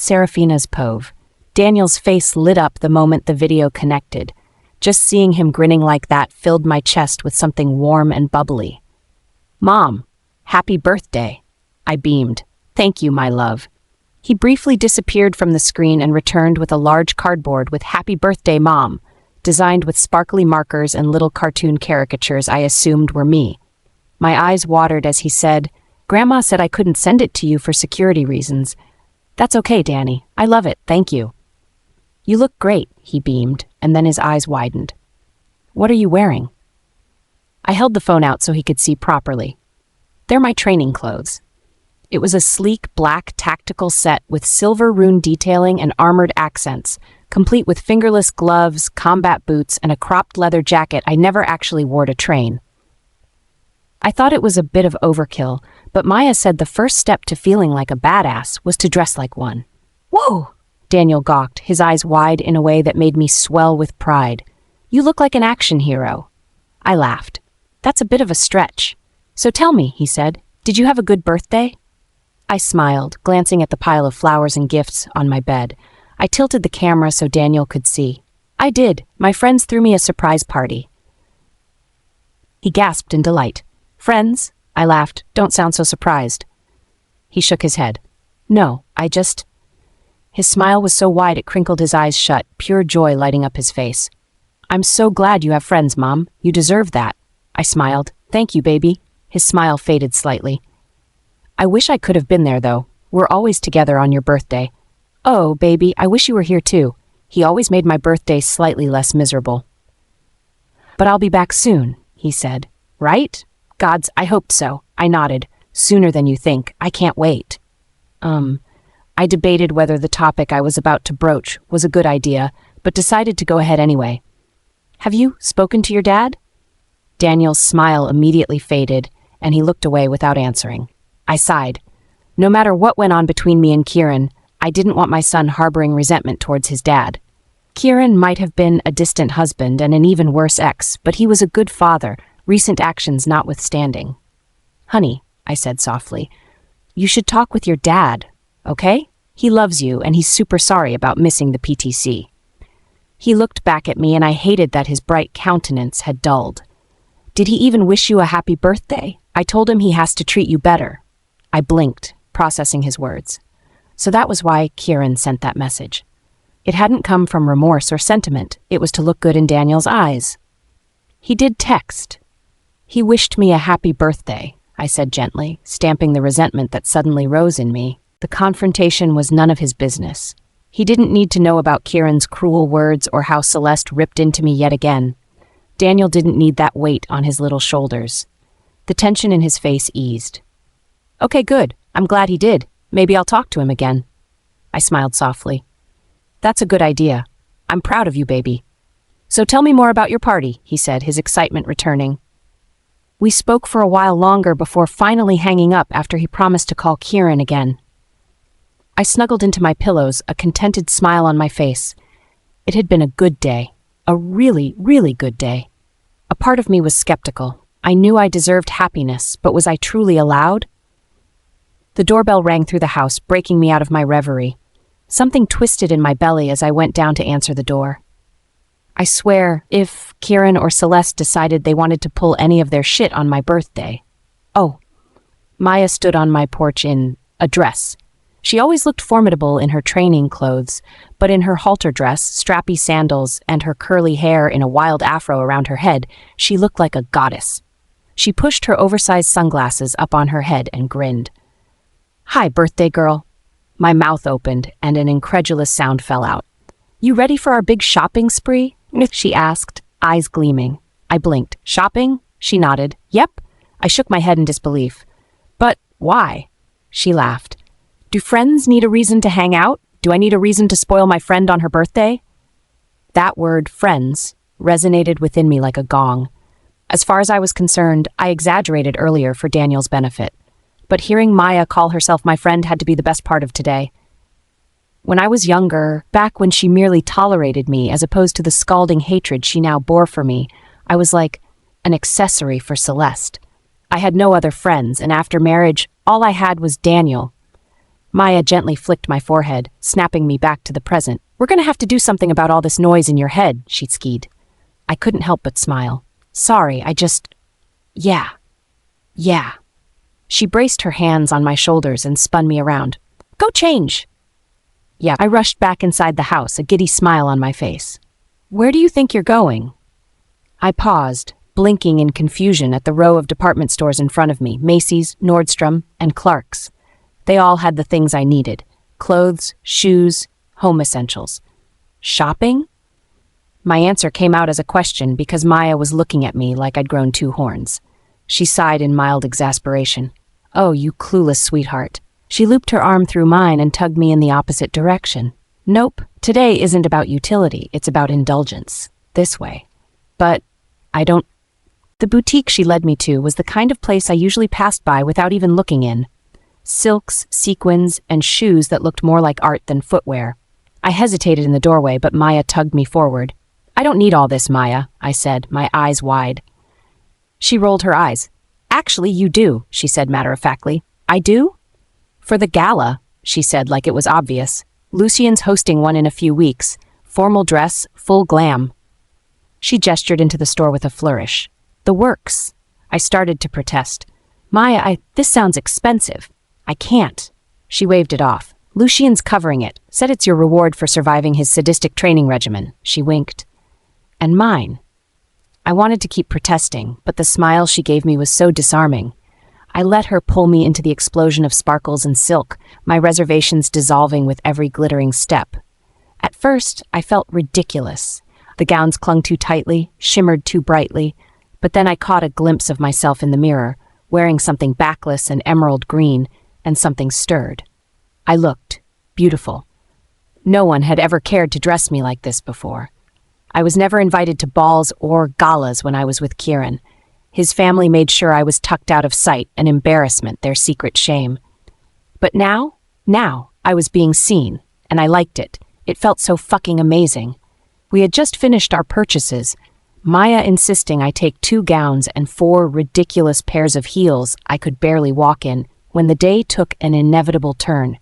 Serafina's Pove. Daniel's face lit up the moment the video connected. Just seeing him grinning like that filled my chest with something warm and bubbly. "Mom, happy birthday." I beamed. "Thank you, my love." He briefly disappeared from the screen and returned with a large cardboard with "Happy Birthday, Mom," designed with sparkly markers and little cartoon caricatures I assumed were me. My eyes watered as he said, "Grandma said I couldn't send it to you for security reasons." "That's okay, Danny. I love it, thank you." "You look great," he beamed, and then his eyes widened. "What are you wearing?" I held the phone out so he could see properly. "They're my training clothes." It was a sleek black tactical set with silver rune detailing and armored accents, complete with fingerless gloves, combat boots, and a cropped leather jacket I never actually wore to train. I thought it was a bit of overkill, but Maya said the first step to feeling like a badass was to dress like one. "Whoa!" Daniel gawked, his eyes wide in a way that made me swell with pride. "You look like an action hero." I laughed. "That's a bit of a stretch." "So tell me," he said, "did you have a good birthday?" I smiled, glancing at the pile of flowers and gifts on my bed. I tilted the camera so Daniel could see. "I did. My friends threw me a surprise party." He gasped in delight. "Friends?" I laughed. "Don't sound so surprised." He shook his head. "No, I just..." His smile was so wide it crinkled his eyes shut, pure joy lighting up his face. "I'm so glad you have friends, Mom. You deserve that." I smiled. "Thank you, baby." His smile faded slightly. "I wish I could have been there, though. We're always together on your birthday." "Oh, baby, I wish you were here, too. He always made my birthday slightly less miserable." "But I'll be back soon," he said. "Right?" "Gods, I hoped so." I nodded. "Sooner than you think. I can't wait." I debated whether the topic I was about to broach was a good idea, but decided to go ahead anyway. "Have you spoken to your dad?" Daniel's smile immediately faded, and he looked away without answering. I sighed. No matter what went on between me and Kieran, I didn't want my son harboring resentment towards his dad. Kieran might have been a distant husband and an even worse ex, but he was a good father, recent actions notwithstanding. "Honey," I said softly, "you should talk with your dad, okay? He loves you, and he's super sorry about missing the PTC." He looked back at me, and I hated that his bright countenance had dulled. "Did he even wish you a happy birthday? I told him he has to treat you better." I blinked, processing his words. So that was why Kieran sent that message. It hadn't come from remorse or sentiment. It was to look good in Daniel's eyes. He did text. "He wished me a happy birthday," I said gently, stamping the resentment that suddenly rose in me. The confrontation was none of his business. He didn't need to know about Kieran's cruel words or how Celeste ripped into me yet again. Daniel didn't need that weight on his little shoulders. The tension in his face eased. "Okay, good. I'm glad he did. Maybe I'll talk to him again." I smiled softly. "That's a good idea. I'm proud of you, baby." "So tell me more about your party," he said, his excitement returning. We spoke for a while longer before finally hanging up after he promised to call Kieran again. I snuggled into my pillows, a contented smile on my face. It had been a good day. A really, really good day. A part of me was skeptical. I knew I deserved happiness, but was I truly allowed? The doorbell rang through the house, breaking me out of my reverie. Something twisted in my belly as I went down to answer the door. I swear, if Kieran or Celeste decided they wanted to pull any of their shit on my birthday. Oh, Maya stood on my porch in a dress. She always looked formidable in her training clothes, but in her halter dress, strappy sandals, and her curly hair in a wild afro around her head, she looked like a goddess. She pushed her oversized sunglasses up on her head and grinned. "Hi, birthday girl." My mouth opened, and an incredulous sound fell out. "You ready for our big shopping spree?" she asked, eyes gleaming. I blinked. "Shopping?" She nodded. "Yep." I shook my head in disbelief. "But why?" She laughed. "Do friends need a reason to hang out? Do I need a reason to spoil my friend on her birthday?" That word, friends, resonated within me like a gong. As far as I was concerned, I exaggerated earlier for Daniel's benefit. But hearing Maya call herself my friend had to be the best part of today. When I was younger, back when she merely tolerated me as opposed to the scalding hatred she now bore for me, I was like an accessory for Celeste. I had no other friends, and after marriage, all I had was Daniel. Maya gently flicked my forehead, snapping me back to the present. We're gonna have to do something about all this noise in your head, she skied. I couldn't help but smile. Sorry, Yeah. She braced her hands on my shoulders and spun me around. Go change! Yeah, I rushed back inside the house, a giddy smile on my face. Where do you think you're going? I paused, blinking in confusion at the row of department stores in front of me, Macy's, Nordstrom, and Clark's. They all had the things I needed: clothes, shoes, home essentials. Shopping? My answer came out as a question because Maya was looking at me like I'd grown two horns. She sighed in mild exasperation. Oh, you clueless sweetheart. She looped her arm through mine and tugged me in the opposite direction. Nope, today isn't about utility, it's about indulgence. This way. But The boutique she led me to was the kind of place I usually passed by without even looking in. Silks, sequins, and shoes that looked more like art than footwear. I hesitated in the doorway, but Maya tugged me forward. I don't need all this, Maya, I said, my eyes wide. She rolled her eyes. Actually, you do, she said matter-of-factly. I do? For the gala, she said like it was obvious. Lucian's hosting one in a few weeks. Formal dress, full glam. She gestured into the store with a flourish. The works. I started to protest. Maya, this sounds expensive. I can't. She waved it off. Lucian's covering it. Said it's your reward for surviving his sadistic training regimen. She winked. And mine. I wanted to keep protesting, but the smile she gave me was so disarming. I let her pull me into the explosion of sparkles and silk, my reservations dissolving with every glittering step. At first, I felt ridiculous. The gowns clung too tightly, shimmered too brightly, but then I caught a glimpse of myself in the mirror, wearing something backless and emerald green, and something stirred. I looked beautiful. No one had ever cared to dress me like this before. I was never invited to balls or galas when I was with Kieran. His family made sure I was tucked out of sight, an embarrassment, their secret shame. But now I was being seen, and I liked it. It felt so fucking amazing. We had just finished our purchases, Maya insisting I take 2 gowns and 4 ridiculous pairs of heels I could barely walk in, when the day took an inevitable turn.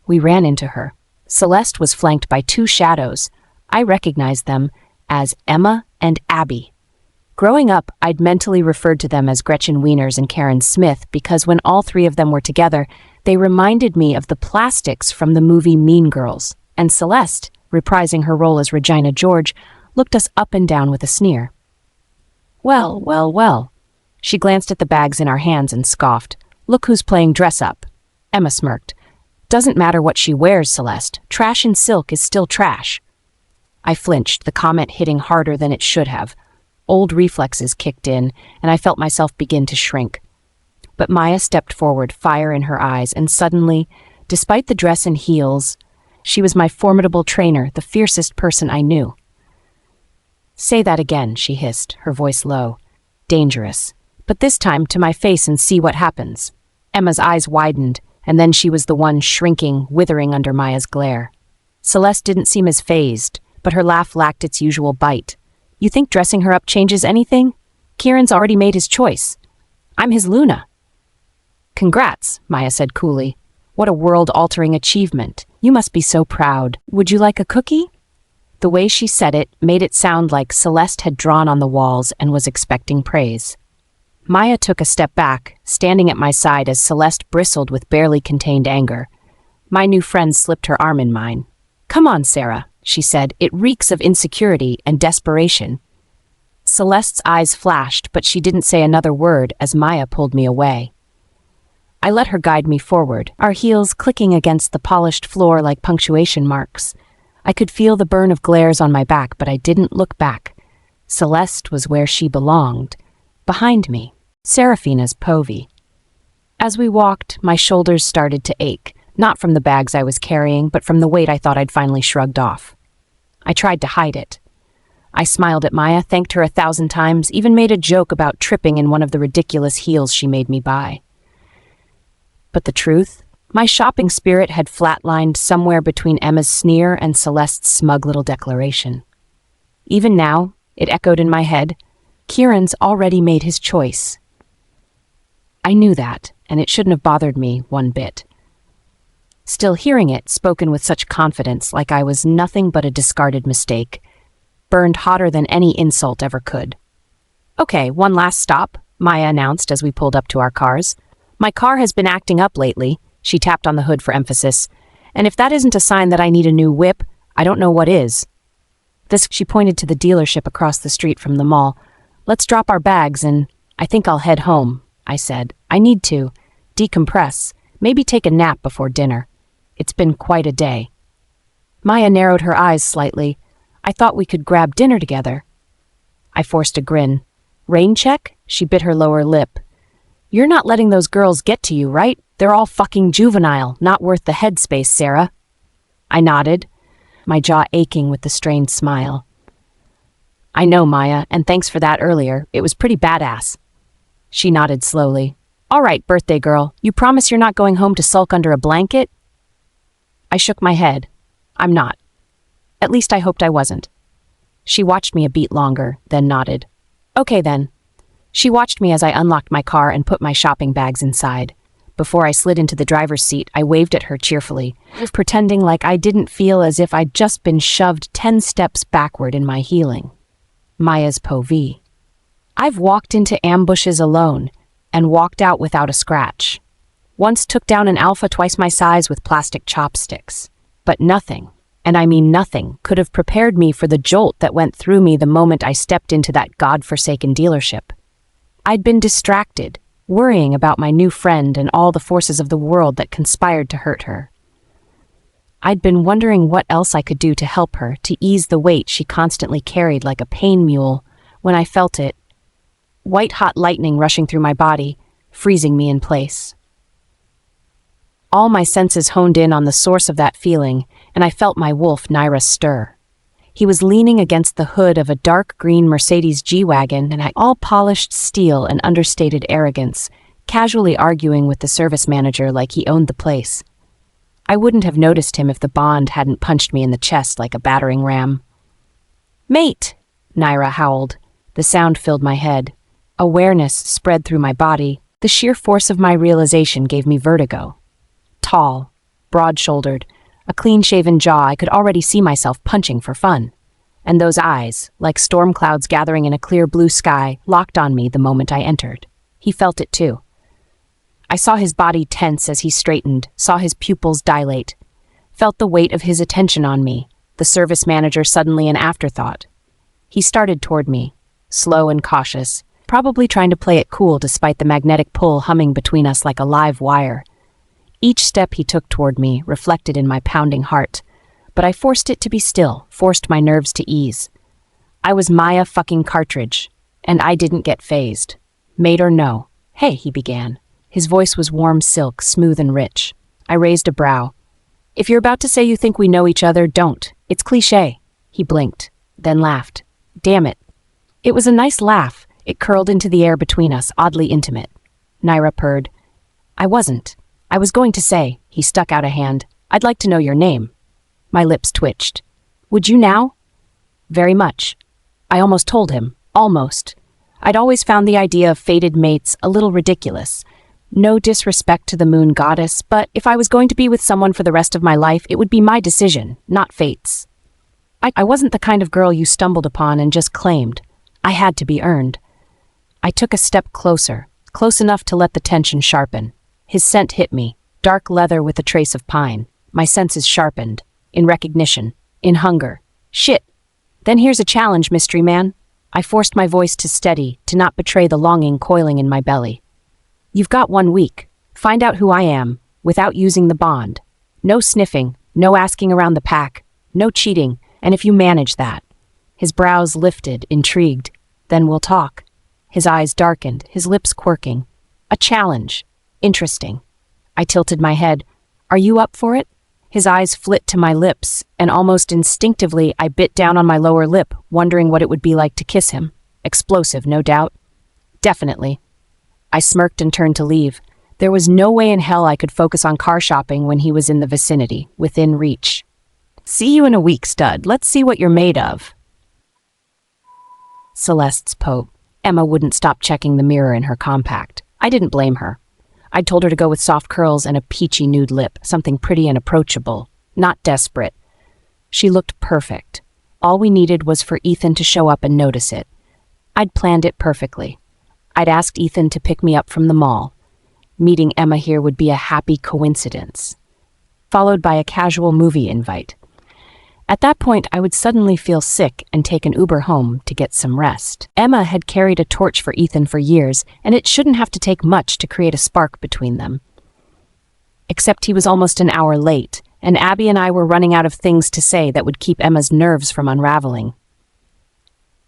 We ran into her. Celeste was flanked by 2 shadows. I recognized them as Emma and Abby. Growing up, I'd mentally referred to them as Gretchen Wieners and Karen Smith because when all 3 of them were together, they reminded me of the plastics from the movie Mean Girls, and Celeste, reprising her role as Regina George, looked us up and down with a sneer. Well. She glanced at the bags in our hands and scoffed. Look who's playing dress-up. Emma smirked. Doesn't matter what she wears, Celeste. Trash in silk is still trash. I flinched, the comment hitting harder than it should have. Old reflexes kicked in, and I felt myself begin to shrink. But Maya stepped forward, fire in her eyes, and suddenly, despite the dress and heels, she was my formidable trainer, the fiercest person I knew. Say that again, she hissed, her voice low. Dangerous. But this time to my face and see what happens. Emma's eyes widened, and then she was the one shrinking, withering under Maya's glare. Celeste didn't seem as fazed, but her laugh lacked its usual bite. You think dressing her up changes anything? Kieran's already made his choice. I'm his Luna. Congrats, Maya said coolly. What a world-altering achievement. You must be so proud. Would you like a cookie? The way she said it made it sound like Celeste had drawn on the walls and was expecting praise. Maya took a step back, standing at my side as Celeste bristled with barely contained anger. My new friend slipped her arm in mine. Come on, Sarah, she said. It reeks of insecurity and desperation. Celeste's eyes flashed, but she didn't say another word as Maya pulled me away. I let her guide me forward, our heels clicking against the polished floor like punctuation marks. I could feel the burn of glares on my back, but I didn't look back. Celeste was where she belonged. Behind me, Seraphina's povey. As we walked, my shoulders started to ache, not from the bags I was carrying, but from the weight I thought I'd finally shrugged off. I tried to hide it. I smiled at Maya, thanked her 1,000 times, even made a joke about tripping in one of the ridiculous heels she made me buy. But the truth? My shopping spirit had flatlined somewhere between Emma's sneer and Celeste's smug little declaration. Even now, it echoed in my head, Kieran's already made his choice. I knew that, and it shouldn't have bothered me one bit. Still hearing it, spoken with such confidence, like I was nothing but a discarded mistake, burned hotter than any insult ever could. "Okay, one last stop," Maya announced as we pulled up to our cars. "My car has been acting up lately," she tapped on the hood for emphasis, "and if that isn't a sign that I need a new whip, I don't know what is." She pointed to the dealership across the street from the mall. "Let's drop our bags and I think I'll head home," I said. "I need to decompress, maybe take a nap before dinner. It's been quite a day." Maya narrowed her eyes slightly. "I thought we could grab dinner together." I forced a grin. "Rain check?" She bit her lower lip. "You're not letting those girls get to you, right? They're all fucking juvenile, not worth the headspace, Sarah." I nodded, my jaw aching with the strained smile. "I know, Maya, and thanks for that earlier. It was pretty badass." She nodded slowly. "All right, birthday girl, you promise you're not going home to sulk under a blanket?" I shook my head. "I'm not. At least I hoped I wasn't." She watched me a beat longer, then nodded. "Okay then." She watched me as I unlocked my car and put my shopping bags inside. Before I slid into the driver's seat, I waved at her cheerfully, pretending like I didn't feel as if I'd just been shoved 10 steps backward in my healing. Maya's POV. I've walked into ambushes alone and walked out without a scratch. Once took down an alpha twice my size with plastic chopsticks. But nothing, and I mean nothing, could have prepared me for the jolt that went through me the moment I stepped into that godforsaken dealership. I'd been distracted, worrying about my new friend and all the forces of the world that conspired to hurt her. I'd been wondering what else I could do to help her, to ease the weight she constantly carried like a pain mule, when I felt it. White-hot lightning rushing through my body, freezing me in place. All my senses honed in on the source of that feeling, and I felt my wolf, Naira, stir. He was leaning against the hood of a dark green Mercedes G-Wagon and had all polished steel and understated arrogance, casually arguing with the service manager like he owned the place. I wouldn't have noticed him if the Bond hadn't punched me in the chest like a battering ram. "Mate!" Naira howled. The sound filled my head. Awareness spread through my body. The sheer force of my realization gave me vertigo. Tall, broad-shouldered, a clean-shaven jaw I could already see myself punching for fun. And those eyes, like storm clouds gathering in a clear blue sky, locked on me the moment I entered. He felt it too. I saw his body tense as he straightened, saw his pupils dilate, felt the weight of his attention on me, the service manager suddenly an afterthought. He started toward me, slow and cautious, probably trying to play it cool despite the magnetic pull humming between us like a live wire. Each step he took toward me reflected in my pounding heart, but I forced it to be still, forced my nerves to ease. I was Maya fucking Cartridge, and I didn't get phased. Mate or no. "Hey," he began. His voice was warm silk, smooth and rich. I raised a brow. "If you're about to say you think we know each other, don't. It's cliché." He blinked, then laughed. Damn it. It was a nice laugh. It curled into the air between us, oddly intimate. Naira purred. "I wasn't. I was going to say," he stuck out a hand, "I'd like to know your name." My lips twitched. "Would you now?" "Very much." I almost told him. Almost. I'd always found the idea of fated mates a little ridiculous. No disrespect to the moon goddess, but if I was going to be with someone for the rest of my life, it would be my decision, not fate's. I wasn't the kind of girl you stumbled upon and just claimed. I had to be earned. I took a step closer, close enough to let the tension sharpen. His scent hit me, dark leather with a trace of pine. My senses sharpened, in recognition, in hunger. Shit. Then here's a challenge, mystery man. I forced my voice to steady, to not betray the longing coiling in my belly. You've got 1 week. Find out who I am, without using the bond. No sniffing, no asking around the pack, no cheating, and if you manage that. His brows lifted, intrigued. Then we'll talk. His eyes darkened, his lips quirking. A challenge. Interesting. I tilted my head. Are you up for it? His eyes flit to my lips, and almost instinctively I bit down on my lower lip, wondering what it would be like to kiss him. Explosive, no doubt. Definitely. I smirked and turned to leave. There was no way in hell I could focus on car shopping when he was in the vicinity, within reach. "See you in a week, stud. Let's see what you're made of." Celeste's Pope. Emma wouldn't stop checking the mirror in her compact. I didn't blame her. I'd told her to go with soft curls and a peachy nude lip, something pretty and approachable, not desperate. She looked perfect. All we needed was for Ethan to show up and notice it. I'd planned it perfectly. I'd asked Ethan to pick me up from the mall. Meeting Emma here would be a happy coincidence, followed by a casual movie invite. At that point, I would suddenly feel sick and take an Uber home to get some rest. Emma had carried a torch for Ethan for years, and it shouldn't have to take much to create a spark between them. Except he was almost an hour late, and Abby and I were running out of things to say that would keep Emma's nerves from unraveling.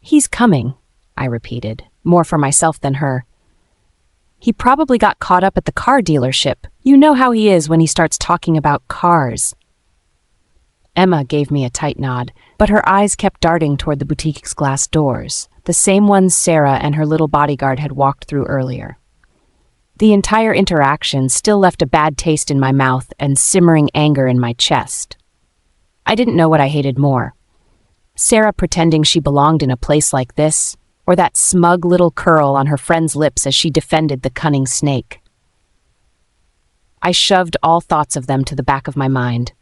"He's coming," I repeated, more for myself than her. "He probably got caught up at the car dealership. You know how he is when he starts talking about cars." Emma gave me a tight nod, but her eyes kept darting toward the boutique's glass doors, the same ones Sarah and her little bodyguard had walked through earlier. The entire interaction still left a bad taste in my mouth and simmering anger in my chest. I didn't know what I hated more: Sarah pretending she belonged in a place like this, or that smug little curl on her friend's lips as she defended the cunning snake. I shoved all thoughts of them to the back of my mind,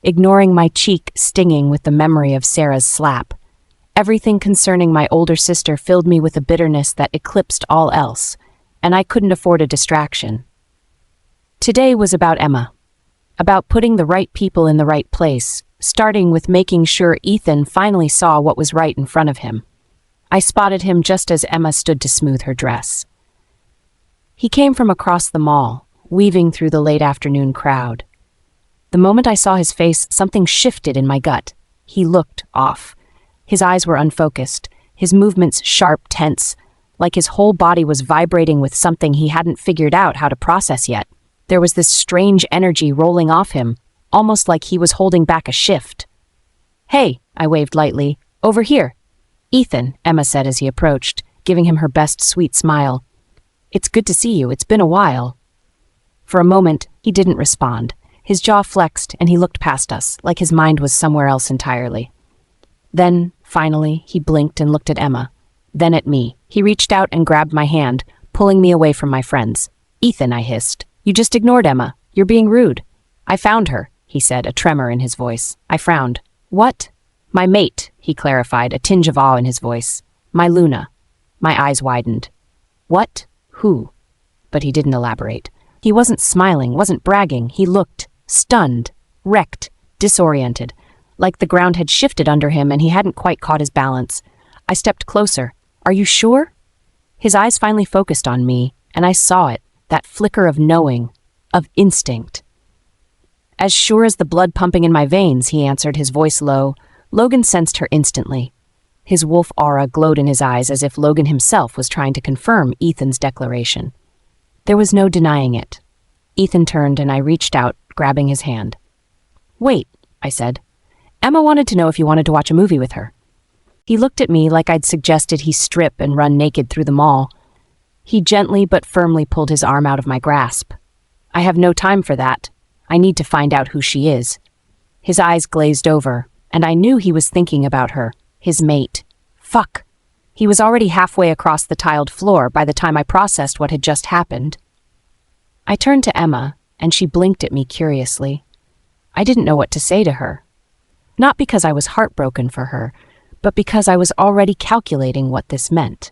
ignoring my cheek stinging with the memory of Sarah's slap. Everything concerning my older sister filled me with a bitterness that eclipsed all else, and I couldn't afford a distraction. Today was about Emma, about putting the right people in the right place, starting with making sure Ethan finally saw what was right in front of him. I spotted him just as Emma stood to smooth her dress. He came from across the mall, weaving through the late afternoon crowd. The moment I saw his face, something shifted in my gut. He looked off. His eyes were unfocused, his movements sharp, tense, like his whole body was vibrating with something he hadn't figured out how to process yet. There was this strange energy rolling off him, almost like he was holding back a shift. "Hey," I waved lightly. "Over here." "Ethan," Emma said as he approached, giving him her best sweet smile. "It's good to see you. It's been a while." For a moment, he didn't respond. His jaw flexed, and he looked past us, like his mind was somewhere else entirely. Then, finally, he blinked and looked at Emma, then at me. He reached out and grabbed my hand, pulling me away from my friends. "Ethan," I hissed, "you just ignored Emma. You're being rude." "I found her," he said, a tremor in his voice. I frowned. "What?" "My mate," he clarified, a tinge of awe in his voice. "My Luna." My eyes widened. "What? Who?" But he didn't elaborate. He wasn't smiling, wasn't bragging. He looked stunned, wrecked, disoriented, like the ground had shifted under him and he hadn't quite caught his balance. I stepped closer. "Are you sure?" His eyes finally focused on me, and I saw it, that flicker of knowing, of instinct. "As sure as the blood pumping in my veins," he answered, his voice low. Logan sensed her instantly. His wolf aura glowed in his eyes as if Logan himself was trying to confirm Ethan's declaration. There was no denying it. Ethan turned and I reached out, grabbing his hand. "Wait," I said. "Emma wanted to know if you wanted to watch a movie with her." He looked at me like I'd suggested he strip and run naked through the mall. He gently but firmly pulled his arm out of my grasp. "I have no time for that. I need to find out who she is." His eyes glazed over, and I knew he was thinking about her, his mate. Fuck. He was already halfway across the tiled floor by the time I processed what had just happened. I turned to Emma, and she blinked at me curiously. I didn't know what to say to her. Not because I was heartbroken for her, but because I was already calculating what this meant.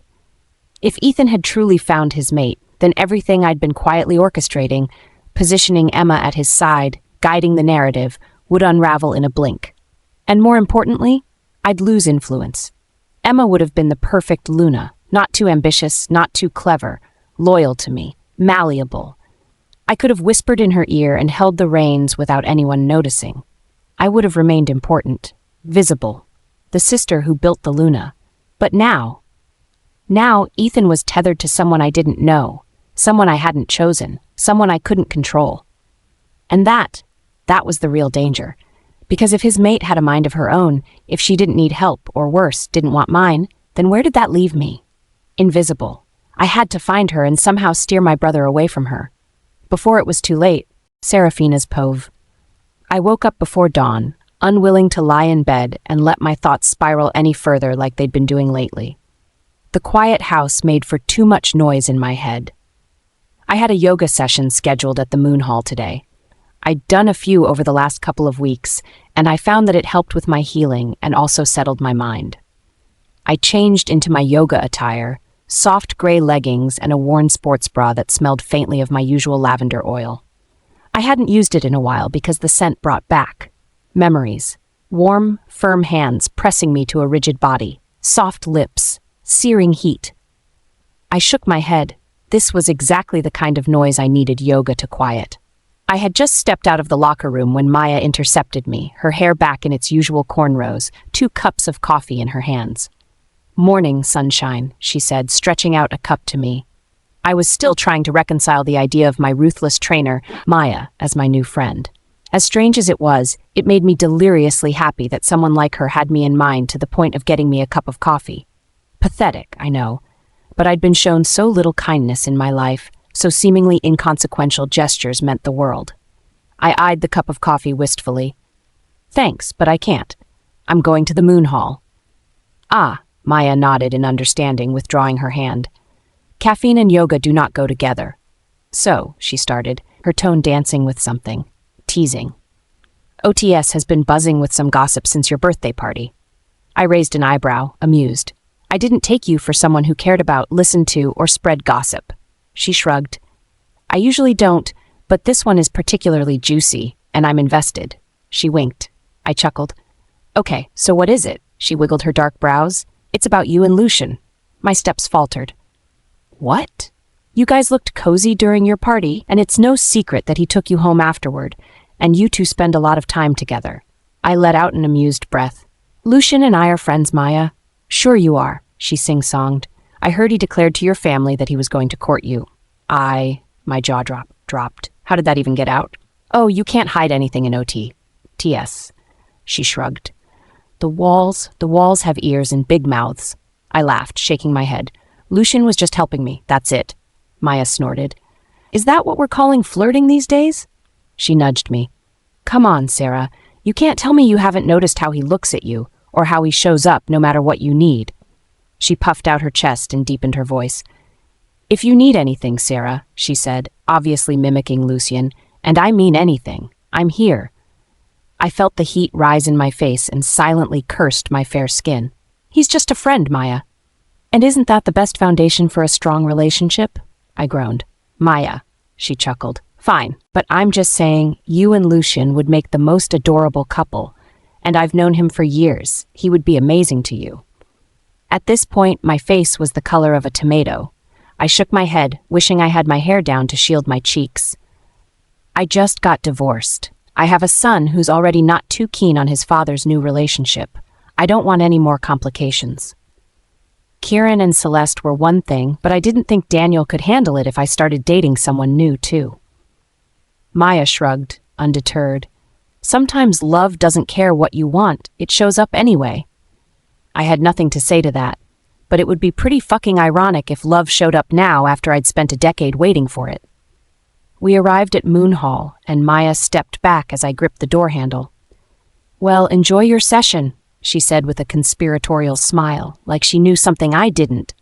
If Ethan had truly found his mate, then everything I'd been quietly orchestrating, positioning Emma at his side, guiding the narrative, would unravel in a blink. And more importantly, I'd lose influence. Emma would have been the perfect Luna, not too ambitious, not too clever, loyal to me, malleable. I could have whispered in her ear and held the reins without anyone noticing. I would have remained important, visible, the sister who built the Luna. But now Ethan was tethered to someone I didn't know, someone I hadn't chosen, someone I couldn't control. And that was the real danger. Because if his mate had a mind of her own, if she didn't need help, or worse, didn't want mine, then where did that leave me? Invisible. I had to find her and somehow steer my brother away from her. Before it was too late, Serafina's Pove. I woke up before dawn, unwilling to lie in bed and let my thoughts spiral any further like they'd been doing lately. The quiet house made for too much noise in my head. I had a yoga session scheduled at the Moon Hall today. I'd done a few over the last couple of weeks, and I found that it helped with my healing and also settled my mind. I changed into my yoga attire, soft gray leggings and a worn sports bra that smelled faintly of my usual lavender oil. I hadn't used it in a while because the scent brought back memories. Warm, firm hands pressing me to a rigid body, soft lips, searing heat. I shook my head. This was exactly the kind of noise I needed yoga to quiet. I had just stepped out of the locker room when Maya intercepted me, her hair back in its usual cornrows, 2 cups of coffee in her hands. "Morning, sunshine," she said, stretching out a cup to me. I was still trying to reconcile the idea of my ruthless trainer, Maya, as my new friend. As strange as it was, it made me deliriously happy that someone like her had me in mind to the point of getting me a cup of coffee. Pathetic, I know, but I'd been shown so little kindness in my life, so seemingly inconsequential gestures meant the world. I eyed the cup of coffee wistfully. "Thanks, but I can't. I'm going to the Moon Hall." "Ah," Maya nodded in understanding, withdrawing her hand. "Caffeine and yoga do not go together." "So," she started, her tone dancing with something. Teasing. "OTS has been buzzing with some gossip since your birthday party." I raised an eyebrow, amused. "I didn't take you for someone who cared about, listened to, or spread gossip." She shrugged. "I usually don't, but this one is particularly juicy, and I'm invested." She winked. I chuckled. "Okay, so what is it?" She wiggled her dark brows. "It's about you and Lucian." My steps faltered. "What?" "You guys looked cozy during your party, and it's no secret that he took you home afterward, and you two spend a lot of time together." I let out an amused breath. "Lucian and I are friends, Maya." "Sure you are," she sing-songed. "I heard he declared to your family that he was going to court you." My jaw dropped. "How did that even get out?" "Oh, you can't hide anything in OT. She shrugged. The walls have ears and big mouths." I laughed, shaking my head. "Lucian was just helping me, that's it." Maya snorted. "Is that what we're calling flirting these days?" She nudged me. "Come on, Sarah. You can't tell me you haven't noticed how he looks at you, or how he shows up no matter what you need." She puffed out her chest and deepened her voice. "If you need anything, Sarah," she said, obviously mimicking Lucian, "and I mean anything, I'm here." I felt the heat rise in my face and silently cursed my fair skin. "He's just a friend, Maya." "And isn't that the best foundation for a strong relationship?" I groaned. "Maya," she chuckled. "Fine, but I'm just saying you and Lucian would make the most adorable couple, and I've known him for years. He would be amazing to you." At this point, my face was the color of a tomato. I shook my head, wishing I had my hair down to shield my cheeks. "I just got divorced. I have a son who's already not too keen on his father's new relationship. I don't want any more complications." Kieran and Celeste were one thing, but I didn't think Daniel could handle it if I started dating someone new, too. Maya shrugged, undeterred. "Sometimes love doesn't care what you want, it shows up anyway." I had nothing to say to that, but it would be pretty fucking ironic if love showed up now after I'd spent a decade waiting for it. We arrived at Moon Hall, and Maya stepped back as I gripped the door handle. "Well, enjoy your session," she said with a conspiratorial smile, like she knew something I didn't.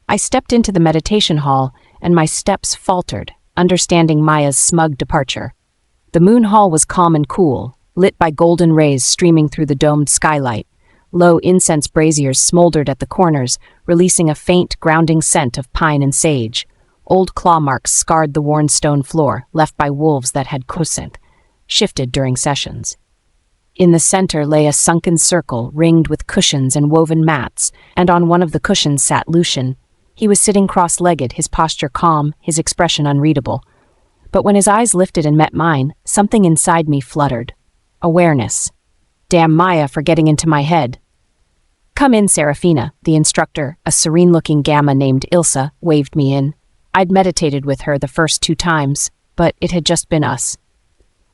I stepped into the meditation hall, and my steps faltered, understanding Maya's smug departure. The Moon Hall was calm and cool, lit by golden rays streaming through the domed skylight. Low incense braziers smoldered at the corners, releasing a faint, grounding scent of pine and sage. Old claw marks scarred the worn stone floor, left by wolves that had shifted during sessions. In the center lay a sunken circle ringed with cushions and woven mats, and on one of the cushions sat Lucian. He was sitting cross-legged, his posture calm, his expression unreadable. But when his eyes lifted and met mine, something inside me fluttered. Awareness. Damn Maya for getting into my head. "Come in, Serafina," the instructor, a serene-looking gamma named Ilsa, waved me in. I'd meditated with her the first 2 times, but it had just been us.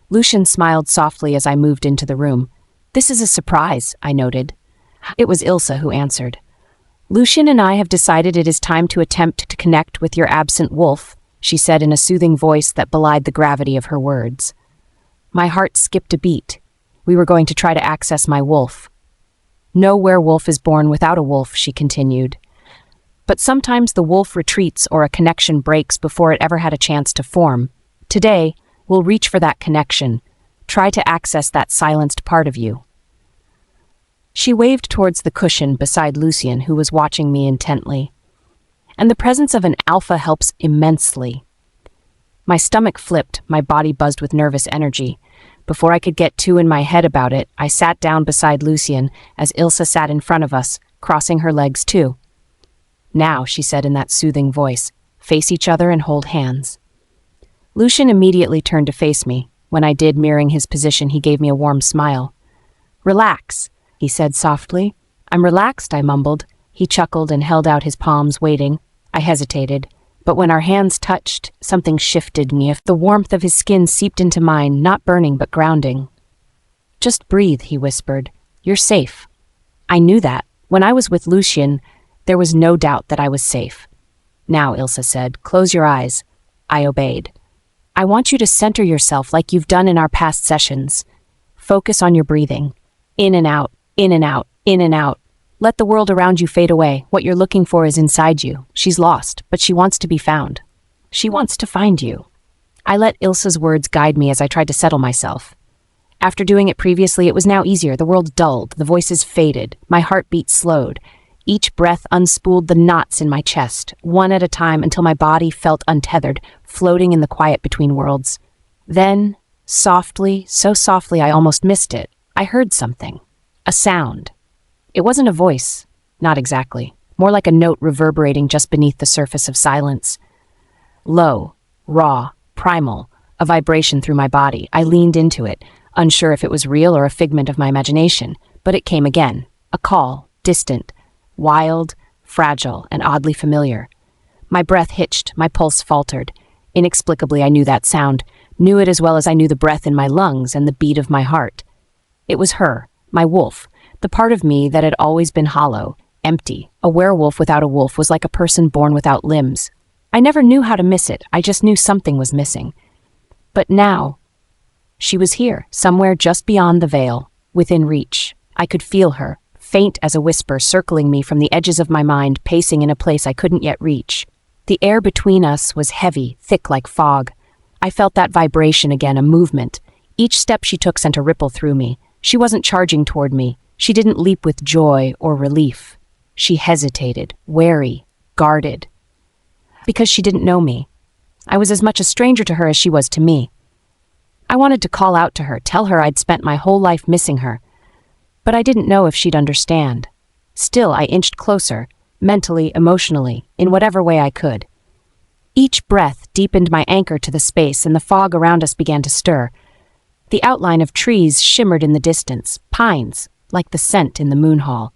Lucian smiled softly as I moved into the room. "This is a surprise," I noted. It was Ilsa who answered. "Lucian and I have decided it is time to attempt to connect with your absent wolf," she said in a soothing voice that belied the gravity of her words. My heart skipped a beat. We were going to try to access my wolf. "No werewolf is born without a wolf," she continued. But sometimes the wolf retreats or a connection breaks before it ever had a chance to form. Today, we'll reach for that connection. Try to access that silenced part of you. She waved towards the cushion beside Lucien, who was watching me intently. And the presence of an alpha helps immensely. My stomach flipped, my body buzzed with nervous energy. Before I could get too in my head about it, I sat down beside Lucien as Ilsa sat in front of us, crossing her legs too. "Now," she said in that soothing voice, "face each other and hold hands." Lucien immediately turned to face me. When I did, mirroring his position, he gave me a warm smile. "Relax," he said softly. "I'm relaxed," I mumbled. He chuckled and held out his palms, waiting. I hesitated. But when our hands touched, something shifted me. The warmth of his skin seeped into mine, not burning but grounding. "Just breathe," he whispered. "You're safe." I knew that. When I was with Lucien, there was no doubt that I was safe. "Now," Ilsa said, "close your eyes." I obeyed. "I want you to center yourself like you've done in our past sessions. Focus on your breathing. In and out, in and out, in and out. Let the world around you fade away. What you're looking for is inside you. She's lost, but she wants to be found. She wants to find you." I let Ilsa's words guide me as I tried to settle myself. After doing it previously, it was now easier. The world dulled, the voices faded, my heartbeat slowed. Each breath unspooled the knots in my chest, one at a time, until my body felt untethered, floating in the quiet between worlds. Then, softly, so softly I almost missed it, I heard something. A sound. It wasn't a voice, not exactly, more like a note reverberating just beneath the surface of silence. Low, raw, primal, a vibration through my body. I leaned into it, unsure if it was real or a figment of my imagination, but it came again, a call, distant, wild, fragile, and oddly familiar. My breath hitched, my pulse faltered. Inexplicably, I knew that sound, knew it as well as I knew the breath in my lungs and the beat of my heart. It was her, my wolf. The part of me that had always been hollow, empty. A werewolf without a wolf was like a person born without limbs. I never knew how to miss it, I just knew something was missing. But now, she was here, somewhere just beyond the veil, within reach. I could feel her, faint as a whisper, circling me from the edges of my mind, pacing in a place I couldn't yet reach. The air between us was heavy, thick like fog. I felt that vibration again, a movement. Each step she took sent a ripple through me. She wasn't charging toward me. She didn't leap with joy or relief. She hesitated, wary, guarded. Because she didn't know me. I was as much a stranger to her as she was to me. I wanted to call out to her, tell her I'd spent my whole life missing her. But I didn't know if she'd understand. Still, I inched closer, mentally, emotionally, in whatever way I could. Each breath deepened my anchor to the space, and the fog around us began to stir. The outline of trees shimmered in the distance, pines, like the scent in the moon hall.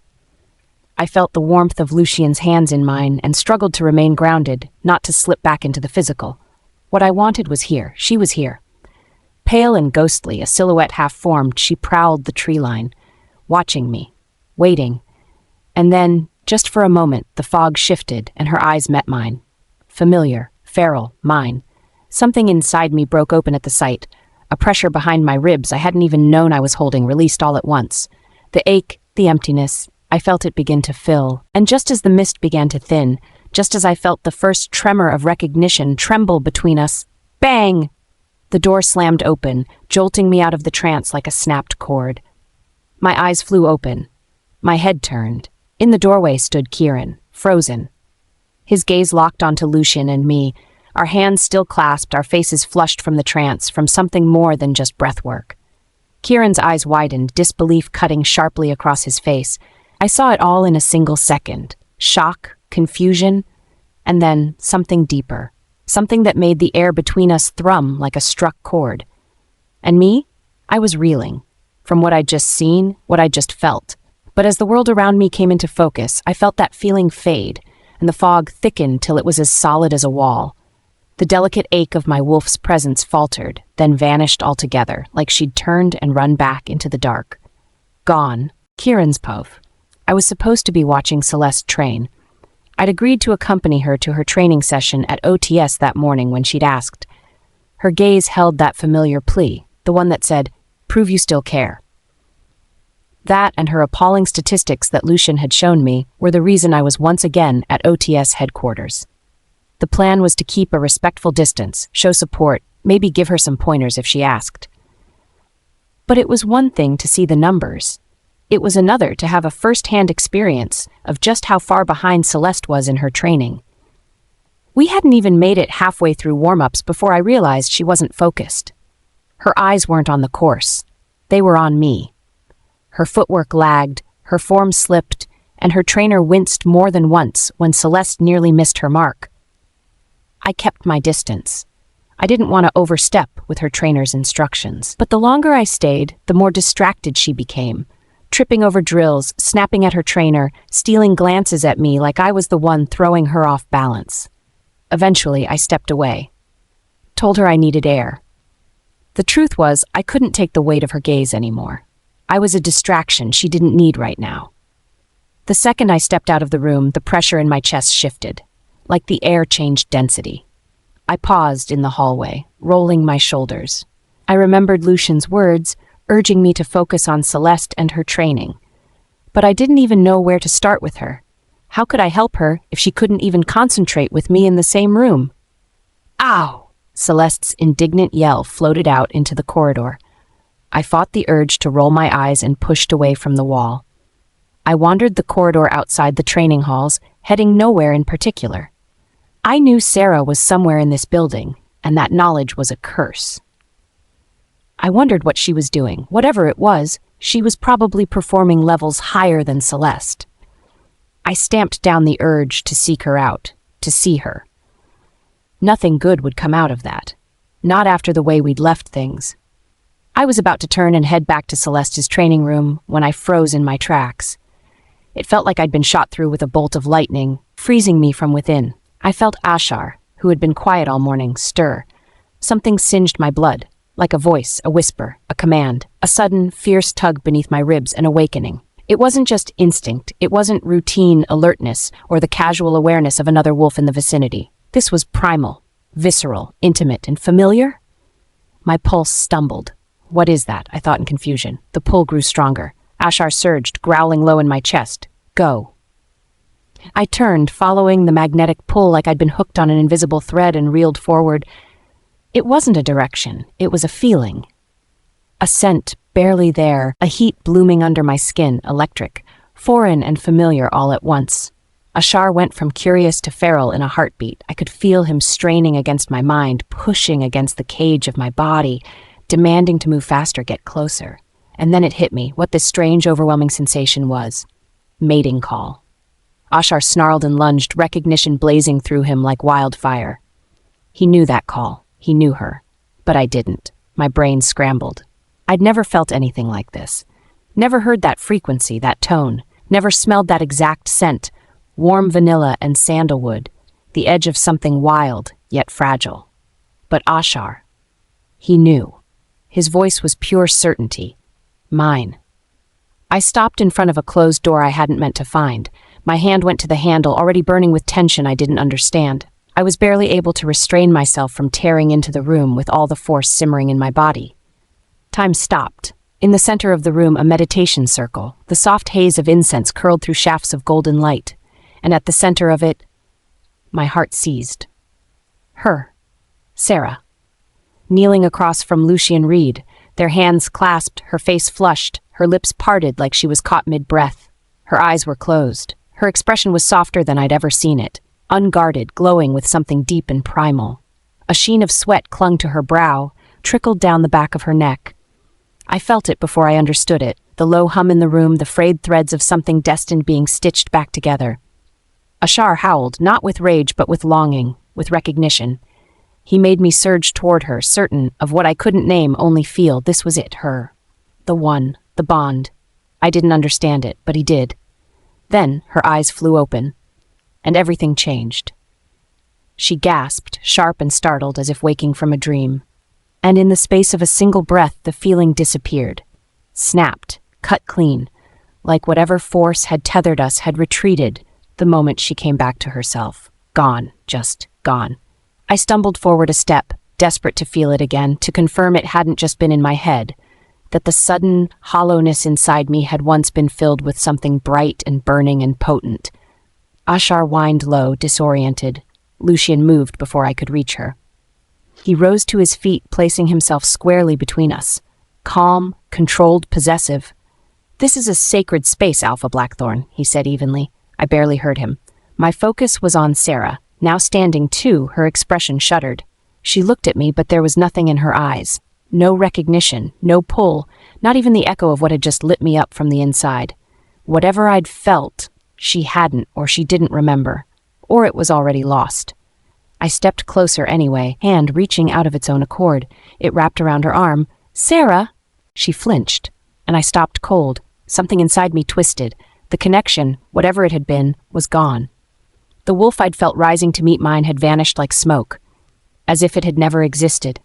I felt the warmth of Lucien's hands in mine and struggled to remain grounded, not to slip back into the physical. What I wanted was here. She was here. Pale and ghostly, a silhouette half-formed, she prowled the tree line, watching me, waiting. And then, just for a moment, the fog shifted and her eyes met mine. Familiar, feral, mine. Something inside me broke open at the sight. A pressure behind my ribs I hadn't even known I was holding released all at once. The ache, the emptiness, I felt it begin to fill. And just as the mist began to thin, just as I felt the first tremor of recognition tremble between us, bang! The door slammed open, jolting me out of the trance like a snapped cord. My eyes flew open. My head turned. In the doorway stood Kieran, frozen. His gaze locked onto Lucien and me, our hands still clasped, our faces flushed from the trance, from something more than just breathwork. Kieran's eyes widened, disbelief cutting sharply across his face. I saw it all in a single second. Shock, confusion, and then something deeper. Something that made the air between us thrum like a struck chord. And me? I was reeling. From what I'd just seen, what I'd just felt. But as the world around me came into focus, I felt that feeling fade, and the fog thickened till it was as solid as a wall. The delicate ache of my wolf's presence faltered, then vanished altogether, like she'd turned and run back into the dark. Gone. Kieran's pove. I was supposed to be watching Celeste train. I'd agreed to accompany her to her training session at OTS that morning when she'd asked. Her gaze held that familiar plea, the one that said, "Prove you still care." That and her appalling statistics that Lucian had shown me were the reason I was once again at OTS headquarters. The plan was to keep a respectful distance, show support, maybe give her some pointers if she asked. But it was one thing to see the numbers. It was another to have a first-hand experience of just how far behind Celeste was in her training. We hadn't even made it halfway through warm-ups before I realized she wasn't focused. Her eyes weren't on the course. They were on me. Her footwork lagged, her form slipped, and her trainer winced more than once when Celeste nearly missed her mark. I kept my distance. I didn't want to overstep with her trainer's instructions. But the longer I stayed, the more distracted she became, tripping over drills, snapping at her trainer, stealing glances at me like I was the one throwing her off balance. Eventually, I stepped away. Told her I needed air. The truth was, I couldn't take the weight of her gaze anymore. I was a distraction she didn't need right now. The second I stepped out of the room, the pressure in my chest shifted, like the air changed density. I paused in the hallway, rolling my shoulders. I remembered Lucian's words, urging me to focus on Celeste and her training. But I didn't even know where to start with her. How could I help her if she couldn't even concentrate with me in the same room? Ow! Celeste's indignant yell floated out into the corridor. I fought the urge to roll my eyes and pushed away from the wall. I wandered the corridor outside the training halls, heading nowhere in particular. I knew Sarah was somewhere in this building, and that knowledge was a curse. I wondered what she was doing. Whatever it was, she was probably performing levels higher than Celeste. I stamped down the urge to seek her out, to see her. Nothing good would come out of that. Not after the way we'd left things. I was about to turn and head back to Celeste's training room when I froze in my tracks. It felt like I'd been shot through with a bolt of lightning, freezing me from within. I felt Ashar, who had been quiet all morning, stir. Something singed my blood, like a voice, a whisper, a command, a sudden, fierce tug beneath my ribs, an awakening. It wasn't just instinct, it wasn't routine alertness or the casual awareness of another wolf in the vicinity. This was primal, visceral, intimate, and familiar. My pulse stumbled. What is that? I thought in confusion. The pull grew stronger. Ashar surged, growling low in my chest. Go. I turned, following the magnetic pull like I'd been hooked on an invisible thread and reeled forward. It wasn't a direction, it was a feeling. A scent, barely there, a heat blooming under my skin, electric, foreign and familiar all at once. Ashar went from curious to feral in a heartbeat. I could feel him straining against my mind, pushing against the cage of my body, demanding to move faster, get closer. And then it hit me, what this strange, overwhelming sensation was. Mating call. Ashar snarled and lunged, recognition blazing through him like wildfire. He knew that call. He knew her. But I didn't. My brain scrambled. I'd never felt anything like this. Never heard that frequency, that tone. Never smelled that exact scent. Warm vanilla and sandalwood. The edge of something wild, yet fragile. But Ashar. He knew. His voice was pure certainty. Mine. I stopped in front of a closed door I hadn't meant to find. My hand went to the handle, already burning with tension I didn't understand. I was barely able to restrain myself from tearing into the room with all the force simmering in my body. Time stopped. In the center of the room, a meditation circle. The soft haze of incense curled through shafts of golden light. And at the center of it, my heart seized. Her. Sarah. Kneeling across from Lucian Reed, their hands clasped, her face flushed, her lips parted like she was caught mid-breath. Her eyes were closed. Her expression was softer than I'd ever seen it, unguarded, glowing with something deep and primal. A sheen of sweat clung to her brow, trickled down the back of her neck. I felt it before I understood it, the low hum in the room, the frayed threads of something destined being stitched back together. Ashar howled, not with rage but with longing, with recognition. He made me surge toward her, certain of what I couldn't name, only feel. This was it, her. The one, the bond. I didn't understand it, but he did. Then her eyes flew open, and everything changed. She gasped, sharp and startled, as if waking from a dream. And in the space of a single breath, the feeling disappeared. Snapped, cut clean, like whatever force had tethered us had retreated the moment she came back to herself. Gone, just gone. I stumbled forward a step, desperate to feel it again, to confirm it hadn't just been in my head, that the sudden hollowness inside me had once been filled with something bright and burning and potent. Ashar whined low, disoriented. Lucian moved before I could reach her. He rose to his feet, placing himself squarely between us. Calm, controlled, possessive. "This is a sacred space, Alpha Blackthorn," he said evenly. I barely heard him. My focus was on Sarah. Now standing too, her expression shuddered. She looked at me, but there was nothing in her eyes. No recognition, no pull, not even the echo of what had just lit me up from the inside. Whatever I'd felt, she hadn't, or she didn't remember. Or it was already lost. I stepped closer anyway, hand reaching out of its own accord. It wrapped around her arm. "Sarah!" She flinched, and I stopped cold. Something inside me twisted. The connection, whatever it had been, was gone. The wolf I'd felt rising to meet mine had vanished like smoke, as if it had never existed.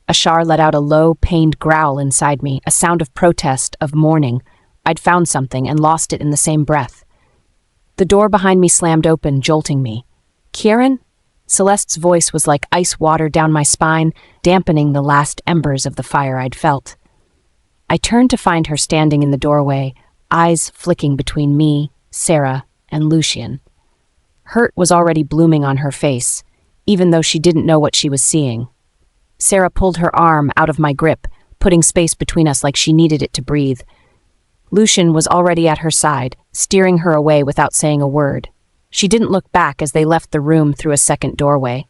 Ashar let out a low, pained growl inside me, a sound of protest, of mourning. I'd found something and lost it in the same breath. The door behind me slammed open, jolting me. "Kieran?" Celeste's voice was like ice water down my spine, dampening the last embers of the fire I'd felt. I turned to find her standing in the doorway, eyes flicking between me, Sarah, and Lucian. Hurt was already blooming on her face, even though she didn't know what she was seeing. Sarah pulled her arm out of my grip, putting space between us like she needed it to breathe. Lucian was already at her side, steering her away without saying a word. She didn't look back as they left the room through a second doorway.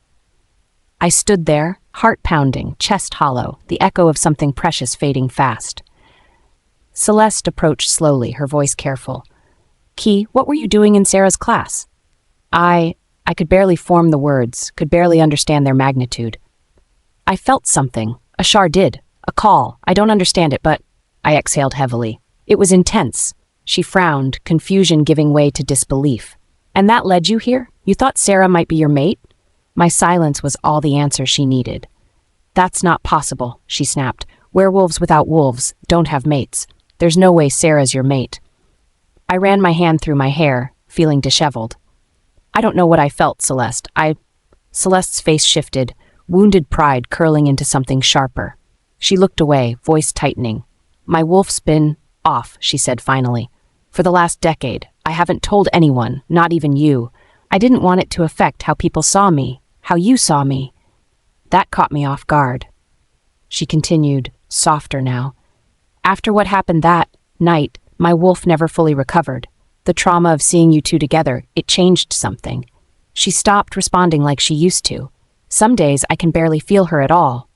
I stood there, heart pounding, chest hollow, the echo of something precious fading fast. Celeste approached slowly, her voice careful. "Key, what were you doing in Sarah's class?" I could barely form the words, could barely understand their magnitude. "I felt something. Ashar did. A call. I don't understand it, but—" I exhaled heavily. "It was intense." She frowned, confusion giving way to disbelief. "And that led you here? You thought Sarah might be your mate?" My silence was all the answer she needed. "That's not possible," she snapped. "Werewolves without wolves don't have mates. There's no way Sarah's your mate." I ran my hand through my hair, feeling disheveled. "I don't know what I felt, Celeste. Celeste's face shifted, wounded pride curling into something sharper. She looked away, voice tightening. "My wolf's been off," she said finally. "For the last decade. I haven't told anyone, not even you. I didn't want it to affect how people saw me, how you saw me." That caught me off guard. She continued, softer now. "After what happened that night, my wolf never fully recovered. The trauma of seeing you two together, it changed something." She stopped responding like she used to. Some days I can barely feel her at all.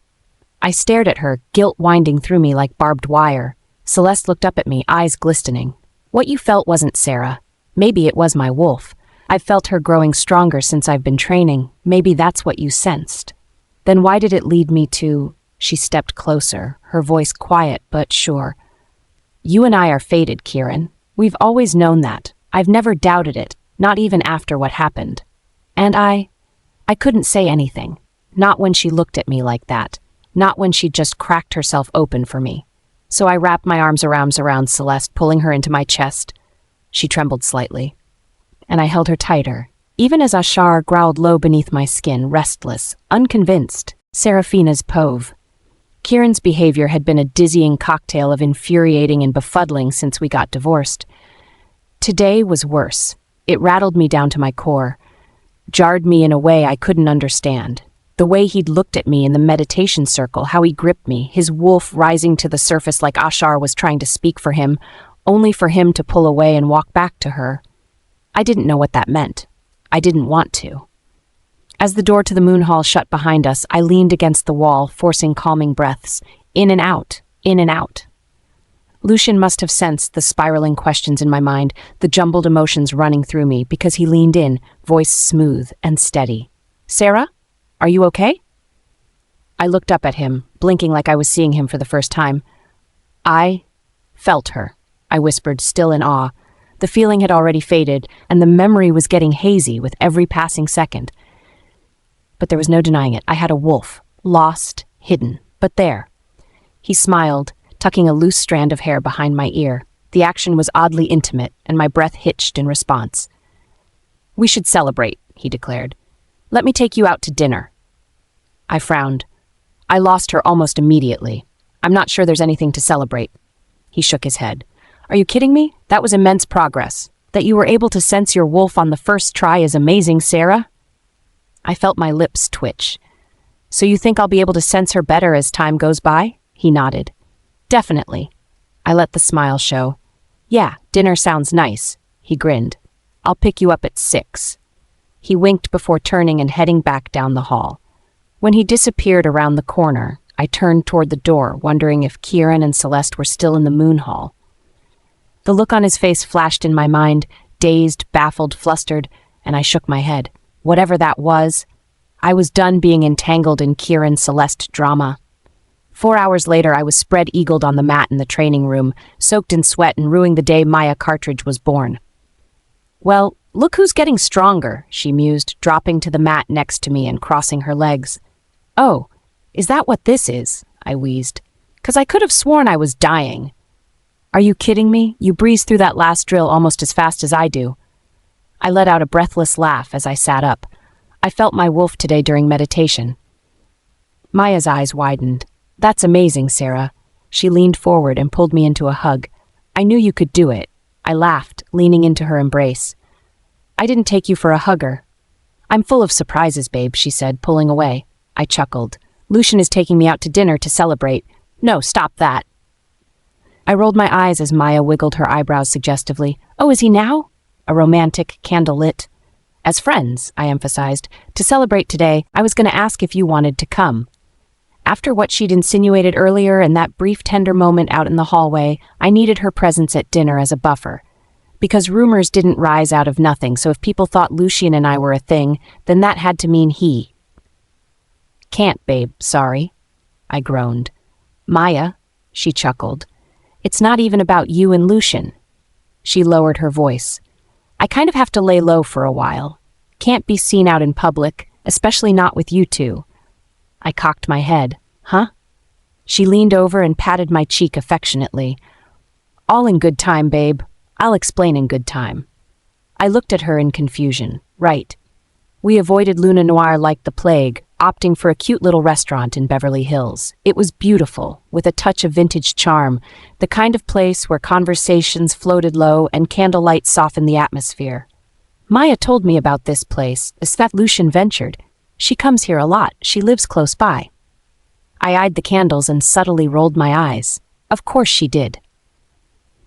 I stared at her, guilt winding through me like barbed wire. Celeste looked up at me, eyes glistening. "What you felt wasn't Sarah. Maybe it was my wolf. I've felt her growing stronger since I've been training. Maybe that's what you sensed. Then why did it lead me to—" She stepped closer, her voice quiet but sure. "You and I are fated, Kieran. We've always known that. I've never doubted it, not even after what happened. And I couldn't say anything. Not when she looked at me like that. Not when she'd just cracked herself open for me. So I wrapped my arms around Celeste, pulling her into my chest. She trembled slightly. And I held her tighter, even as Ashar growled low beneath my skin, restless, unconvinced. Seraphina's pove. Kieran's behavior had been a dizzying cocktail of infuriating and befuddling since we got divorced. Today was worse. It rattled me down to my core, jarred me in a way I couldn't understand. The way he'd looked at me in the meditation circle, how he gripped me, his wolf rising to the surface like Ashar was trying to speak for him, only for him to pull away and walk back to her. I didn't know what that meant. I didn't want to. As the door to the moon hall shut behind us, I leaned against the wall, forcing calming breaths. In and out, in and out. Lucian must have sensed the spiraling questions in my mind, the jumbled emotions running through me, because he leaned in, voice smooth and steady. "Sarah? Are you okay?" I looked up at him, blinking like I was seeing him for the first time. "I felt her," I whispered, still in awe. The feeling had already faded, and the memory was getting hazy with every passing second. But there was no denying it. I had a wolf, lost, hidden, but there. He smiled, tucking a loose strand of hair behind my ear. The action was oddly intimate, and my breath hitched in response. "We should celebrate," he declared. "Let me take you out to dinner." I frowned. I lost her almost immediately. I'm not sure there's anything to celebrate. He shook his head. Are you kidding me? That was immense progress. That you were able to sense your wolf on the first try is amazing, Sarah. I felt my lips twitch. So you think I'll be able to sense her better as time goes by? He nodded. Definitely. I let the smile show. Yeah, dinner sounds nice. He grinned. I'll pick you up at 6. He winked before turning and heading back down the hall. When he disappeared around the corner, I turned toward the door, wondering if Kieran and Celeste were still in the moon hall. The look on his face flashed in my mind, dazed, baffled, flustered, and I shook my head. Whatever that was, I was done being entangled in Kieran-Celeste drama. 4 hours later, I was spread-eagled on the mat in the training room, soaked in sweat and ruining the day Maya Cartridge was born. Well, look who's getting stronger, she mused, dropping to the mat next to me and crossing her legs. Oh, is that what this is? I wheezed. 'Cause I could have sworn I was dying. Are you kidding me? You breezed through that last drill almost as fast as I do. I let out a breathless laugh as I sat up. I felt my wolf today during meditation. Maya's eyes widened. That's amazing, Sarah. She leaned forward and pulled me into a hug. I knew you could do it. I laughed, leaning into her embrace. I didn't take you for a hugger. I'm full of surprises, babe, she said, pulling away. I chuckled. Lucian is taking me out to dinner to celebrate. No, stop that. I rolled my eyes as Maya wiggled her eyebrows suggestively. Oh, is he now? A romantic, candle-lit. As friends, I emphasized. To celebrate today, I was going to ask if you wanted to come. After what she'd insinuated earlier and that brief tender moment out in the hallway, I needed her presence at dinner as a buffer. Because rumors didn't rise out of nothing, so if people thought Lucian and I were a thing, then that had to mean he. Can't, babe, sorry. I groaned. Maya, she chuckled. It's not even about you and Lucian. She lowered her voice. I kind of have to lay low for a while. Can't be seen out in public, especially not with you two. I cocked my head. Huh? She leaned over and patted my cheek affectionately. All in good time, babe. I'll explain in good time. I looked at her in confusion. Right. We avoided Luna Noir like the plague, opting for a cute little restaurant in Beverly Hills. It was beautiful, with a touch of vintage charm, the kind of place where conversations floated low and candlelight softened the atmosphere. Maya told me about this place, as that Lucian ventured. She comes here a lot. She lives close by. I eyed the candles and subtly rolled my eyes. Of course she did.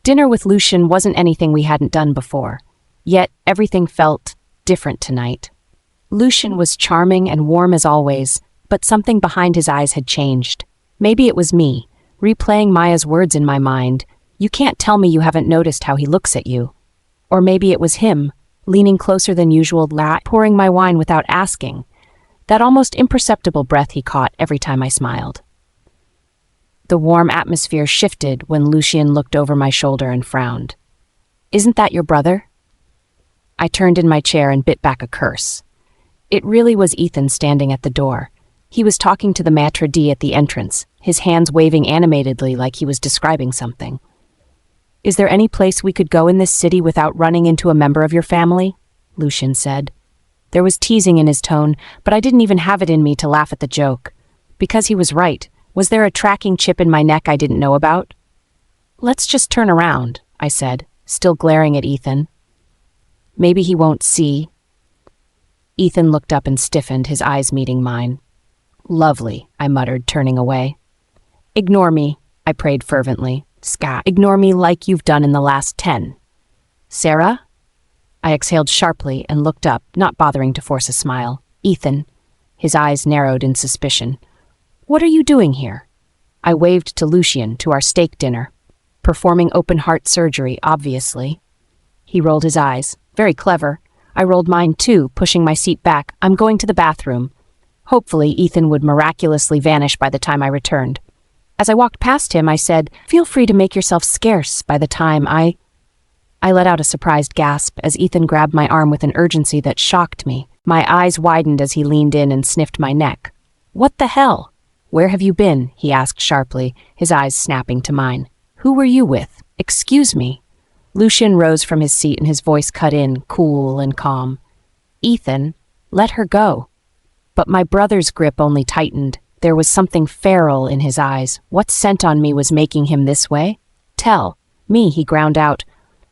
Dinner with Lucian wasn't anything we hadn't done before. Yet everything felt different tonight. Lucian was charming and warm as always, but something behind his eyes had changed. Maybe it was me, replaying Maya's words in my mind. You can't tell me you haven't noticed how he looks at you. Or maybe it was him, leaning closer than usual, pouring my wine without asking. That almost imperceptible breath he caught every time I smiled. The warm atmosphere shifted when Lucian looked over my shoulder and frowned. Isn't that your brother? I turned in my chair and bit back a curse. It really was Ethan standing at the door. He was talking to the maître d' at the entrance, his hands waving animatedly like he was describing something. Is there any place we could go in this city without running into a member of your family? Lucian said. There was teasing in his tone, but I didn't even have it in me to laugh at the joke. Because he was right. Was there a tracking chip in my neck I didn't know about? Let's just turn around, I said, still glaring at Ethan. Maybe he won't see. Ethan looked up and stiffened, his eyes meeting mine. Lovely, I muttered, turning away. Ignore me, I prayed fervently. Scat, ignore me like you've done in the last 10. Sarah? I exhaled sharply and looked up, not bothering to force a smile. Ethan. His eyes narrowed in suspicion. What are you doing here? I waved to Lucian, to our steak dinner. Performing open-heart surgery, obviously. He rolled his eyes. Very clever. I rolled mine too, pushing my seat back. I'm going to the bathroom. Hopefully, Ethan would miraculously vanish by the time I returned. As I walked past him, I said, feel free to make yourself scarce by the time I let out a surprised gasp as Ethan grabbed my arm with an urgency that shocked me. My eyes widened as he leaned in and sniffed my neck. What the hell? Where have you been? He asked sharply, his eyes snapping to mine. Who were you with? Excuse me. Lucian rose from his seat and his voice cut in, cool and calm. Ethan, let her go. But my brother's grip only tightened. There was something feral in his eyes. What scent on me was making him this way? Tell me, he ground out.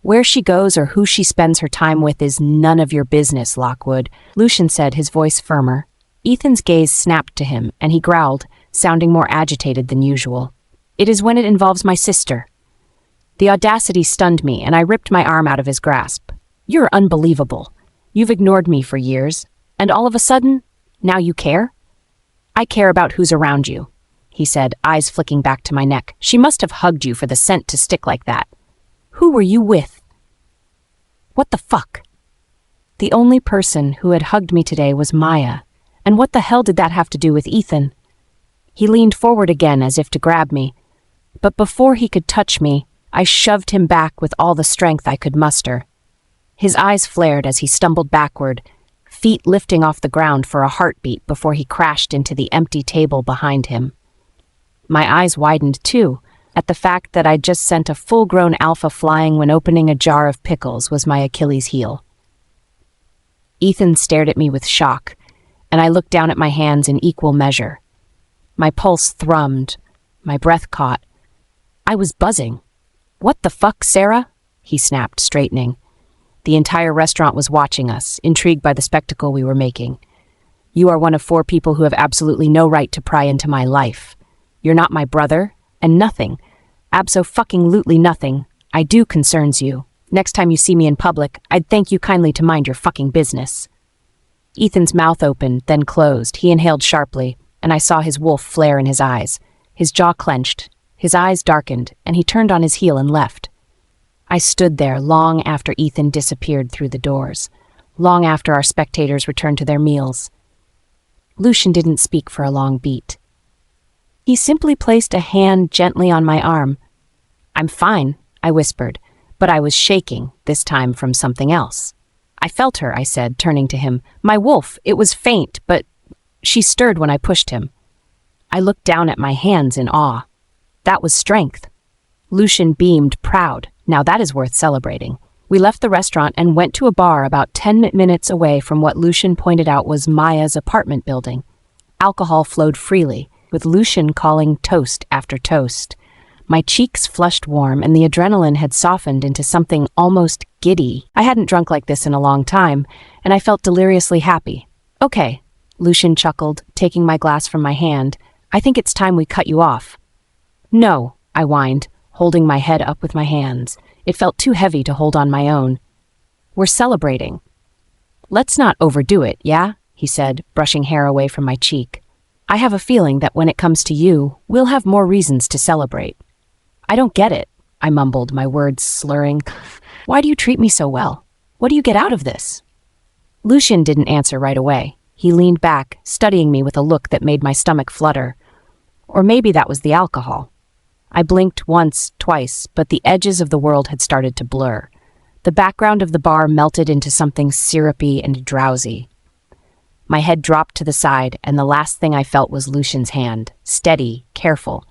Where she goes or who she spends her time with is none of your business, Lockwood, Lucian said, his voice firmer. Ethan's gaze snapped to him, and he growled, sounding more agitated than usual. It is when it involves my sister. The audacity stunned me, and I ripped my arm out of his grasp. You're unbelievable. You've ignored me for years, and all of a sudden, now you care? I care about who's around you, he said, eyes flicking back to my neck. She must have hugged you for the scent to stick like that. Who were you with? What the fuck? The only person who had hugged me today was Maya, and what the hell did that have to do with Ethan? He leaned forward again as if to grab me, but before he could touch me, I shoved him back with all the strength I could muster. His eyes flared as he stumbled backward, feet lifting off the ground for a heartbeat before he crashed into the empty table behind him. My eyes widened, too, at the fact that I'd just sent a full-grown alpha flying when opening a jar of pickles was my Achilles heel. Ethan stared at me with shock, and I looked down at my hands in equal measure. My pulse thrummed, my breath caught. I was buzzing. What the fuck, Sarah? He snapped, straightening. The entire restaurant was watching us, intrigued by the spectacle we were making. You are one of 4 people who have absolutely no right to pry into my life. You're not my brother, and nothing, abso-fucking-lutely nothing, I do concerns you. Next time you see me in public, I'd thank you kindly to mind your fucking business. Ethan's mouth opened, then closed. He inhaled sharply, and I saw his wolf flare in his eyes. His jaw clenched, his eyes darkened, and he turned on his heel and left. I stood there long after Ethan disappeared through the doors, long after our spectators returned to their meals. Lucian didn't speak for a long beat. He simply placed a hand gently on my arm. I'm fine, I whispered, but I was shaking, this time from something else. I felt her, I said, turning to him. My wolf, it was faint, but she stirred when I pushed him. I looked down at my hands in awe. That was strength. Lucian beamed, proud. Now that is worth celebrating. We left the restaurant and went to a bar about 10 minutes away from what Lucian pointed out was Maya's apartment building. Alcohol flowed freely, with Lucian calling toast after toast. My cheeks flushed warm, and the adrenaline had softened into something almost giddy. I hadn't drunk like this in a long time, and I felt deliriously happy. Okay, Lucian chuckled, taking my glass from my hand. I think it's time we cut you off. No, I whined, holding my head up with my hands. It felt too heavy to hold on my own. We're celebrating. Let's not overdo it, yeah? He said, brushing hair away from my cheek. I have a feeling that when it comes to you, we'll have more reasons to celebrate. I don't get it, I mumbled, my words slurring. Why do you treat me so well? What do you get out of this? Lucian didn't answer right away. He leaned back, studying me with a look that made my stomach flutter. Or maybe that was the alcohol. I blinked once, twice, but the edges of the world had started to blur. The background of the bar melted into something syrupy and drowsy. My head dropped to the side, and the last thing I felt was Lucian's hand, steady, careful,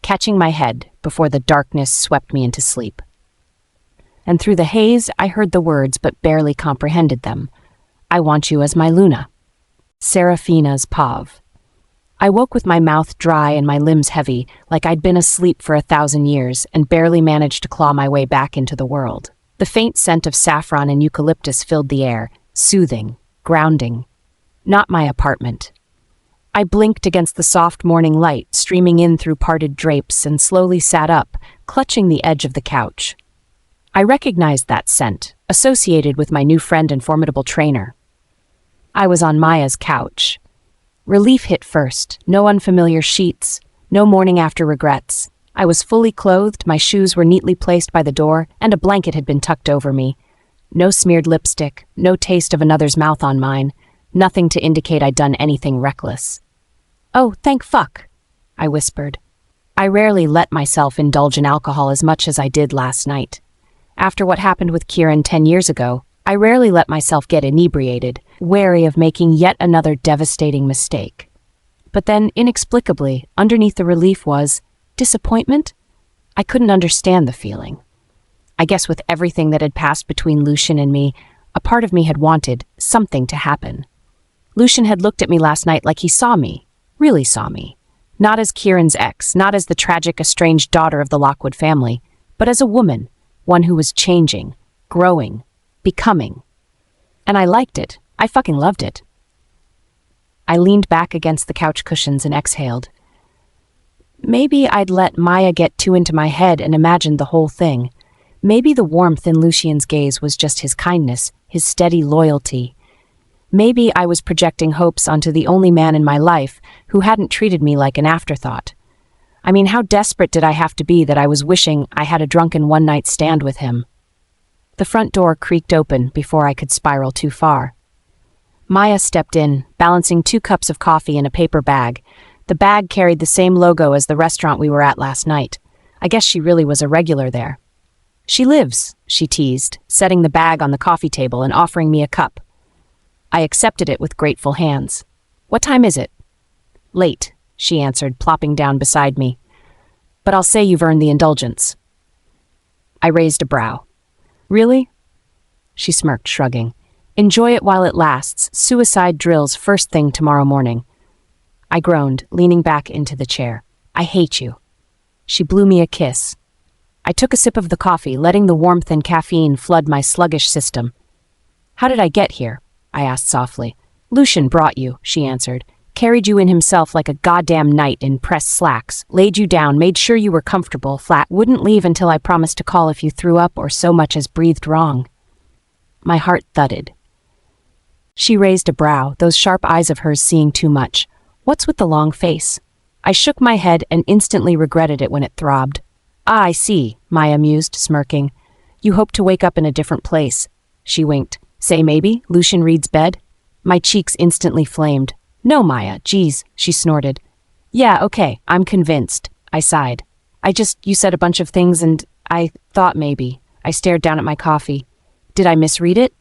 catching my head before the darkness swept me into sleep. And through the haze, I heard the words but barely comprehended them. I want you as my Luna. Serafina's Pav. I woke with my mouth dry and my limbs heavy, like I'd been asleep for 1,000 years and barely managed to claw my way back into the world. The faint scent of saffron and eucalyptus filled the air, soothing, grounding. Not my apartment. I blinked against the soft morning light streaming in through parted drapes and slowly sat up, clutching the edge of the couch. I recognized that scent, associated with my new friend and formidable trainer. I was on Maya's couch. Relief hit first. No unfamiliar sheets, no morning after regrets. I was fully clothed, my shoes were neatly placed by the door, and a blanket had been tucked over me. No smeared lipstick, no taste of another's mouth on mine, nothing to indicate I'd done anything reckless. Oh, thank fuck, I whispered. I rarely let myself indulge in alcohol as much as I did last night. After what happened with Kieran 10 years ago, I rarely let myself get inebriated, wary of making yet another devastating mistake. But then, inexplicably, underneath the relief was disappointment? I couldn't understand the feeling. I guess with everything that had passed between Lucian and me, a part of me had wanted something to happen. Lucian had looked at me last night like he saw me, really saw me. Not as Kieran's ex, not as the tragic, estranged daughter of the Lockwood family, but as a woman, one who was changing, growing, becoming. And I liked it. I fucking loved it. I leaned back against the couch cushions and exhaled. Maybe I'd let Maya get too into my head and imagined the whole thing. Maybe the warmth in Lucian's gaze was just his kindness, his steady loyalty. Maybe I was projecting hopes onto the only man in my life who hadn't treated me like an afterthought. I mean, how desperate did I have to be that I was wishing I had a drunken one-night stand with him? The front door creaked open before I could spiral too far. Maya stepped in, balancing 2 cups of coffee in a paper bag. The bag carried the same logo as the restaurant we were at last night. I guess she really was a regular there. "She lives," she teased, setting the bag on the coffee table and offering me a cup. I accepted it with grateful hands. "What time is it?" "Late," she answered, plopping down beside me. "But I'll say you've earned the indulgence." I raised a brow. "Really?" She smirked, shrugging. "Enjoy it while it lasts. Suicide drills first thing tomorrow morning." I groaned, leaning back into the chair. "I hate you." She blew me a kiss. I took a sip of the coffee, letting the warmth and caffeine flood my sluggish system. "How did I get here?" I asked softly. "Lucian brought you," she answered. "Carried you in himself like a goddamn knight in pressed slacks, laid you down, made sure you were comfortable, flat, wouldn't leave until I promised to call if you threw up or so much as breathed wrong." My heart thudded. She raised a brow, those sharp eyes of hers seeing too much. What's with the long face? I shook my head and instantly regretted it when it throbbed. "Ah, I see," Maya mused, smirking. "You hope to wake up in a different place." She winked. "Say maybe, Lucian Reed's bed?" My cheeks instantly flamed. "No, Maya, geez," she snorted. "Yeah, okay, I'm convinced," I sighed. You said a bunch of things and I thought maybe." I stared down at my coffee. "Did I misread it?"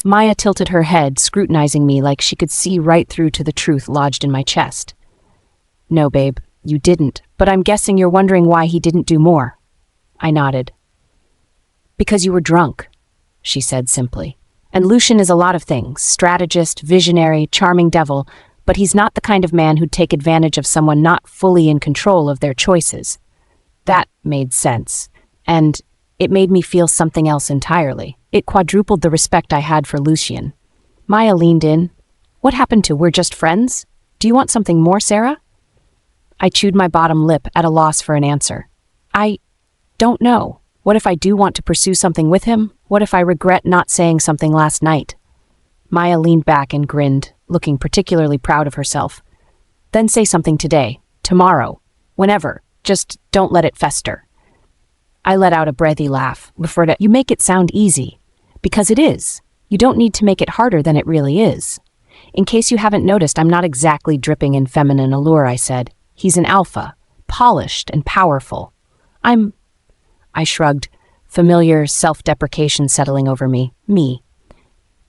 Maya tilted her head, scrutinizing me like she could see right through to the truth lodged in my chest. "No, babe, you didn't, but I'm guessing you're wondering why he didn't do more." I nodded. "Because you were drunk," she said simply. "And Lucian is a lot of things, strategist, visionary, charming devil, but he's not the kind of man who'd take advantage of someone not fully in control of their choices." That made sense, and it made me feel something else entirely. It quadrupled the respect I had for Lucian. Maya leaned in. "What happened to we're just friends? Do you want something more, Sarah?" I chewed my bottom lip, at a loss for an answer. "I don't know. What if I do want to pursue something with him? What if I regret not saying something last night?" Maya leaned back and grinned, looking particularly proud of herself. "Then say something today, tomorrow, whenever. Just don't let it fester." I let out a breathy laugh. "You make it sound easy. Because it is. You don't need to make it harder than it really is. In case you haven't noticed, I'm not exactly dripping in feminine allure," I said. "He's an alpha, polished and powerful. I shrugged, familiar self-deprecation settling over me. Me.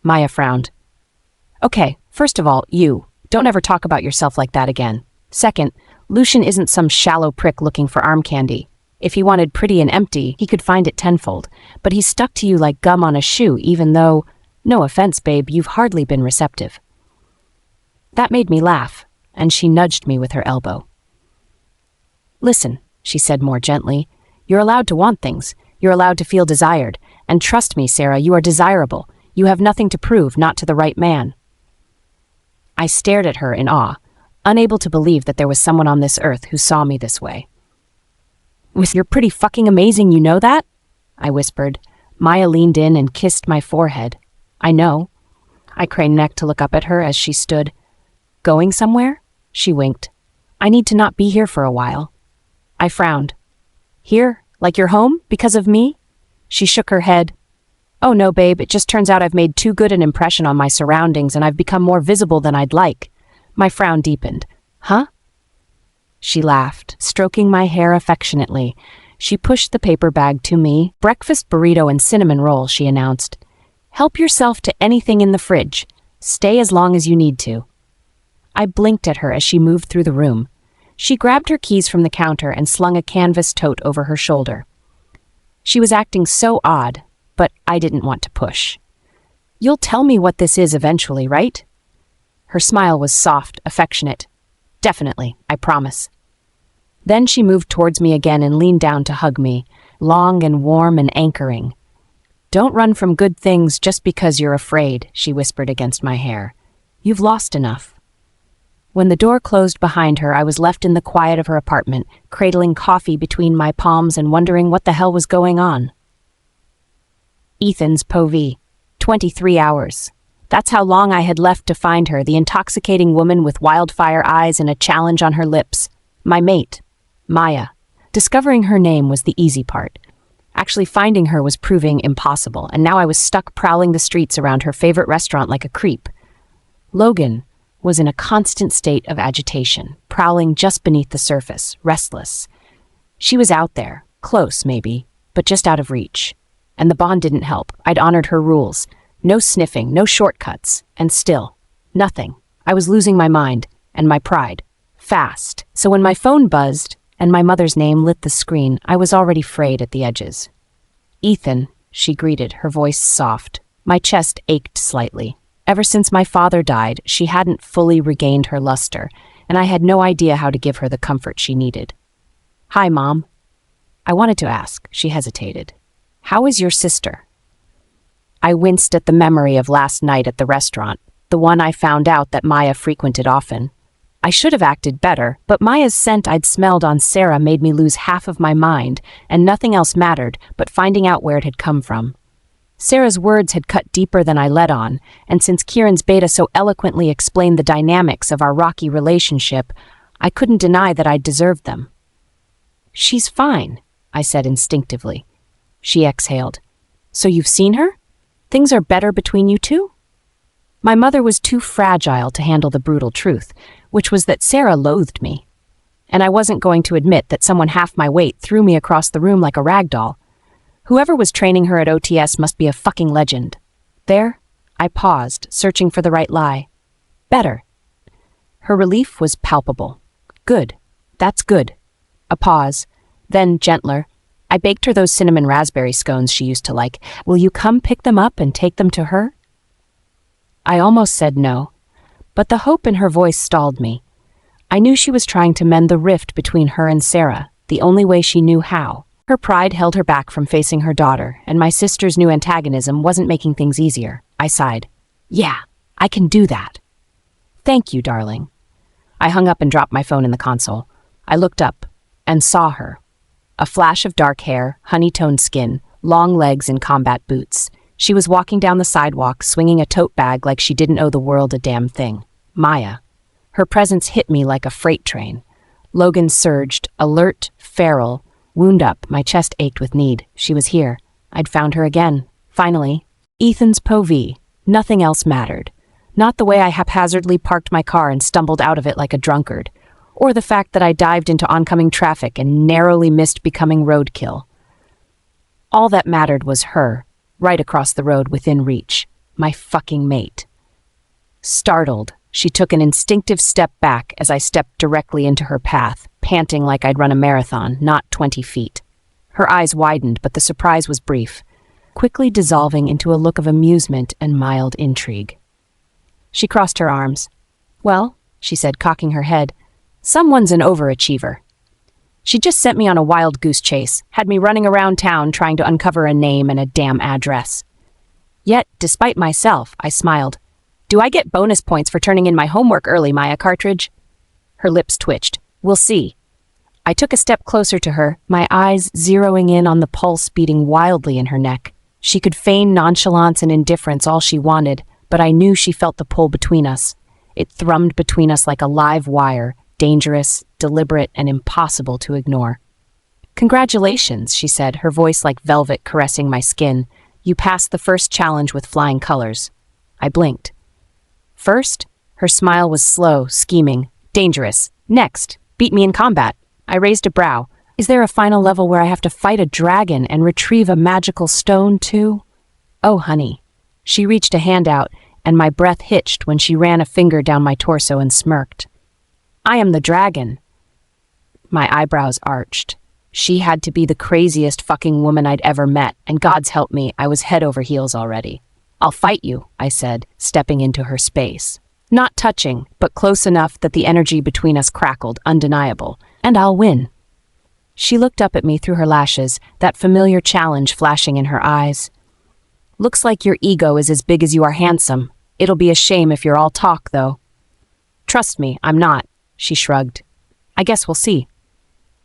Maya frowned. "Okay, first of all, you. Don't ever talk about yourself like that again. Second, Lucian isn't some shallow prick looking for arm candy. If he wanted pretty and empty, he could find it tenfold. But he's stuck to you like gum on a shoe, even though, no offense, babe, you've hardly been receptive." That made me laugh, and she nudged me with her elbow. "Listen," she said more gently, "you're allowed to want things. You're allowed to feel desired. And trust me, Sarah, you are desirable. You have nothing to prove, not to the right man." I stared at her in awe, unable to believe that there was someone on this earth who saw me this way. "You're pretty fucking amazing, you know that?" I whispered. Maya leaned in and kissed my forehead. "I know." I craned neck to look up at her as she stood. "Going somewhere?" She winked. "I need to not be here for a while." I frowned. "Here? Like you're home? Because of me?" She shook her head. "Oh no, babe, it just turns out I've made too good an impression on my surroundings and I've become more visible than I'd like." My frown deepened. "Huh?" She laughed, stroking my hair affectionately. She pushed the paper bag to me. "Breakfast burrito and cinnamon roll," she announced. "Help yourself to anything in the fridge. Stay as long as you need to." I blinked at her as she moved through the room. She grabbed her keys from the counter and slung a canvas tote over her shoulder. She was acting so odd, but I didn't want to push. "You'll tell me what this is eventually, right?" Her smile was soft, affectionate. Definitely, I promise. Then she moved towards me again and leaned down to hug me, long and warm and anchoring. Don't run from good things just because you're afraid, she whispered against my hair. You've lost enough. When the door closed behind her, I was left in the quiet of her apartment, cradling coffee between my palms and wondering what the hell was going on. Ethan's POV. 23 hours. That's how long I had left to find her, the intoxicating woman with wildfire eyes and a challenge on her lips. My mate, Maya. Discovering her name was the easy part. Actually finding her was proving impossible, and now I was stuck prowling the streets around her favorite restaurant like a creep. Logan was in a constant state of agitation, prowling just beneath the surface, restless. She was out there, close maybe, but just out of reach. And the bond didn't help. I'd honored her rules. No sniffing, no shortcuts, and still, nothing. I was losing my mind, and my pride. Fast. So when my phone buzzed, and my mother's name lit the screen, I was already frayed at the edges. Ethan, she greeted, her voice soft. My chest ached slightly. Ever since my father died, she hadn't fully regained her luster, and I had no idea how to give her the comfort she needed. Hi, Mom. I wanted to ask. She hesitated. How is your sister? I winced at the memory of last night at the restaurant, the one I found out that Maya frequented often. I should have acted better, but Maya's scent I'd smelled on Sarah made me lose half of my mind, and nothing else mattered but finding out where it had come from. Sarah's words had cut deeper than I let on, and since Kieran's beta so eloquently explained the dynamics of our rocky relationship, I couldn't deny that I'd deserved them. She's fine, I said instinctively. She exhaled. So you've seen her? Things are better between you two? My mother was too fragile to handle the brutal truth, which was that Sarah loathed me. And I wasn't going to admit that someone half my weight threw me across the room like a rag doll. Whoever was training her at OTS must be a fucking legend. There, I paused, searching for the right lie. Better. Her relief was palpable. Good. That's good. A pause. Then, gentler. I baked her those cinnamon raspberry scones she used to like. Will you come pick them up and take them to her? I almost said no, but the hope in her voice stalled me. I knew she was trying to mend the rift between her and Sarah, the only way she knew how. Her pride held her back from facing her daughter, and my sister's new antagonism wasn't making things easier. I sighed. Yeah, I can do that. Thank you, darling. I hung up and dropped my phone in the console. I looked up and saw her. A flash of dark hair, honey-toned skin, long legs and combat boots. She was walking down the sidewalk, swinging a tote bag like she didn't owe the world a damn thing. Maya. Her presence hit me like a freight train. Logan surged, alert, feral, wound up. My chest ached with need. She was here. I'd found her again. Finally. Ethan's POV. Nothing else mattered. Not the way I haphazardly parked my car and stumbled out of it like a drunkard, or the fact that I dived into oncoming traffic and narrowly missed becoming roadkill. All that mattered was her, right across the road within reach, my fucking mate. Startled, she took an instinctive step back as I stepped directly into her path, panting like I'd run a marathon, not 20 feet. Her eyes widened, but the surprise was brief, quickly dissolving into a look of amusement and mild intrigue. She crossed her arms. Well, she said, cocking her head, someone's an overachiever. She just sent me on a wild goose chase, had me running around town trying to uncover a name and a damn address. Yet, despite myself, I smiled. Do I get bonus points for turning in my homework early, Maya Cartridge? Her lips twitched. We'll see. I took a step closer to her, my eyes zeroing in on the pulse beating wildly in her neck. She could feign nonchalance and indifference all she wanted, but I knew she felt the pull between us. It thrummed between us like a live wire, dangerous, deliberate, and impossible to ignore. Congratulations, she said, her voice like velvet caressing my skin. You passed the first challenge with flying colors. I blinked. First? Her smile was slow, scheming. Dangerous. Next. Beat me in combat. I raised a brow. Is there a final level where I have to fight a dragon and retrieve a magical stone too? Oh, honey. She reached a hand out, and my breath hitched when she ran a finger down my torso and smirked. I am the dragon. My eyebrows arched. She had to be the craziest fucking woman I'd ever met, and God's help me, I was head over heels already. I'll fight you, I said, stepping into her space. Not touching, but close enough that the energy between us crackled, undeniable. And I'll win. She looked up at me through her lashes, that familiar challenge flashing in her eyes. Looks like your ego is as big as you are handsome. It'll be a shame if you're all talk, though. Trust me, I'm not, she shrugged. I guess we'll see.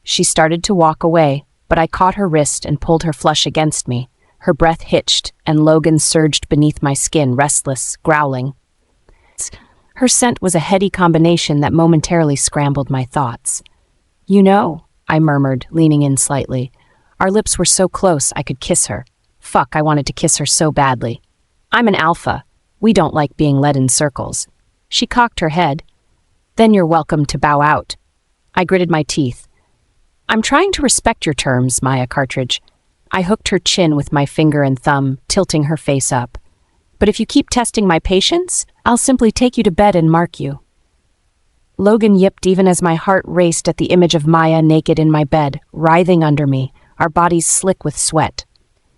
She started to walk away, but I caught her wrist and pulled her flush against me. Her breath hitched, and Logan surged beneath my skin, restless, growling. Her scent was a heady combination that momentarily scrambled my thoughts. You know, I murmured, leaning in slightly. Our lips were so close I could kiss her. Fuck, I wanted to kiss her so badly. I'm an alpha. We don't like being led in circles. She cocked her head. Then you're welcome to bow out. I gritted my teeth. I'm trying to respect your terms, Maya Cartridge. I hooked her chin with my finger and thumb, tilting her face up. But if you keep testing my patience, I'll simply take you to bed and mark you. Logan yipped even as my heart raced at the image of Maya naked in my bed, writhing under me, our bodies slick with sweat.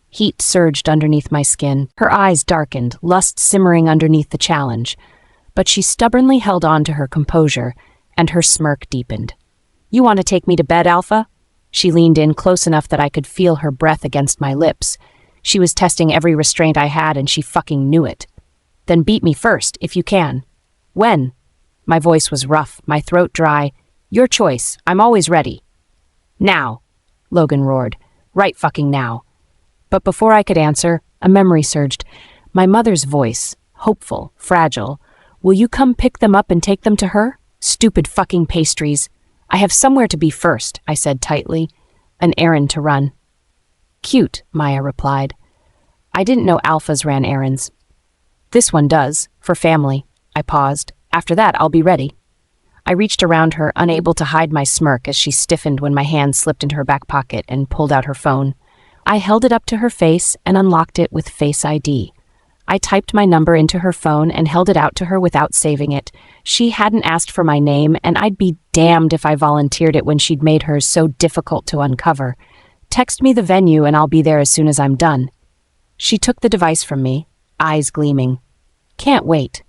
Heat surged underneath my skin, her eyes darkened, lust simmering underneath the challenge. But she stubbornly held on to her composure, and her smirk deepened. You want to take me to bed, Alpha? She leaned in close enough that I could feel her breath against my lips. She was testing every restraint I had, and she fucking knew it. Then beat me first, if you can. When? My voice was rough, my throat dry. Your choice. I'm always ready. Now, Logan roared. Right fucking now. But before I could answer, a memory surged. My mother's voice, hopeful, fragile. Will you come pick them up and take them to her? Stupid fucking pastries. I have somewhere to be first, I said tightly. An errand to run. Cute, Maya replied. I didn't know alphas ran errands. This one does, for family. I paused. After that, I'll be ready. I reached around her, unable to hide my smirk as she stiffened when my hand slipped into her back pocket and pulled out her phone. I held it up to her face and unlocked it with Face ID. I typed my number into her phone and held it out to her without saving it. She hadn't asked for my name, and I'd be damned if I volunteered it when she'd made hers so difficult to uncover. Text me the venue and I'll be there as soon as I'm done. She took the device from me, eyes gleaming. Can't wait.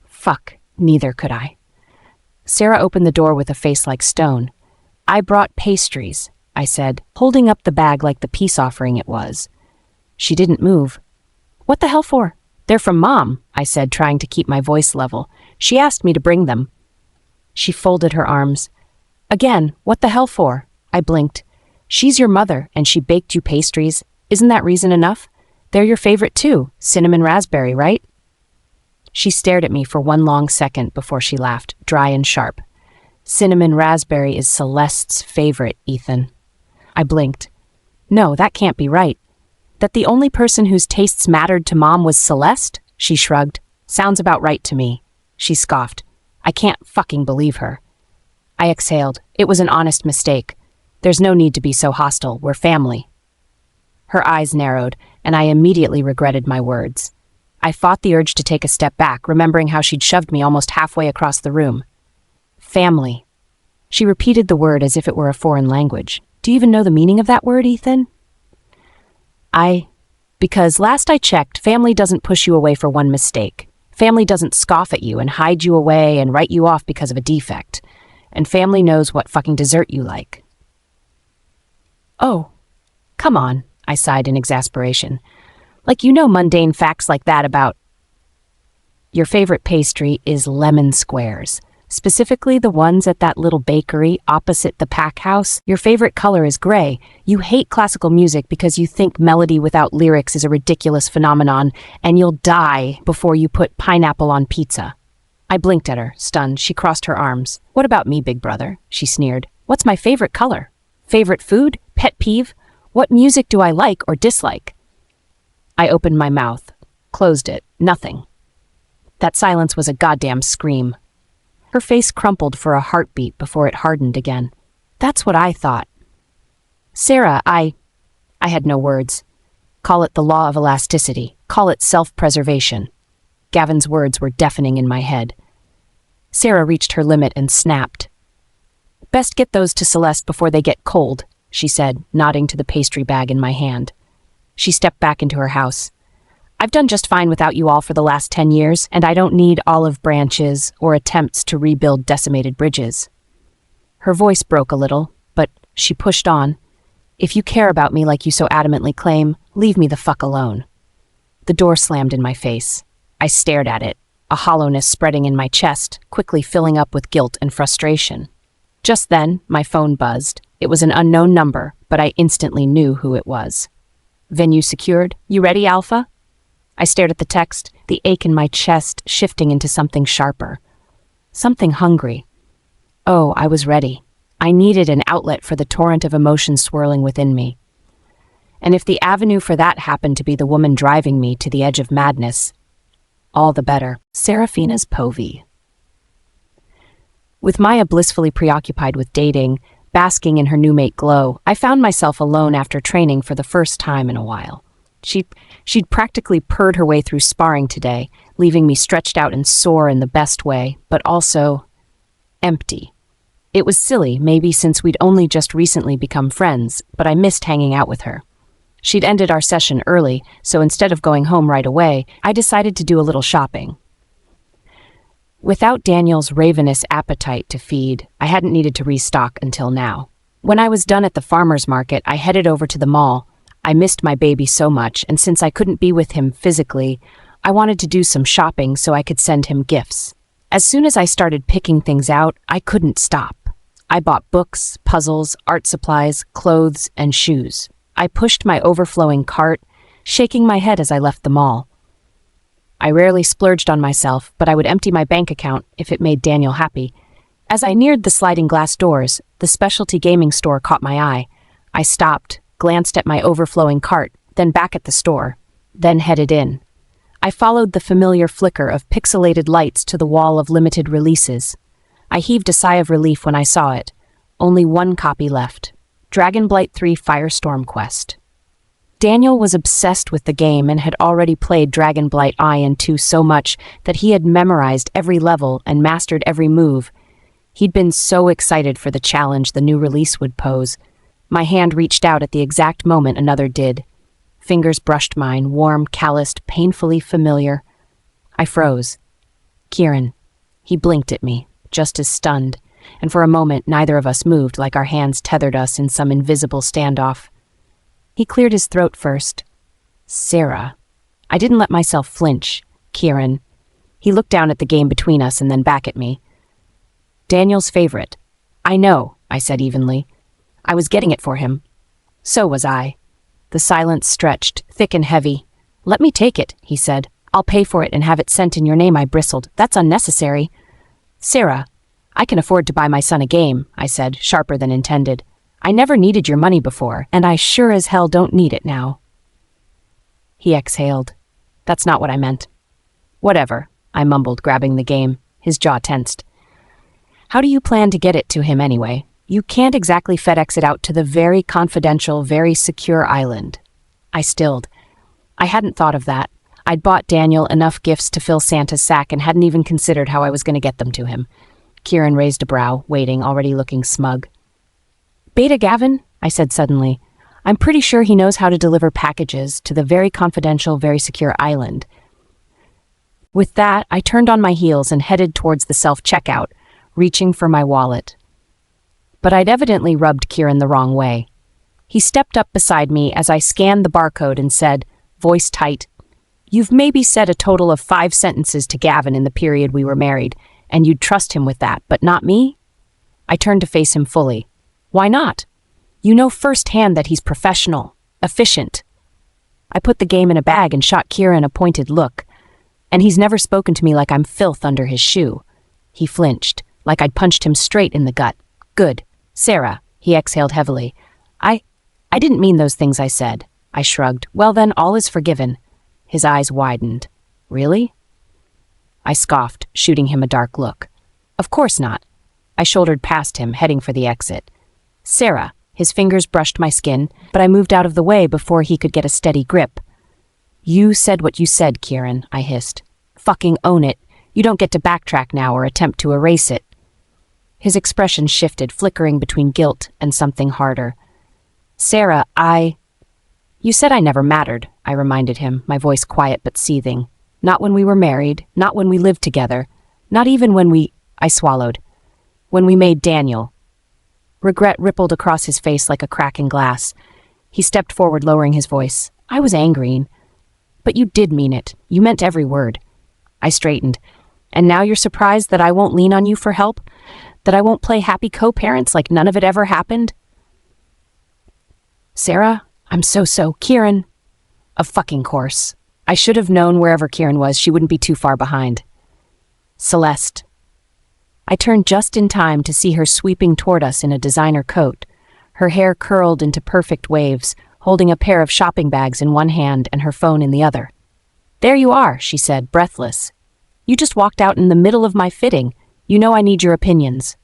Fuck, neither could I. Sarah opened the door with a face like stone. I brought pastries, I said, holding up the bag like the peace offering it was. She didn't move. What the hell for? They're from Mom, I said, trying to keep my voice level. She asked me to bring them. She folded her arms. Again, what the hell for? I blinked. She's your mother, and she baked you pastries. Isn't that reason enough? They're your favorite too, cinnamon raspberry, right? She stared at me for one long second before she laughed, dry and sharp. Cinnamon raspberry is Celeste's favorite, Ethan. I blinked. No, that can't be right. That the only person whose tastes mattered to Mom was Celeste? She shrugged. Sounds about right to me. She scoffed. I can't fucking believe her. I exhaled. It was an honest mistake. There's no need to be so hostile. We're family. Her eyes narrowed, and I immediately regretted my words. I fought the urge to take a step back, remembering how she'd shoved me almost halfway across the room. Family. She repeated the word as if it were a foreign language. Do you even know the meaning of that word, Ethan? Because last I checked, family doesn't push you away for one mistake. Family doesn't scoff at you and hide you away and write you off because of a defect. And family knows what fucking dessert you like. Oh, come on, I sighed in exasperation. Like you know mundane facts like that about... Your favorite pastry is lemon squares. Specifically the ones at that little bakery opposite the pack house. Your favorite color is gray. You hate classical music because you think melody without lyrics is a ridiculous phenomenon, and you'll die before you put pineapple on pizza. I blinked at her, stunned. She crossed her arms. What about me, big brother? She sneered. What's my favorite color? Favorite food? Pet peeve? What music do I like or dislike? I opened my mouth, closed it. Nothing. That silence was a goddamn scream. Her face crumpled for a heartbeat before it hardened again. That's what I thought. Sarah, I had no words. Call it the law of elasticity. Call it self-preservation. Gavin's words were deafening in my head. Sarah reached her limit and snapped. Best get those to Celeste before they get cold, she said, nodding to the pastry bag in my hand. She stepped back into her house. I've done just fine without you all for the last 10 years, and I don't need olive branches or attempts to rebuild decimated bridges. Her voice broke a little, but she pushed on. If you care about me like you so adamantly claim, leave me the fuck alone. The door slammed in my face. I stared at it, a hollowness spreading in my chest, quickly filling up with guilt and frustration. Just then, my phone buzzed. It was an unknown number, but I instantly knew who it was. Venue secured. You ready, Alpha? I stared at the text, the ache in my chest shifting into something sharper. Something hungry. Oh, I was ready. I needed an outlet for the torrent of emotions swirling within me. And if the avenue for that happened to be the woman driving me to the edge of madness, all the better. Serafina's Povey. With Maya blissfully preoccupied with dating, basking in her new mate glow, I found myself alone after training for the first time in a while. She'd practically purred her way through sparring today, leaving me stretched out and sore in the best way, but also empty. It was silly, maybe since we'd only just recently become friends, but I missed hanging out with her. She'd ended our session early, so instead of going home right away, I decided to do a little shopping. Without Daniel's ravenous appetite to feed, I hadn't needed to restock until now. When I was done at the farmer's market, I headed over to the mall. I missed my baby so much, and since I couldn't be with him physically, I wanted to do some shopping so I could send him gifts. As soon as I started picking things out, I couldn't stop. I bought books, puzzles, art supplies, clothes, and shoes. I pushed my overflowing cart, shaking my head as I left the mall. I rarely splurged on myself, but I would empty my bank account if it made Daniel happy. As I neared the sliding glass doors, the specialty gaming store caught my eye. I stopped, glanced at my overflowing cart, then back at the store, then headed in. I followed the familiar flicker of pixelated lights to the wall of limited releases. I heaved a sigh of relief when I saw it. Only one copy left. Dragonblight 3 Firestorm Quest. Daniel was obsessed with the game and had already played Dragonblight I and II so much that he had memorized every level and mastered every move. He'd been so excited for the challenge the new release would pose. My hand reached out at the exact moment another did. Fingers brushed mine, warm, calloused, painfully familiar. I froze. Kieran. He blinked at me, just as stunned, and for a moment neither of us moved, like our hands tethered us in some invisible standoff. He cleared his throat first. Sarah. I didn't let myself flinch. Kieran. He looked down at the game between us and then back at me. Daniel's favorite. I know, I said evenly. I was getting it for him. So was I. The silence stretched, thick and heavy. Let me take it, he said. I'll pay for it and have it sent in your name, I bristled. That's unnecessary. Sarah. I can afford to buy my son a game, I said, sharper than intended. I never needed your money before, and I sure as hell don't need it now. He exhaled. That's not what I meant. Whatever, I mumbled, grabbing the game. His jaw tensed. How do you plan to get it to him anyway? You can't exactly FedEx it out to the very confidential, very secure island. I stilled. I hadn't thought of that. I'd bought Daniel enough gifts to fill Santa's sack and hadn't even considered how I was going to get them to him. Kieran raised a brow, waiting, already looking smug. Beta Gavin, I said suddenly. I'm pretty sure he knows how to deliver packages to the very confidential, very secure island. With that, I turned on my heels and headed towards the self-checkout, reaching for my wallet. But I'd evidently rubbed Kieran the wrong way. He stepped up beside me as I scanned the barcode and said, voice tight, You've maybe said a total of 5 sentences to Gavin in the period we were married, and you'd trust him with that, but not me? I turned to face him fully. Why not? You know firsthand that he's professional, efficient. I put the game in a bag and shot Kieran a pointed look, and he's never spoken to me like I'm filth under his shoe. He flinched, like I'd punched him straight in the gut. Good. Sarah, he exhaled heavily. I didn't mean those things I said. I shrugged. Well then, all is forgiven. His eyes widened. Really? I scoffed, shooting him a dark look. Of course not. I shouldered past him, heading for the exit. Sarah. His fingers brushed my skin, but I moved out of the way before he could get a steady grip. You said what you said, Kieran, I hissed. Fucking own it. You don't get to backtrack now or attempt to erase it. His expression shifted, flickering between guilt and something harder. Sarah, You said I never mattered, I reminded him, my voice quiet but seething. Not when we were married, not when we lived together, not even I swallowed. When we made Daniel. Regret rippled across his face like a crack in glass. He stepped forward, lowering his voice. I was angry. But you did mean it. You meant every word. I straightened. And now you're surprised that I won't lean on you for help? That I won't play happy co-parents like none of it ever happened? Sarah, I'm so. Kieran. Of fucking course. I should have known wherever Kieran was, she wouldn't be too far behind. Celeste. I turned just in time to see her sweeping toward us in a designer coat, her hair curled into perfect waves, holding a pair of shopping bags in one hand and her phone in the other. There you are, she said, breathless. You just walked out in the middle of my fitting. You know I need your opinions.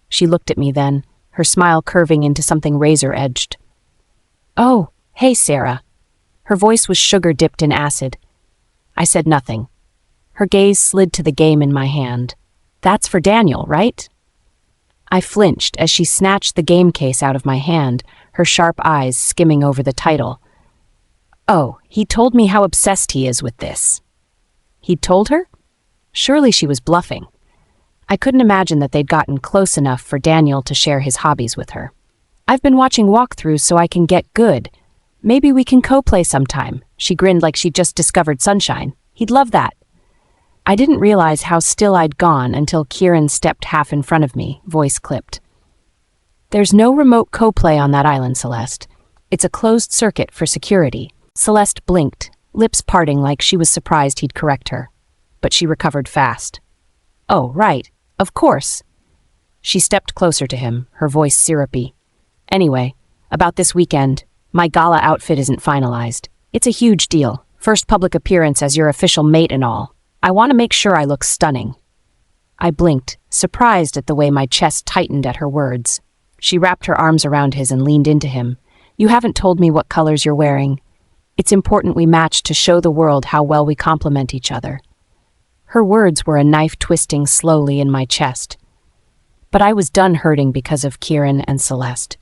She looked at me then, her smile curving into something razor-edged. Oh, hey, Sarah. Her voice was sugar-dipped in acid. I said nothing. Her gaze slid to the game in my hand. That's for Daniel, right? I flinched as she snatched the game case out of my hand, her sharp eyes skimming over the title. Oh, he told me how obsessed he is with this. He'd told her? Surely she was bluffing. I couldn't imagine that they'd gotten close enough for Daniel to share his hobbies with her. I've been watching walkthroughs so I can get good. Maybe we can co-play sometime. She grinned like she'd just discovered sunshine. He'd love that. I didn't realize how still I'd gone until Kieran stepped half in front of me, voice clipped. There's no remote co-play on that island, Celeste. It's a closed circuit for security. Celeste blinked, lips parting like she was surprised he'd correct her. But she recovered fast. Oh, right. Of course. She stepped closer to him, her voice syrupy. Anyway, about this weekend, my gala outfit isn't finalized. It's a huge deal. First public appearance as your official mate and all. I want to make sure I look stunning. I blinked, surprised at the way my chest tightened at her words. She wrapped her arms around his and leaned into him. You haven't told me what colors you're wearing. It's important we match to show the world how well we complement each other. Her words were a knife twisting slowly in my chest. But I was done hurting because of Kieran and Celeste.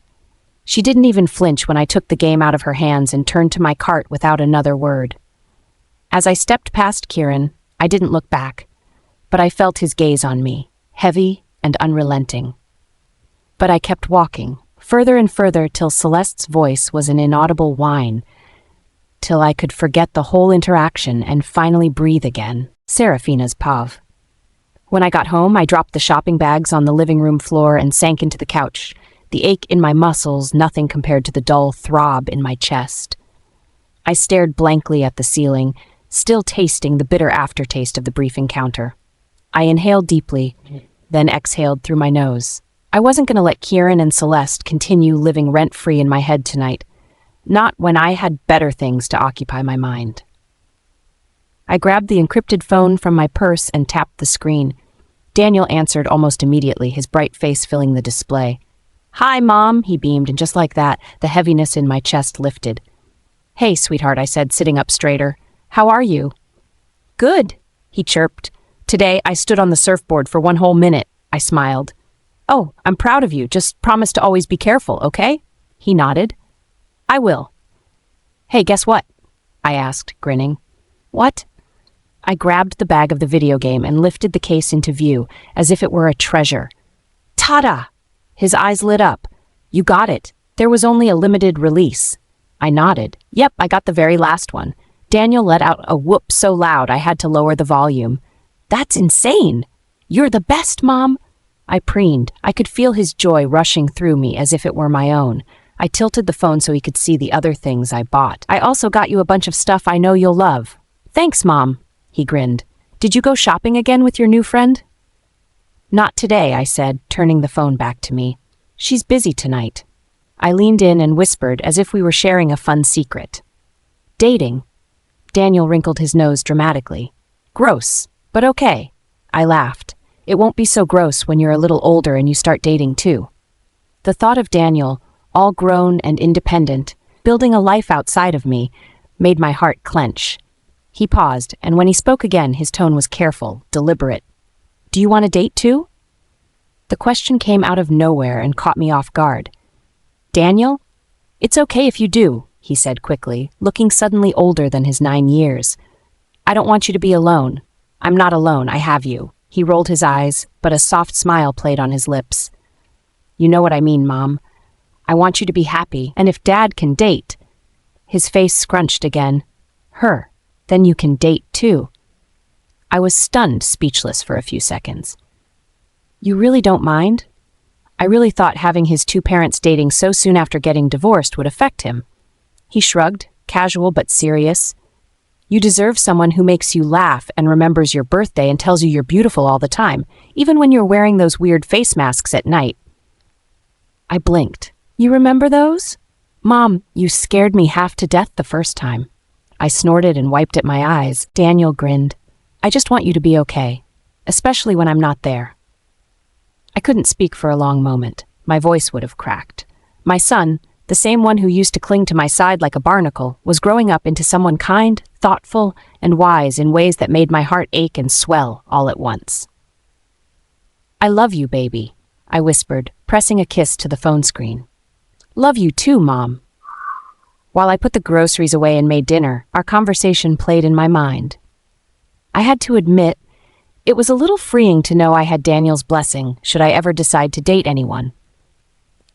She didn't even flinch when I took the game out of her hands and turned to my cart without another word. As I stepped past Kieran, I didn't look back, but I felt his gaze on me, heavy and unrelenting. But I kept walking, further and further till Celeste's voice was an inaudible whine, till I could forget the whole interaction and finally breathe again. Serafina's Pav. When I got home, I dropped the shopping bags on the living room floor and sank into the couch, the ache in my muscles nothing compared to the dull throb in my chest. I stared blankly at the ceiling, still tasting the bitter aftertaste of the brief encounter. I inhaled deeply, then exhaled through my nose. I wasn't going to let Kieran and Celeste continue living rent-free in my head tonight, not when I had better things to occupy my mind. I grabbed the encrypted phone from my purse and tapped the screen. Daniel answered almost immediately, his bright face filling the display. Hi, Mom, he beamed, and just like that, the heaviness in my chest lifted. Hey, sweetheart, I said, sitting up straighter. How are you? Good, he chirped. Today, I stood on the surfboard for 1 whole minute, I smiled. Oh, I'm proud of you. Just promise to always be careful, okay? He nodded. I will. Hey, guess what? I asked, grinning. What? I grabbed the bag of the video game and lifted the case into view, as if it were a treasure. Ta-da! His eyes lit up. You got it. There was only a limited release. I nodded. Yep, I got the very last one. Daniel let out a whoop so loud I had to lower the volume. That's insane! You're the best, Mom! I preened. I could feel his joy rushing through me as if it were my own. I tilted the phone so he could see the other things I bought. I also got you a bunch of stuff I know you'll love. Thanks, Mom, he grinned. Did you go shopping again with your new friend? Not today, I said, turning the phone back to me. She's busy tonight. I leaned in and whispered as if we were sharing a fun secret. Dating. Daniel wrinkled his nose dramatically. Gross, but okay. I laughed. It won't be so gross when you're a little older and you start dating too. The thought of Daniel, all grown and independent, building a life outside of me, made my heart clench. He paused, and when he spoke again, his tone was careful, deliberate. Do you want to date too? The question came out of nowhere and caught me off guard. Daniel? It's okay if you do, he said quickly, looking suddenly older than his 9 years. I don't want you to be alone. I'm not alone, I have you. He rolled his eyes, but a soft smile played on his lips. You know what I mean, Mom. I want you to be happy, and if Dad can date... His face scrunched again. Her. Then you can date, too. I was stunned, speechless for a few seconds. You really don't mind? I really thought having his 2 parents dating so soon after getting divorced would affect him. He shrugged, casual but serious. You deserve someone who makes you laugh and remembers your birthday and tells you you're beautiful all the time, even when you're wearing those weird face masks at night. I blinked. You remember those? Mom, you scared me half to death the first time. I snorted and wiped at my eyes. Daniel grinned. I just want you to be okay, especially when I'm not there. I couldn't speak for a long moment. My voice would have cracked. My son, the same one who used to cling to my side like a barnacle, was growing up into someone kind, thoughtful, and wise in ways that made my heart ache and swell all at once. I love you, baby, I whispered, pressing a kiss to the phone screen. Love you too, Mom. While I put the groceries away and made dinner, our conversation played in my mind. I had to admit, it was a little freeing to know I had Daniel's blessing should I ever decide to date anyone.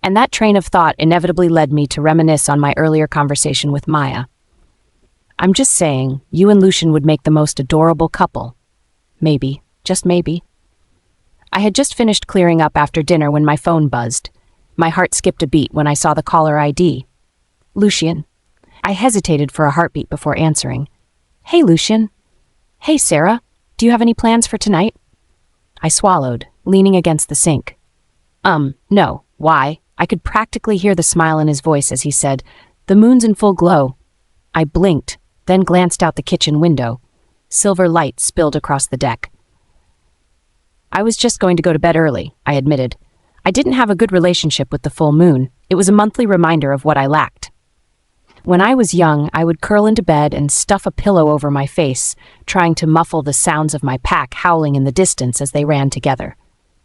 And that train of thought inevitably led me to reminisce on my earlier conversation with Maya. I'm just saying, you and Lucian would make the most adorable couple. Maybe, just maybe. I had just finished clearing up after dinner when my phone buzzed. My heart skipped a beat when I saw the caller ID. Lucian. I hesitated for a heartbeat before answering. Hey, Lucian. Hey, Sarah. Do you have any plans for tonight? I swallowed, leaning against the sink. No. Why? I could practically hear the smile in his voice as he said, The moon's in full glow. I blinked, then glanced out the kitchen window. Silver light spilled across the deck. I was just going to go to bed early, I admitted. I didn't have a good relationship with the full moon. It was a monthly reminder of what I lacked. When I was young, I would curl into bed and stuff a pillow over my face, trying to muffle the sounds of my pack howling in the distance as they ran together.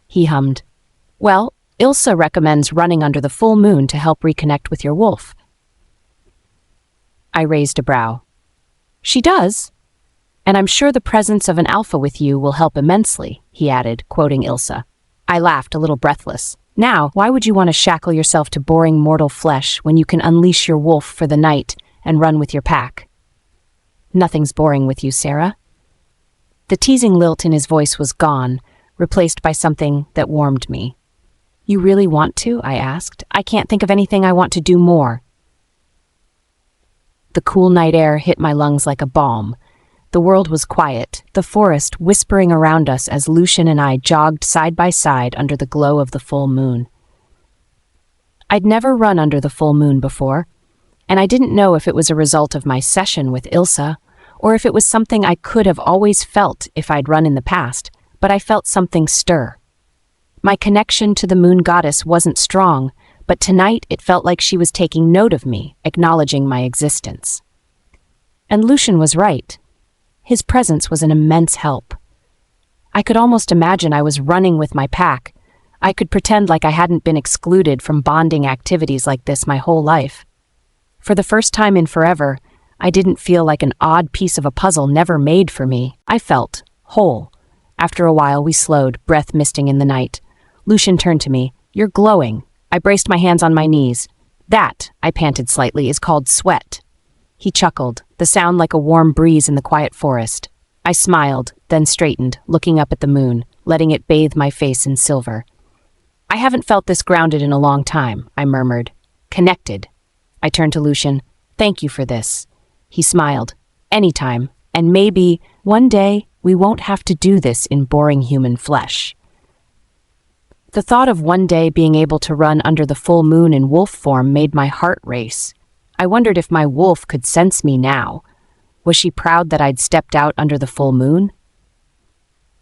He hummed, Well, Ilsa recommends running under the full moon to help reconnect with your wolf. I raised a brow. She does? And I'm sure the presence of an alpha with you will help immensely, he added, quoting Ilsa. I laughed, a little breathless. Now, why would you want to shackle yourself to boring mortal flesh when you can unleash your wolf for the night and run with your pack? Nothing's boring with you, Sarah. The teasing lilt in his voice was gone, replaced by something that warmed me. You really want to? I asked. I can't think of anything I want to do more. The cool night air hit my lungs like a balm. The world was quiet, the forest whispering around us as Lucian and I jogged side by side under the glow of the full moon. I'd never run under the full moon before, and I didn't know if it was a result of my session with Ilsa, or if it was something I could have always felt if I'd run in the past, but I felt something stir. My connection to the moon goddess wasn't strong, but tonight it felt like she was taking note of me, acknowledging my existence. And Lucian was right. His presence was an immense help. I could almost imagine I was running with my pack. I could pretend like I hadn't been excluded from bonding activities like this my whole life. For the first time in forever, I didn't feel like an odd piece of a puzzle never made for me. I felt whole. After a while, we slowed, breath misting in the night. Lucian turned to me. You're glowing. I braced my hands on my knees. That, I panted slightly, is called sweat. He chuckled, the sound like a warm breeze in the quiet forest. I smiled, then straightened, looking up at the moon, letting it bathe my face in silver. I haven't felt this grounded in a long time, I murmured. Connected. I turned to Lucian. Thank you for this. He smiled. Anytime, and maybe, one day, we won't have to do this in boring human flesh. The thought of one day being able to run under the full moon in wolf form made my heart race. I wondered if my wolf could sense me now. Was she proud that I'd stepped out under the full moon?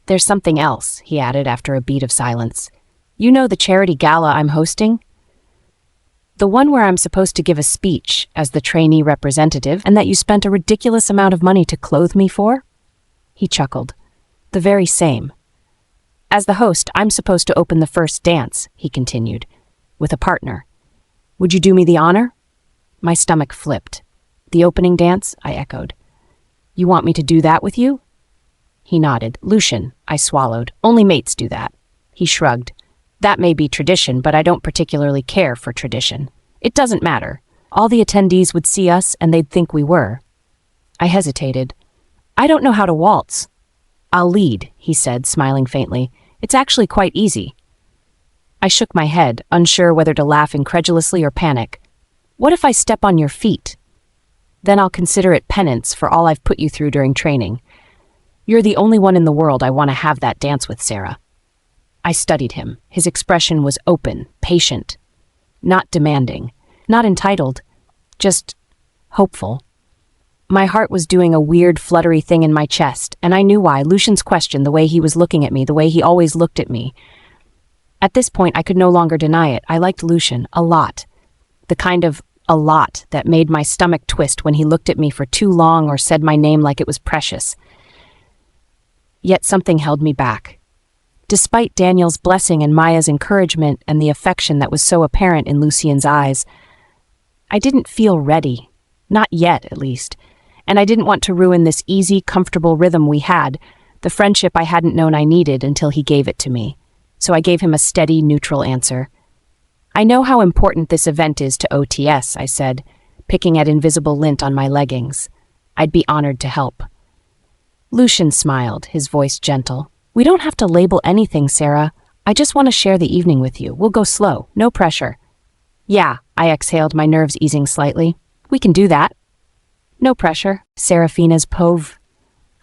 There's something else, he added after a beat of silence. You know the charity gala I'm hosting? The one where I'm supposed to give a speech as the trainee representative and that you spent a ridiculous amount of money to clothe me for? He chuckled. The very same. As the host, I'm supposed to open the first dance, he continued, with a partner. Would you do me the honor? My stomach flipped. The opening dance? I echoed. You want me to do that with you? He nodded. Lucian, I swallowed. Only mates do that. He shrugged. That may be tradition, but I don't particularly care for tradition. It doesn't matter. All the attendees would see us and they'd think we were. I hesitated. I don't know how to waltz. I'll lead, he said, smiling faintly. It's actually quite easy. I shook my head, unsure whether to laugh incredulously or panic. What if I step on your feet? Then I'll consider it penance for all I've put you through during training. You're the only one in the world I want to have that dance with, Sarah. I studied him. His expression was open, patient, not demanding, not entitled, just hopeful. My heart was doing a weird, fluttery thing in my chest, and I knew why. Lucian's question, the way he was looking at me, the way he always looked at me. At this point, I could no longer deny it. I liked Lucian a lot. The kind of a lot that made my stomach twist when he looked at me for too long or said my name like it was precious. Yet something held me back. Despite Daniel's blessing and Maya's encouragement and the affection that was so apparent in Lucian's eyes, I didn't feel ready. Not yet, at least. And I didn't want to ruin this easy, comfortable rhythm we had, the friendship I hadn't known I needed until he gave it to me. So I gave him a steady, neutral answer. I know how important this event is to OTS, I said, picking at invisible lint on my leggings. I'd be honored to help. Lucian smiled, his voice gentle. We don't have to label anything, Sarah. I just want to share the evening with you. We'll go slow, no pressure. Yeah, I exhaled, my nerves easing slightly. We can do that. No pressure, Serafina's pove.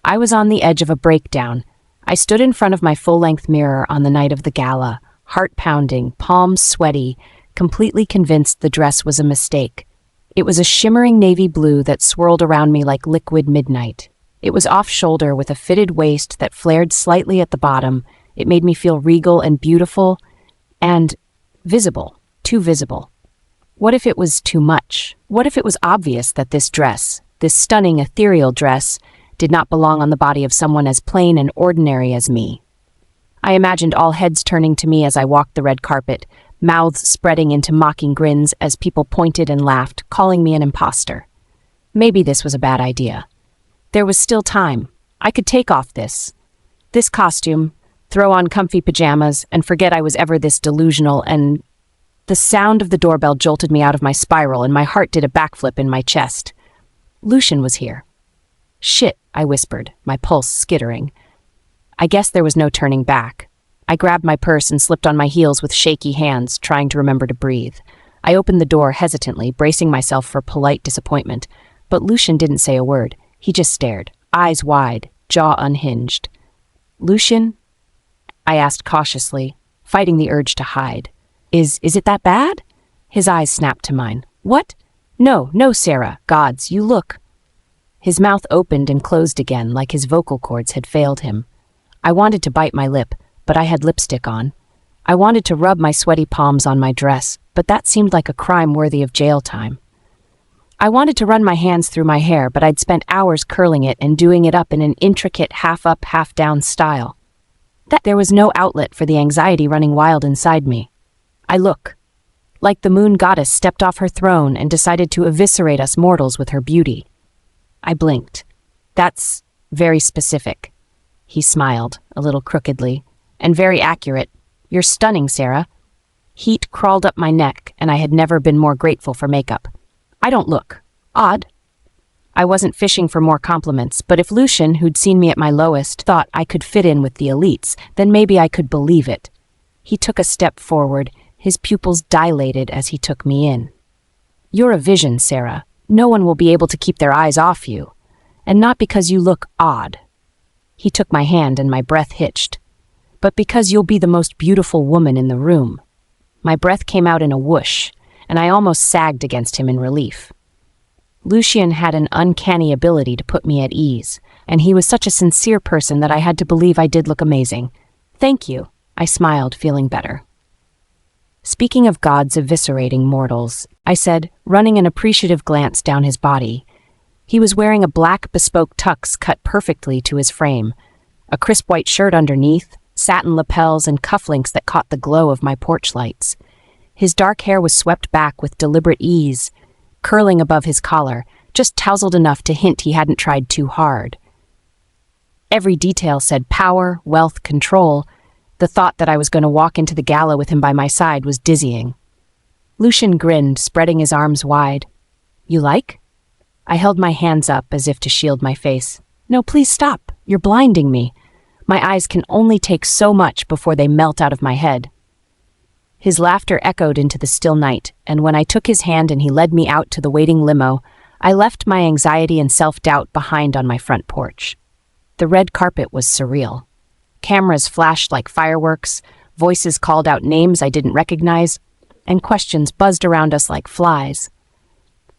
I was on the edge of a breakdown. I stood in front of my full-length mirror on the night of the gala, heart pounding, palms sweaty, completely convinced the dress was a mistake. It was a shimmering navy blue that swirled around me like liquid midnight. It was off-shoulder with a fitted waist that flared slightly at the bottom. It made me feel regal and beautiful and visible, too visible. What if it was too much? What if it was obvious that this dress, this stunning ethereal dress, did not belong on the body of someone as plain and ordinary as me? I imagined all heads turning to me as I walked the red carpet, mouths spreading into mocking grins as people pointed and laughed, calling me an imposter. Maybe this was a bad idea. There was still time. I could take off this costume, throw on comfy pajamas, and forget I was ever this delusional and... The sound of the doorbell jolted me out of my spiral, and my heart did a backflip in my chest. Lucian was here. Shit, I whispered, my pulse skittering. I guess there was no turning back. I grabbed my purse and slipped on my heels with shaky hands, trying to remember to breathe. I opened the door hesitantly, bracing myself for polite disappointment, but Lucian didn't say a word. He just stared, eyes wide, jaw unhinged. Lucian? I asked cautiously, fighting the urge to hide. Is it that bad? His eyes snapped to mine. What? No, Sarah. Gods, you look. His mouth opened and closed again, like his vocal cords had failed him. I wanted to bite my lip, but I had lipstick on. I wanted to rub my sweaty palms on my dress, but that seemed like a crime worthy of jail time. I wanted to run my hands through my hair, but I'd spent hours curling it and doing it up in an intricate half-up, half-down style. There was no outlet for the anxiety running wild inside me. I look. Like the moon goddess stepped off her throne and decided to eviscerate us mortals with her beauty. I blinked. That's very specific. He smiled, a little crookedly, and very accurate. You're stunning, Sarah. Heat crawled up my neck, and I had never been more grateful for makeup. I don't look odd. I wasn't fishing for more compliments, but if Lucian, who'd seen me at my lowest, thought I could fit in with the elites, then maybe I could believe it. He took a step forward, his pupils dilated as he took me in. You're a vision, Sarah. No one will be able to keep their eyes off you. And not because you look odd. He took my hand and my breath hitched. But because you'll be the most beautiful woman in the room. My breath came out in a whoosh, and I almost sagged against him in relief. Lucian had an uncanny ability to put me at ease, and he was such a sincere person that I had to believe I did look amazing. Thank you, I smiled, feeling better. Speaking of gods eviscerating mortals, I said, running an appreciative glance down his body. He was wearing a black bespoke tux cut perfectly to his frame, a crisp white shirt underneath, satin lapels and cufflinks that caught the glow of my porch lights. His dark hair was swept back with deliberate ease, curling above his collar, just tousled enough to hint he hadn't tried too hard. Every detail said power, wealth, control. The thought that I was going to walk into the gala with him by my side was dizzying. Lucian grinned, spreading his arms wide. "You like?" I held my hands up as if to shield my face. "No, please stop. You're blinding me. My eyes can only take so much before they melt out of my head." His laughter echoed into the still night, and when I took his hand and he led me out to the waiting limo, I left my anxiety and self-doubt behind on my front porch. The red carpet was surreal. Cameras flashed like fireworks, voices called out names I didn't recognize, and questions buzzed around us like flies.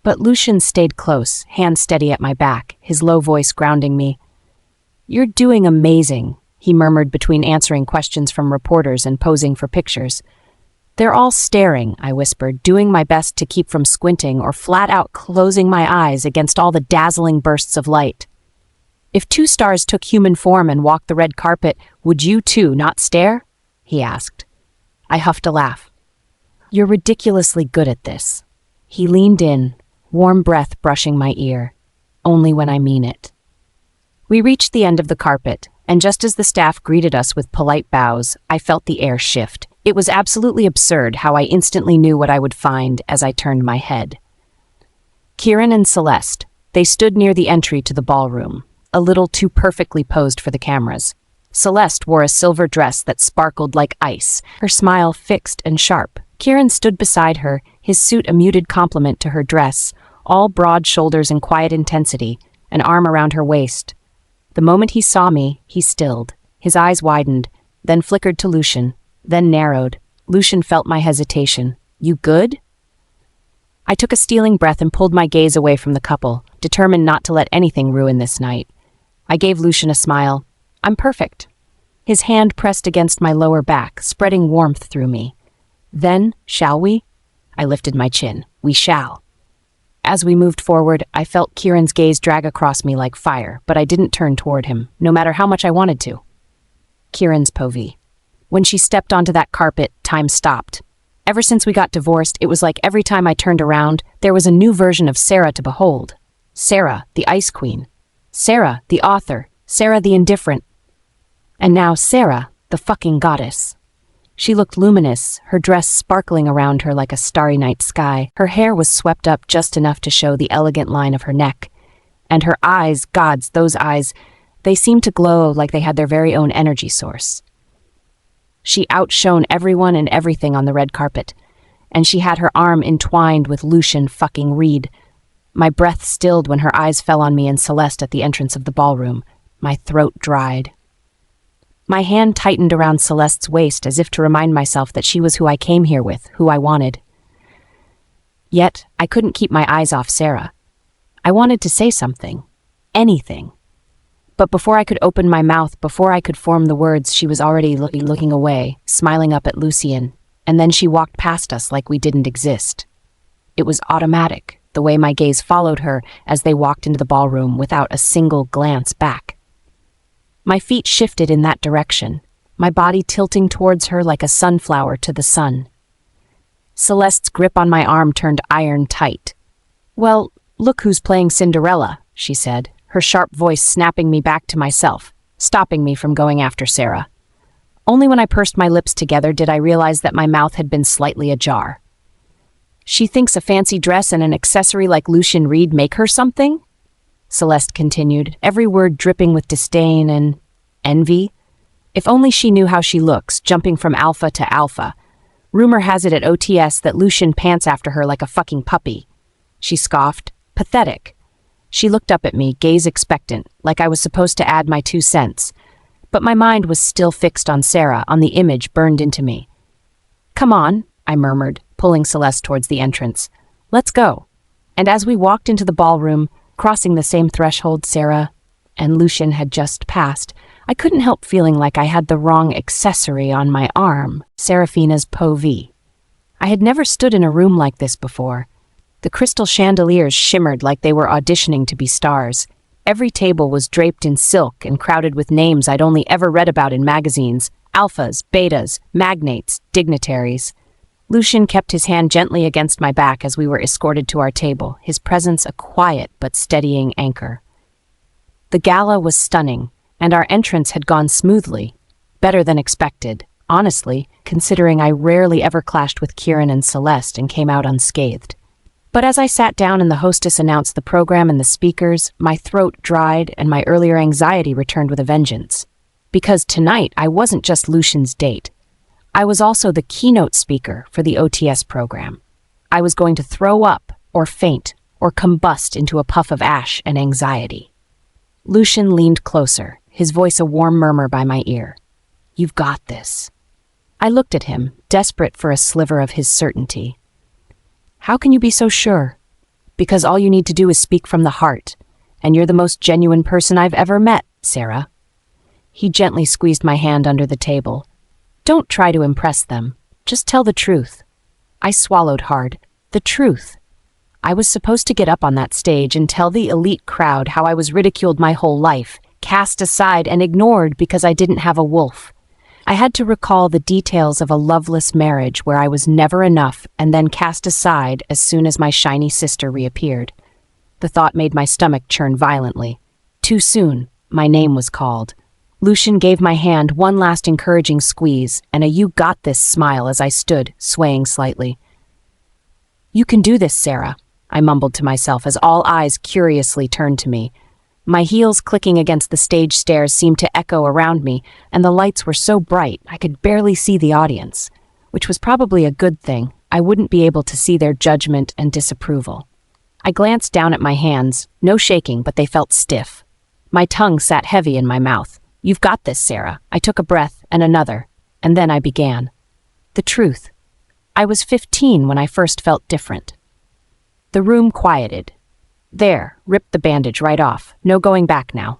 But Lucian stayed close, hand steady at my back, his low voice grounding me. "You're doing amazing," he murmured between answering questions from reporters and posing for pictures. "They're all staring," I whispered, doing my best to keep from squinting or flat out closing my eyes against all the dazzling bursts of light. "If two stars took human form and walked the red carpet, would you too not stare?" he asked. I huffed a laugh. "You're ridiculously good at this." He leaned in, warm breath brushing my ear. "Only when I mean it." We reached the end of the carpet, and just as the staff greeted us with polite bows, I felt the air shift. It was absolutely absurd how I instantly knew what I would find as I turned my head. Kieran and Celeste, they stood near the entry to the ballroom, a little too perfectly posed for the cameras. Celeste wore a silver dress that sparkled like ice, her smile fixed and sharp. Kieran stood beside her, his suit a muted complement to her dress, all broad shoulders and quiet intensity, an arm around her waist. The moment he saw me, he stilled. His eyes widened, then flickered to Lucian, then narrowed. Lucian felt my hesitation. "You good?" I took a stealing breath and pulled my gaze away from the couple, determined not to let anything ruin this night. I gave Lucian a smile. "I'm perfect." His hand pressed against my lower back, spreading warmth through me. "Then, shall we?" I lifted my chin. "We shall." As we moved forward, I felt Kieran's gaze drag across me like fire, but I didn't turn toward him, no matter how much I wanted to. Kieran's povie. When she stepped onto that carpet, time stopped. Ever since we got divorced, it was like every time I turned around, there was a new version of Sarah to behold. Sarah, the Ice Queen. Sarah, the author. Sarah, the indifferent. And now Sarah, the fucking goddess. She looked luminous, her dress sparkling around her like a starry night sky. Her hair was swept up just enough to show the elegant line of her neck. And her eyes, gods, those eyes, they seemed to glow like they had their very own energy source. She outshone everyone and everything on the red carpet, and she had her arm entwined with Lucian fucking Reed. My breath stilled when her eyes fell on me and Celeste at the entrance of the ballroom. My throat dried. My hand tightened around Celeste's waist as if to remind myself that she was who I came here with, who I wanted. Yet, I couldn't keep my eyes off Sarah. I wanted to say something. Anything. But before I could open my mouth, before I could form the words, she was already looking away, smiling up at Lucian, and then she walked past us like we didn't exist. It was automatic, the way my gaze followed her as they walked into the ballroom without a single glance back. My feet shifted in that direction, my body tilting towards her like a sunflower to the sun. Celeste's grip on my arm turned iron tight. "Well, look who's playing Cinderella," she said, her sharp voice snapping me back to myself, stopping me from going after Sarah. Only when I pursed my lips together did I realize that my mouth had been slightly ajar. "She thinks a fancy dress and an accessory like Lucian Reed make her something?" Celeste continued, every word dripping with disdain and envy. "If only she knew how she looks, jumping from alpha to alpha. Rumor has it at OTS that Lucian pants after her like a fucking puppy." She scoffed. "Pathetic." She looked up at me, gaze expectant, like I was supposed to add my 2 cents. But my mind was still fixed on Sarah, on the image burned into me. "Come on," I murmured, pulling Celeste towards the entrance. "Let's go." And as we walked into the ballroom, crossing the same threshold Sarah and Lucian had just passed, I couldn't help feeling like I had the wrong accessory on my arm, Seraphina's povie. I had never stood in a room like this before. The crystal chandeliers shimmered like they were auditioning to be stars. Every table was draped in silk and crowded with names I'd only ever read about in magazines: alphas, betas, magnates, dignitaries. Lucian kept his hand gently against my back as we were escorted to our table, his presence a quiet but steadying anchor. The gala was stunning, and our entrance had gone smoothly, better than expected, honestly, considering I rarely ever clashed with Kieran and Celeste and came out unscathed. But as I sat down and the hostess announced the program and the speakers, my throat dried and my earlier anxiety returned with a vengeance. Because tonight I wasn't just Lucian's date. I was also the keynote speaker for the OTS program. I was going to throw up, or faint, or combust into a puff of ash and anxiety. Lucian leaned closer, his voice a warm murmur by my ear. "You've got this." I looked at him, desperate for a sliver of his certainty. "How can you be so sure?" "Because all you need to do is speak from the heart, and you're the most genuine person I've ever met, Sarah." He gently squeezed my hand under the table. "Don't try to impress them. Just tell the truth." I swallowed hard. The truth. I was supposed to get up on that stage and tell the elite crowd how I was ridiculed my whole life, cast aside and ignored because I didn't have a wolf. I had to recall the details of a loveless marriage where I was never enough and then cast aside as soon as my shiny sister reappeared. The thought made my stomach churn violently. Too soon, my name was called. Lucian gave my hand one last encouraging squeeze and a "you got this" smile as I stood, swaying slightly. "You can do this, Sarah," I mumbled to myself as all eyes curiously turned to me. My heels clicking against the stage stairs seemed to echo around me, and the lights were so bright I could barely see the audience, which was probably a good thing. I wouldn't be able to see their judgment and disapproval. I glanced down at my hands, no shaking, but they felt stiff. My tongue sat heavy in my mouth. "You've got this, Sarah." I took a breath and another, and then I began. The truth. I was 15 when I first felt different. The room quieted. There, ripped the bandage right off. No going back now.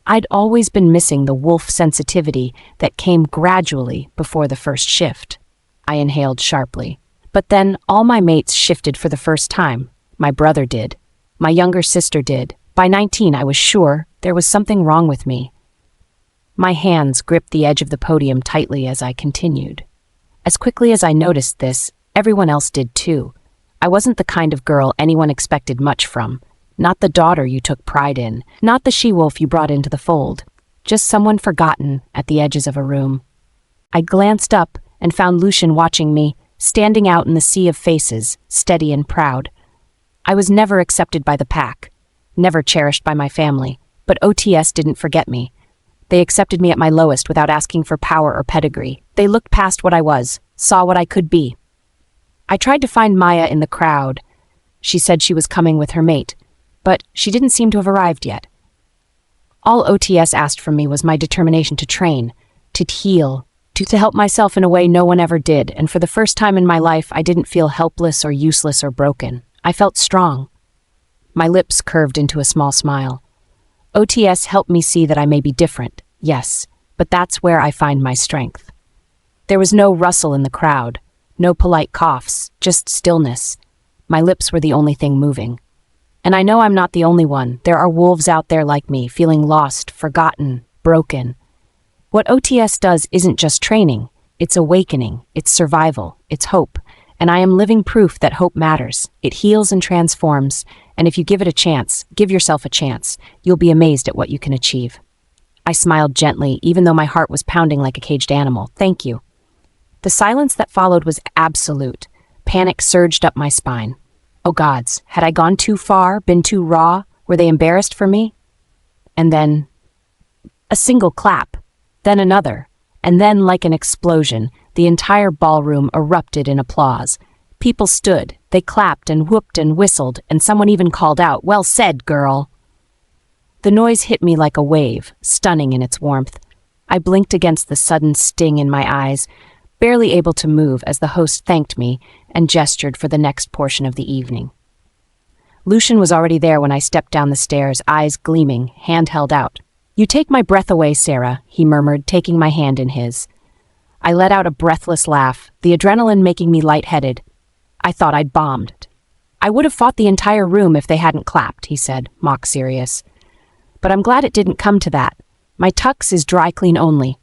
I'd always been missing the wolf sensitivity that came gradually before the first shift. I inhaled sharply. But then all my mates shifted for the first time. My brother did. My younger sister did. By 19, I was sure there was something wrong with me. My hands gripped the edge of the podium tightly as I continued. As quickly as I noticed this, everyone else did too. I wasn't the kind of girl anyone expected much from. Not the daughter you took pride in. Not the she-wolf you brought into the fold. Just someone forgotten at the edges of a room. I glanced up and found Lucian watching me, standing out in the sea of faces, steady and proud. I was never accepted by the pack, never cherished by my family, but OTS didn't forget me. They accepted me at my lowest without asking for power or pedigree. They looked past what I was, saw what I could be. I tried to find Maya in the crowd. She said she was coming with her mate, but she didn't seem to have arrived yet. All OTS asked from me was my determination to train, to heal, to help myself in a way no one ever did, and for the first time in my life I didn't feel helpless or useless or broken. I felt strong. My lips curved into a small smile. OTS helped me see that I may be different, yes, but that's where I find my strength. There was no rustle in the crowd, no polite coughs, just stillness. My lips were the only thing moving. And I know I'm not the only one. There are wolves out there like me, feeling lost, forgotten, broken. What OTS does isn't just training, it's awakening, it's survival, it's hope. And I am living proof that hope matters. It heals and transforms, and if you give it a chance, give yourself a chance, you'll be amazed at what you can achieve. I smiled gently, even though my heart was pounding like a caged animal. Thank you. The silence that followed was absolute. Panic surged up my spine. Oh gods, had I gone too far, been too raw? Were they embarrassed for me? And then a single clap, then another, and then like an explosion, the entire ballroom erupted in applause. People stood, they clapped and whooped and whistled, and someone even called out, "Well said, girl." The noise hit me like a wave, stunning in its warmth. I blinked against the sudden sting in my eyes, barely able to move as the host thanked me and gestured for the next portion of the evening. Lucian was already there when I stepped down the stairs, eyes gleaming, hand held out. "You take my breath away, Sarah," he murmured, taking my hand in his. I let out a breathless laugh, the adrenaline making me lightheaded. I thought I'd bombed. "I would have fought the entire room if they hadn't clapped," he said, mock serious. "But I'm glad it didn't come to that. My tux is dry clean only."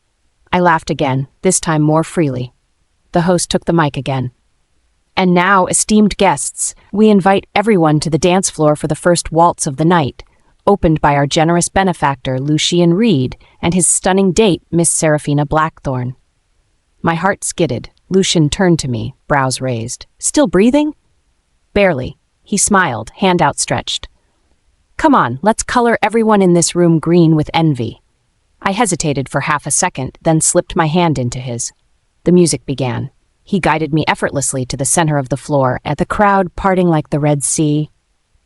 I laughed again, this time more freely. The host took the mic again. And now, esteemed guests, we invite everyone to the dance floor for the first waltz of the night, opened by our generous benefactor, Lucian Reed, and his stunning date, Miss Seraphina Blackthorne. My heart skidded. Lucian turned to me, brows raised. Still breathing? Barely. He smiled, hand outstretched. Come on, let's color everyone in this room green with envy. I hesitated for half a second, then slipped my hand into his. The music began. He guided me effortlessly to the center of the floor, at the crowd parting like the Red Sea.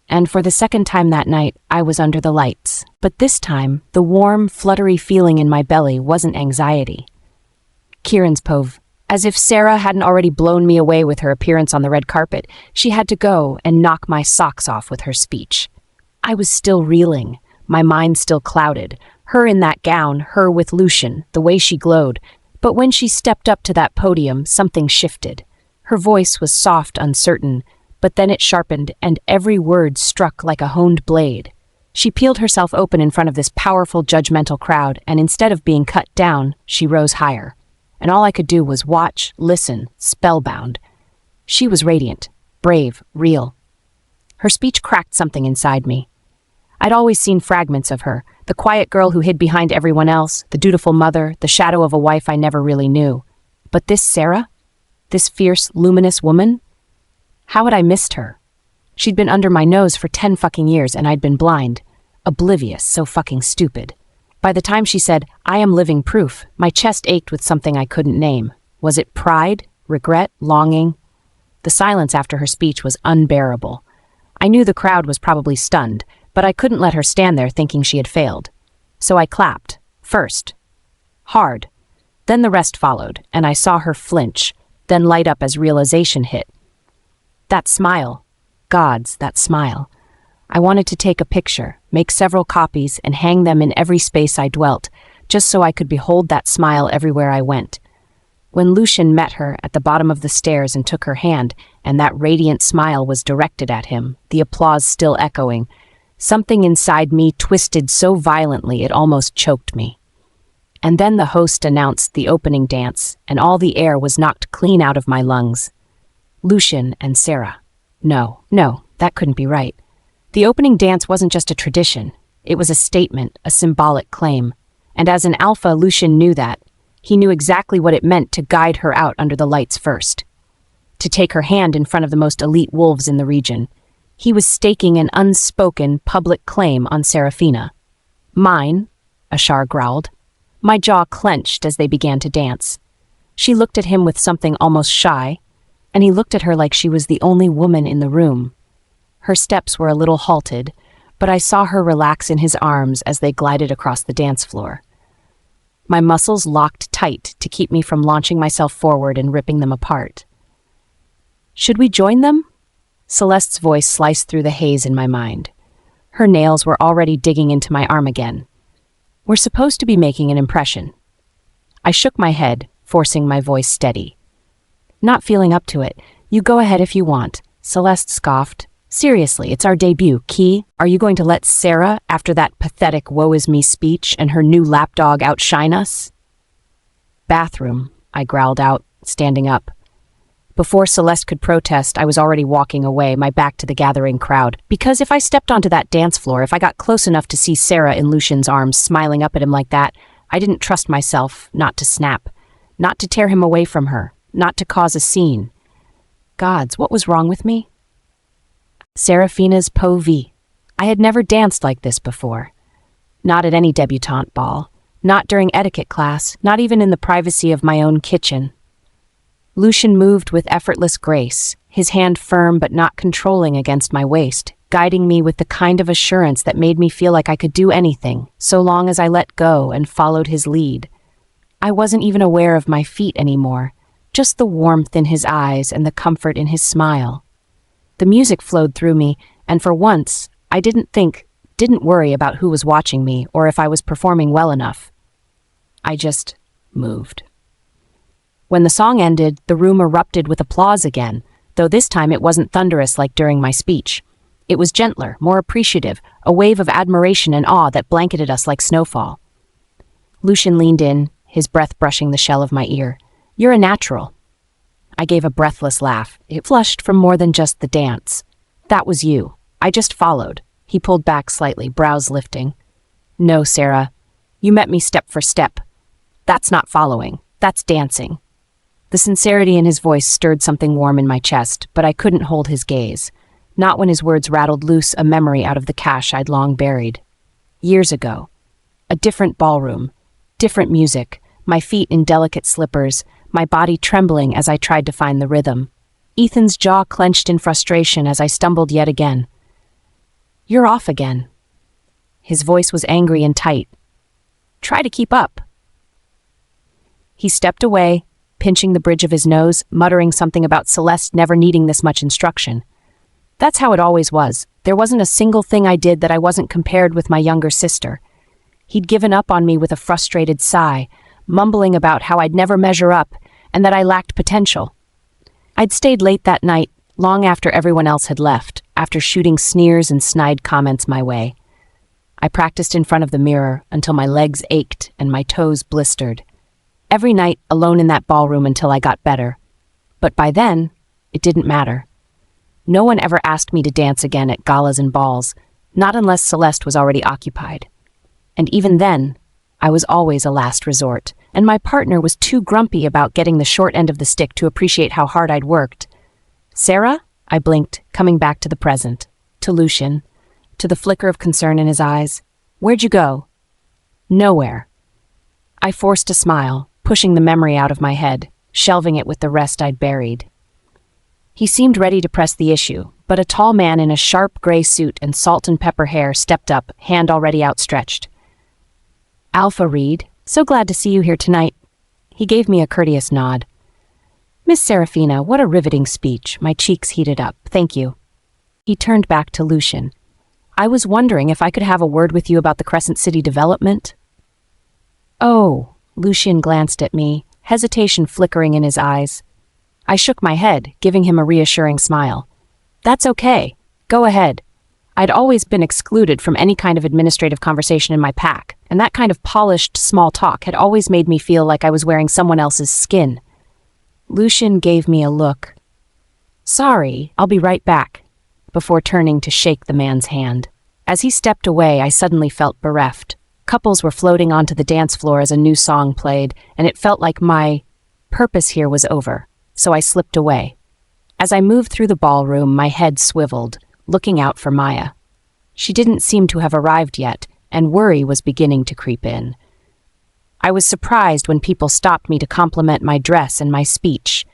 And for the second time that night, I was under the lights. But this time, the warm, fluttery feeling in my belly wasn't anxiety. Kieran's pove. As if Sarah hadn't already blown me away with her appearance on the red carpet, she had to go and knock my socks off with her speech. I was still reeling, my mind still clouded. Her in that gown, her with Lucian, the way she glowed. But when she stepped up to that podium, something shifted. Her voice was soft, uncertain, but then it sharpened, and every word struck like a honed blade. She peeled herself open in front of this powerful, judgmental crowd, and instead of being cut down, she rose higher. And all I could do was watch, listen, spellbound. She was radiant, brave, real. Her speech cracked something inside me. I'd always seen fragments of her, the quiet girl who hid behind everyone else, the dutiful mother, the shadow of a wife I never really knew. But this Sarah? This fierce, luminous woman? How had I missed her? She'd been under my nose for 10 fucking years and I'd been blind. Oblivious, so fucking stupid. By the time she said, I am living proof, my chest ached with something I couldn't name. Was it pride, regret, longing? The silence after her speech was unbearable. I knew the crowd was probably stunned, but I couldn't let her stand there thinking she had failed. So I clapped. First. Hard. Then the rest followed, and I saw her flinch, then light up as realization hit. That smile. God's, that smile. I wanted to take a picture, make several copies, and hang them in every space I dwelt, just so I could behold that smile everywhere I went. When Lucian met her at the bottom of the stairs and took her hand, and that radiant smile was directed at him, the applause still echoing, something inside me twisted so violently it almost choked me. And then the host announced the opening dance, and all the air was knocked clean out of my lungs. Lucian and Sarah. No, that couldn't be right. The opening dance wasn't just a tradition. It was a statement, a symbolic claim. And as an alpha, Lucian knew that. He knew exactly what it meant to guide her out under the lights first. To take her hand in front of the most elite wolves in the region. He was staking an unspoken public claim on Seraphina. Mine, Ashar growled. My jaw clenched as they began to dance. She looked at him with something almost shy, and he looked at her like she was the only woman in the room. Her steps were a little halted, but I saw her relax in his arms as they glided across the dance floor. My muscles locked tight to keep me from launching myself forward and ripping them apart. Should we join them? Celeste's voice sliced through the haze in my mind. Her nails were already digging into my arm again. We're supposed to be making an impression. I shook my head, forcing my voice steady. Not feeling up to it. You go ahead if you want. Celeste scoffed. Seriously, it's our debut. Key, are you going to let Sarah, after that pathetic woe-is-me speech and her new lapdog, outshine us? Bathroom, I growled out, standing up. Before Celeste could protest, I was already walking away, my back to the gathering crowd. Because if I stepped onto that dance floor, if I got close enough to see Sarah in Lucian's arms smiling up at him like that, I didn't trust myself not to snap, not to tear him away from her, not to cause a scene. Gods, what was wrong with me? Seraphina's povie. I had never danced like this before. Not at any debutante ball, not during etiquette class, not even in the privacy of my own kitchen. Lucian moved with effortless grace, his hand firm but not controlling against my waist, guiding me with the kind of assurance that made me feel like I could do anything, so long as I let go and followed his lead. I wasn't even aware of my feet anymore, just the warmth in his eyes and the comfort in his smile. The music flowed through me, and for once, I didn't worry about who was watching me or if I was performing well enough. I just moved. When the song ended, the room erupted with applause again, though this time it wasn't thunderous like during my speech. It was gentler, more appreciative, a wave of admiration and awe that blanketed us like snowfall. Lucian leaned in, his breath brushing the shell of my ear. You're a natural. I gave a breathless laugh. It flushed from more than just the dance. That was you. I just followed. He pulled back slightly, brows lifting. No, Sarah. You met me step for step. That's not following. That's dancing. The sincerity in his voice stirred something warm in my chest, but I couldn't hold his gaze. Not when his words rattled loose a memory out of the cache I'd long buried. Years ago. A different ballroom. Different music. My feet in delicate slippers. My body trembling as I tried to find the rhythm. Ethan's jaw clenched in frustration as I stumbled yet again. You're off again. His voice was angry and tight. Try to keep up. He stepped away, pinching the bridge of his nose, muttering something about Celeste never needing this much instruction. That's how it always was. There wasn't a single thing I did that I wasn't compared with my younger sister. He'd given up on me with a frustrated sigh, mumbling about how I'd never measure up and that I lacked potential. I'd stayed late that night, long after everyone else had left, after shooting sneers and snide comments my way. I practiced in front of the mirror until my legs ached and my toes blistered. Every night, alone in that ballroom until I got better. But by then, it didn't matter. No one ever asked me to dance again at galas and balls, not unless Celeste was already occupied. And even then, I was always a last resort, and my partner was too grumpy about getting the short end of the stick to appreciate how hard I'd worked. Sarah? I blinked, coming back to the present, to Lucian, to the flicker of concern in his eyes. Where'd you go? Nowhere. I forced a smile, pushing the memory out of my head, shelving it with the rest I'd buried. He seemed ready to press the issue, but a tall man in a sharp gray suit and salt and pepper hair stepped up, hand already outstretched. Alpha Reed, so glad to see you here tonight. He gave me a courteous nod. Miss Serafina, what a riveting speech. My cheeks heated up. Thank you. He turned back to Lucian. I was wondering if I could have a word with you about the Crescent City development. Oh, Lucian glanced at me, hesitation flickering in his eyes. I shook my head, giving him a reassuring smile. That's okay. Go ahead. I'd always been excluded from any kind of administrative conversation in my pack, and that kind of polished small talk had always made me feel like I was wearing someone else's skin. Lucian gave me a look. Sorry, I'll be right back, before turning to shake the man's hand. As he stepped away, I suddenly felt bereft. Couples were floating onto the dance floor as a new song played, and it felt like my purpose here was over, so I slipped away. As I moved through the ballroom, my head swiveled, looking out for Maya. She didn't seem to have arrived yet, and worry was beginning to creep in. I was surprised when people stopped me to compliment my dress and my speech.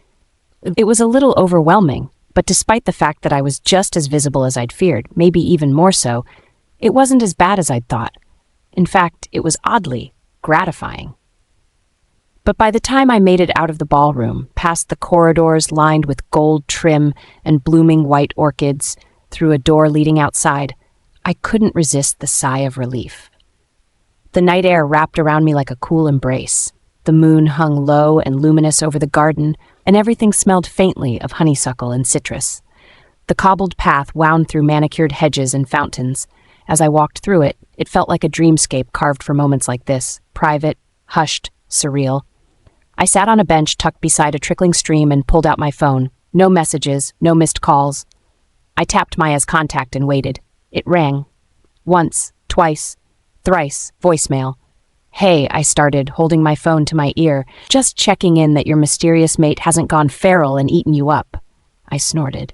It was a little overwhelming, but despite the fact that I was just as visible as I'd feared, maybe even more so, it wasn't as bad as I'd thought. In fact, it was oddly gratifying. But by the time I made it out of the ballroom, past the corridors lined with gold trim and blooming white orchids, through a door leading outside, I couldn't resist the sigh of relief. The night air wrapped around me like a cool embrace. The moon hung low and luminous over the garden, and everything smelled faintly of honeysuckle and citrus. The cobbled path wound through manicured hedges and fountains. As I walked through it, it felt like a dreamscape carved for moments like this, private, hushed, surreal. I sat on a bench tucked beside a trickling stream and pulled out my phone. No messages, no missed calls. I tapped Maya's contact and waited. It rang. Once, twice, thrice, voicemail. Hey, I started, holding my phone to my ear, just checking in that your mysterious mate hasn't gone feral and eaten you up. I snorted.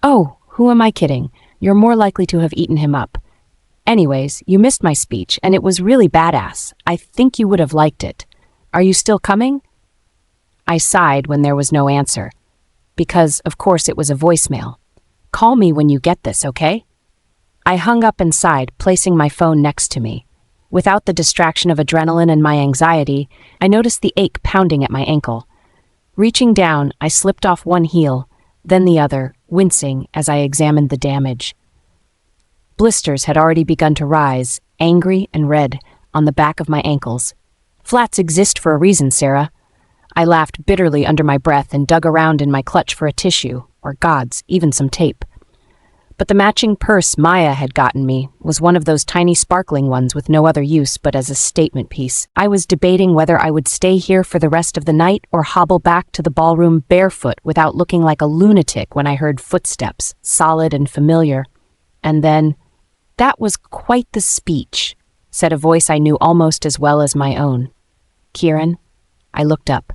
Oh, who am I kidding? You're more likely to have eaten him up. Anyways, you missed my speech, and it was really badass. I think you would have liked it. Are you still coming? I sighed when there was no answer. Because, of course, it was a voicemail. Call me when you get this, okay? I hung up and sighed, placing my phone next to me. Without the distraction of adrenaline and my anxiety, I noticed the ache pounding at my ankle. Reaching down, I slipped off one heel, then the other, wincing as I examined the damage. Blisters had already begun to rise, angry and red, on the back of my ankles. Flats exist for a reason, Sarah. I laughed bitterly under my breath and dug around in my clutch for a tissue, or gods, even some tape. But the matching purse Maya had gotten me was one of those tiny sparkling ones with no other use but as a statement piece. I was debating whether I would stay here for the rest of the night or hobble back to the ballroom barefoot without looking like a lunatic when I heard footsteps, solid and familiar. And then, "That was quite the speech," said a voice I knew almost as well as my own. "Kieran?" I looked up.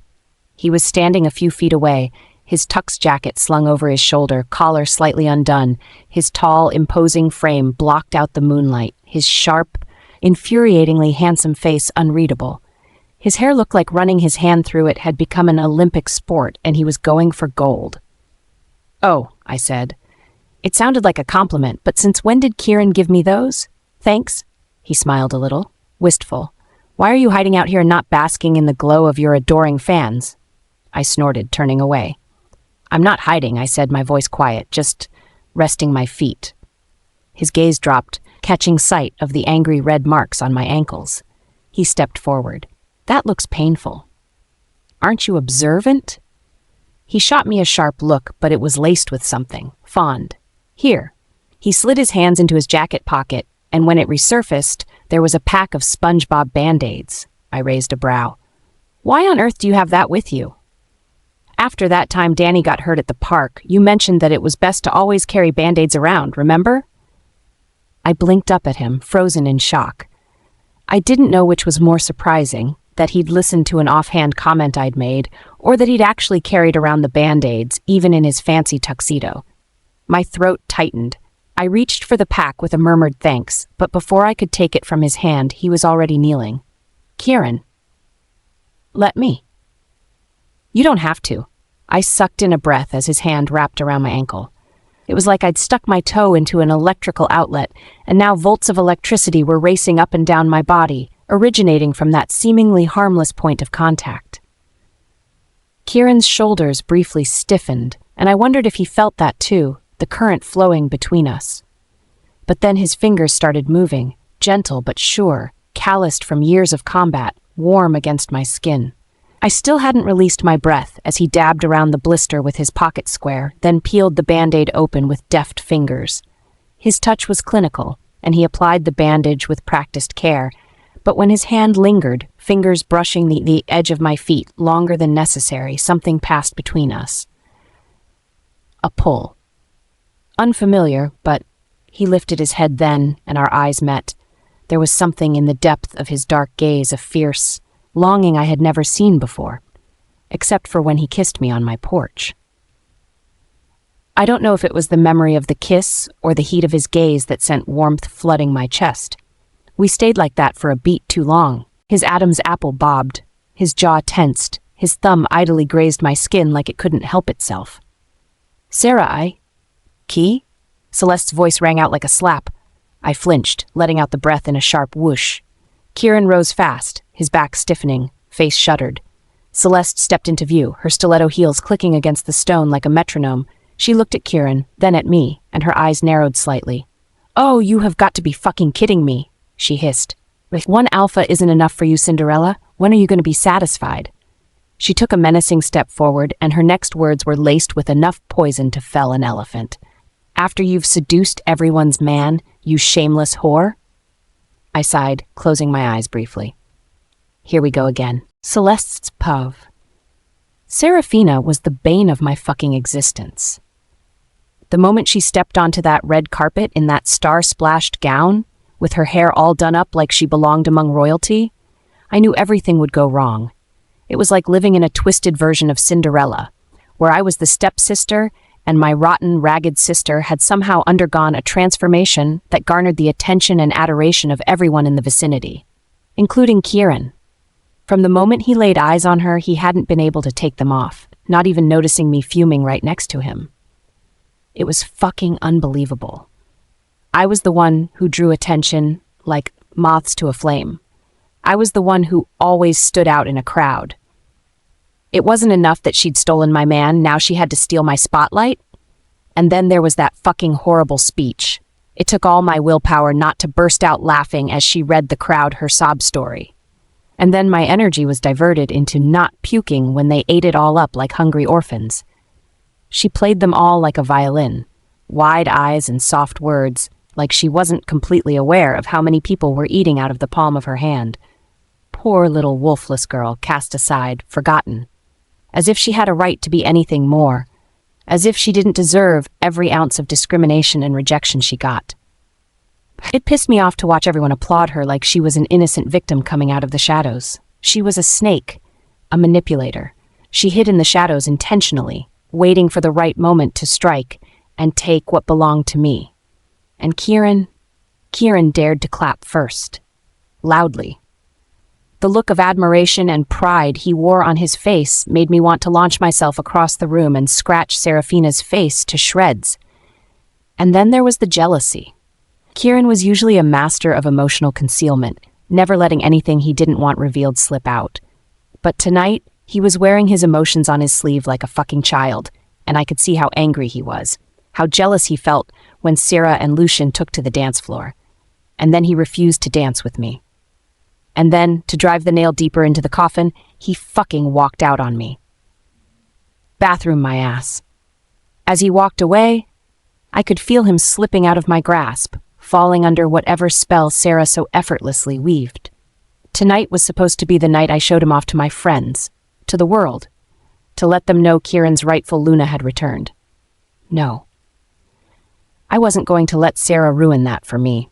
He was standing a few feet away, his tux jacket slung over his shoulder, collar slightly undone, his tall, imposing frame blocked out the moonlight, his sharp, infuriatingly handsome face unreadable. His hair looked like running his hand through it had become an Olympic sport, and he was going for gold. "Oh," I said. It sounded like a compliment, but since when did Kieran give me those? "Thanks." He smiled a little, wistful. "Why are you hiding out here and not basking in the glow of your adoring fans?" I snorted, turning away. "I'm not hiding," I said, my voice quiet, "just resting my feet." His gaze dropped, catching sight of the angry red marks on my ankles. He stepped forward. "That looks painful." "Aren't you observant?" He shot me a sharp look, but it was laced with something, fond. "Here." He slid his hands into his jacket pocket, and when it resurfaced, there was a pack of SpongeBob Band-Aids. I raised a brow. "Why on earth do you have that with you?" "After that time Danny got hurt at the park, you mentioned that it was best to always carry Band-Aids around, remember?" I blinked up at him, frozen in shock. I didn't know which was more surprising, that he'd listened to an offhand comment I'd made, or that he'd actually carried around the Band-Aids, even in his fancy tuxedo. My throat tightened. I reached for the pack with a murmured thanks, but before I could take it from his hand, he was already kneeling. "Kieran." "Let me." "You don't have to." I sucked in a breath as his hand wrapped around my ankle. It was like I'd stuck my toe into an electrical outlet, and now volts of electricity were racing up and down my body, originating from that seemingly harmless point of contact. Kieran's shoulders briefly stiffened, and I wondered if he felt that too, the current flowing between us. But then his fingers started moving, gentle but sure, calloused from years of combat, warm against my skin. I still hadn't released my breath as he dabbed around the blister with his pocket square, then peeled the Band-Aid open with deft fingers. His touch was clinical, and he applied the bandage with practiced care, but when his hand lingered, fingers brushing the edge of my feet longer than necessary, something passed between us. A pull. Unfamiliar, but he lifted his head then, and our eyes met. There was something in the depth of his dark gaze, a fierce longing I had never seen before, except for when he kissed me on my porch. I don't know if it was the memory of the kiss or the heat of his gaze that sent warmth flooding my chest. We stayed like that for a beat too long. His Adam's apple bobbed, his jaw tensed, his thumb idly grazed my skin like it couldn't help itself. "Sarah, Key?" Celeste's voice rang out like a slap. I flinched, letting out the breath in a sharp whoosh. Kieran rose fast, his back stiffening, face shuddered. Celeste stepped into view, her stiletto heels clicking against the stone like a metronome. She looked at Kieran, then at me, and her eyes narrowed slightly. "Oh, you have got to be fucking kidding me," she hissed. "If one alpha isn't enough for you, Cinderella, when are you going to be satisfied?" She took a menacing step forward, and her next words were laced with enough poison to fell an elephant. "After you've seduced everyone's man, you shameless whore?" I sighed, closing my eyes briefly. Here we go again. Celeste's pov. Serafina was the bane of my fucking existence. The moment she stepped onto that red carpet in that star-splashed gown, with her hair all done up like she belonged among royalty, I knew everything would go wrong. It was like living in a twisted version of Cinderella, where I was the stepsister and my rotten, ragged sister had somehow undergone a transformation that garnered the attention and adoration of everyone in the vicinity, including Kieran. From the moment he laid eyes on her, he hadn't been able to take them off, not even noticing me fuming right next to him. It was fucking unbelievable. I was the one who drew attention like moths to a flame. I was the one who always stood out in a crowd. It wasn't enough that she'd stolen my man, now she had to steal my spotlight. And then there was that fucking horrible speech. It took all my willpower not to burst out laughing as she read the crowd her sob story. And then my energy was diverted into not puking when they ate it all up like hungry orphans. She played them all like a violin, wide eyes and soft words, like she wasn't completely aware of how many people were eating out of the palm of her hand. Poor little wolfless girl, cast aside, forgotten. As if she had a right to be anything more. As if she didn't deserve every ounce of discrimination and rejection she got. It pissed me off to watch everyone applaud her like she was an innocent victim coming out of the shadows. She was a snake, a manipulator. She hid in the shadows intentionally, waiting for the right moment to strike and take what belonged to me. And Kieran dared to clap first. Loudly. The look of admiration and pride he wore on his face made me want to launch myself across the room and scratch Serafina's face to shreds. And then there was the jealousy. Kieran was usually a master of emotional concealment, never letting anything he didn't want revealed slip out. But tonight, he was wearing his emotions on his sleeve like a fucking child, and I could see how angry he was, how jealous he felt when Sarah and Lucian took to the dance floor. And then he refused to dance with me. And then, to drive the nail deeper into the coffin, he fucking walked out on me. Bathroom my ass. As he walked away, I could feel him slipping out of my grasp, falling under whatever spell Sarah so effortlessly weaved. Tonight was supposed to be the night I showed him off to my friends, to the world, to let them know Kieran's rightful Luna had returned. No. I wasn't going to let Sarah ruin that for me.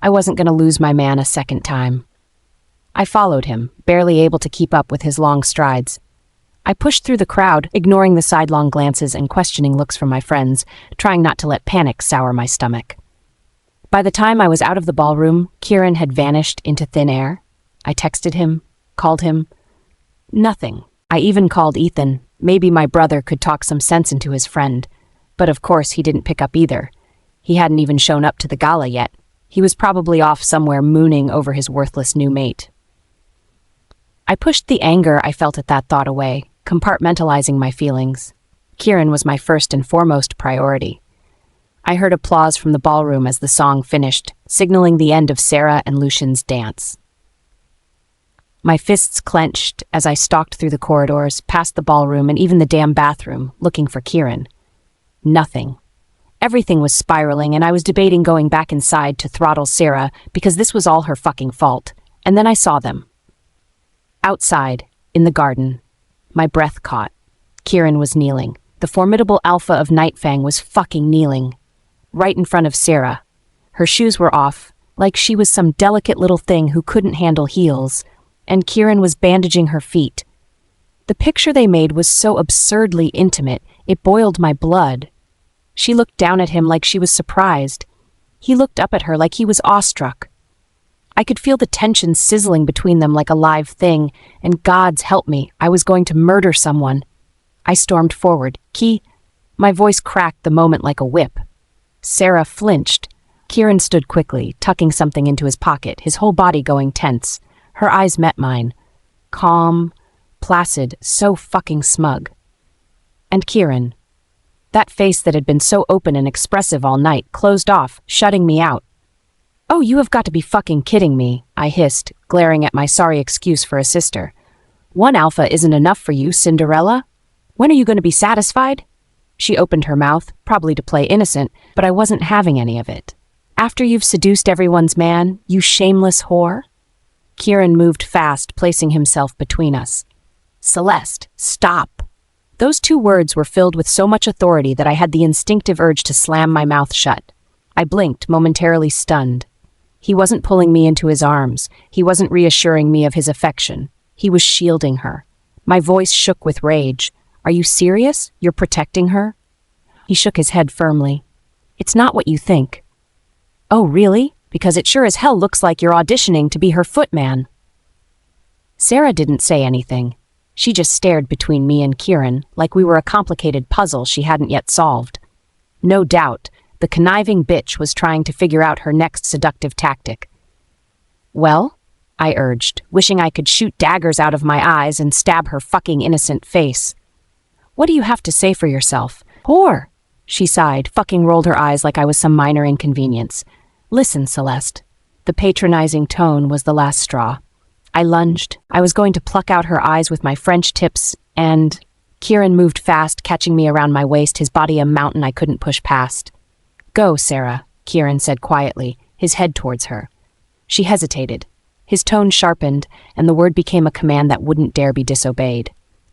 I wasn't going to lose my man a second time. I followed him, barely able to keep up with his long strides. I pushed through the crowd, ignoring the sidelong glances and questioning looks from my friends, trying not to let panic sour my stomach. By the time I was out of the ballroom, Kieran had vanished into thin air. I texted him, called him. Nothing. I even called Ethan. Maybe my brother could talk some sense into his friend. But of course he didn't pick up either. He hadn't even shown up to the gala yet. He was probably off somewhere mooning over his worthless new mate. I pushed the anger I felt at that thought away, compartmentalizing my feelings. Kieran was my first and foremost priority. I heard applause from the ballroom as the song finished, signaling the end of Sarah and Lucian's dance. My fists clenched as I stalked through the corridors, past the ballroom and even the damn bathroom, looking for Kieran. Nothing. Everything was spiraling, and I was debating going back inside to throttle Sarah because this was all her fucking fault. And then I saw them. Outside, in the garden. My breath caught. Kieran was kneeling. The formidable alpha of Nightfang was fucking kneeling. Right in front of Sarah. Her shoes were off, like she was some delicate little thing who couldn't handle heels, and Kieran was bandaging her feet. The picture they made was so absurdly intimate, it boiled my blood. She looked down at him like she was surprised. He looked up at her like he was awestruck. I could feel the tension sizzling between them like a live thing, and God's help me, I was going to murder someone. I stormed forward. My voice cracked the moment like a whip. Sarah flinched. Kieran stood quickly, tucking something into his pocket, his whole body going tense. Her eyes met mine. Calm, placid, so fucking smug. And Kieran. That face that had been so open and expressive all night, closed off, shutting me out. "Oh, you have got to be fucking kidding me," I hissed, glaring at my sorry excuse for a sister. "One alpha isn't enough for you, Cinderella? When are you going to be satisfied?" She opened her mouth, probably to play innocent, but I wasn't having any of it. "After you've seduced everyone's man, you shameless whore?" Kieran moved fast, placing himself between us. "Celeste, stop." Those two words were filled with so much authority that I had the instinctive urge to slam my mouth shut. I blinked, momentarily stunned. He wasn't pulling me into his arms. He wasn't reassuring me of his affection. He was shielding her. My voice shook with rage. "Are you serious? You're protecting her?" He shook his head firmly. "It's not what you think." "Oh, really? Because it sure as hell looks like you're auditioning to be her footman." Sarah didn't say anything. She just stared between me and Kieran, like we were a complicated puzzle she hadn't yet solved. No doubt, the conniving bitch was trying to figure out her next seductive tactic. "Well?" I urged, wishing I could shoot daggers out of my eyes and stab her fucking innocent face. "What do you have to say for yourself?" "Whore!" She sighed, fucking rolled her eyes like I was some minor inconvenience. "Listen, Celeste." The patronizing tone was the last straw. I lunged. I was going to pluck out her eyes with my French tips, and Kieran moved fast, catching me around my waist, his body a mountain I couldn't push past. Go, Sarah, Kieran said quietly, his head towards her. She hesitated. His tone sharpened, and the word became a command that wouldn't dare be disobeyed.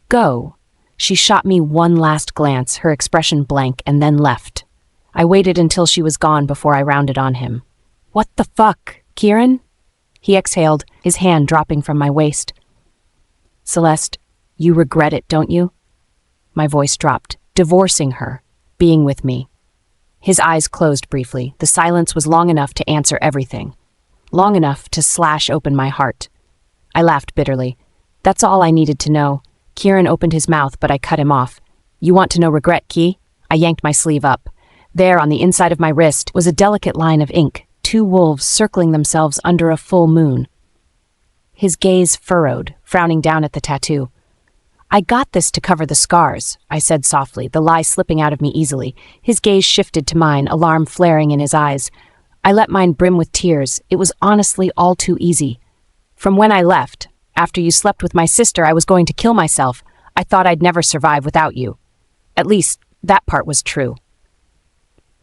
Go. She shot me one last glance, her expression blank, and then left. I waited until she was gone before I rounded on him. What the fuck, Kieran? He exhaled, his hand dropping from my waist. Celeste, you regret it, don't you? My voice dropped. Divorcing her. Being with me. His eyes closed briefly. The silence was long enough to answer everything. Long enough to slash open my heart. I laughed bitterly. That's all I needed to know. Kieran opened his mouth, but I cut him off. You want to know regret, Key? I yanked my sleeve up. There, on the inside of my wrist, was a delicate line of ink, 2 wolves circling themselves under a full moon. His gaze furrowed, frowning down at the tattoo. I got this to cover the scars, I said softly, the lie slipping out of me easily. His gaze shifted to mine, alarm flaring in his eyes. I let mine brim with tears. It was honestly all too easy. From when I left, after you slept with my sister, I was going to kill myself. I thought I'd never survive without you. At least, that part was true.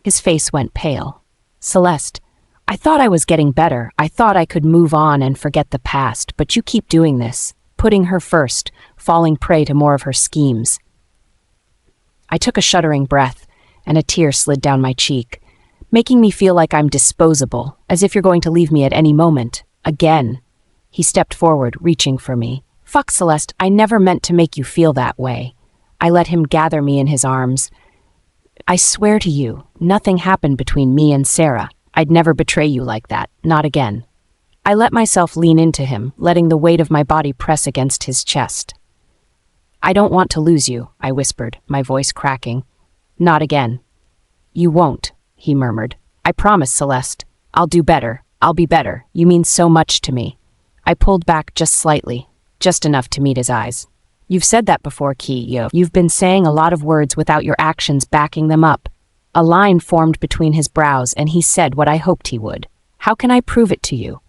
His face went pale. Celeste, I thought I was getting better. I thought I could move on and forget the past, but you keep doing this, putting her first, falling prey to more of her schemes. I took a shuddering breath, and a tear slid down my cheek, making me feel like I'm disposable, as if you're going to leave me at any moment. Again. He stepped forward, reaching for me. Fuck, Celeste, I never meant to make you feel that way. I let him gather me in his arms. I swear to you, nothing happened between me and Sarah. I'd never betray you like that, not again. I let myself lean into him, letting the weight of my body press against his chest. I don't want to lose you, I whispered, my voice cracking. Not again. You won't, he murmured. I promise, Celeste. I'll do better. I'll be better. You mean so much to me. I pulled back just slightly, just enough to meet his eyes. You've said that before, Key. You've been saying a lot of words without your actions backing them up. A line formed between his brows, and he said what I hoped he would. How can I prove it to you?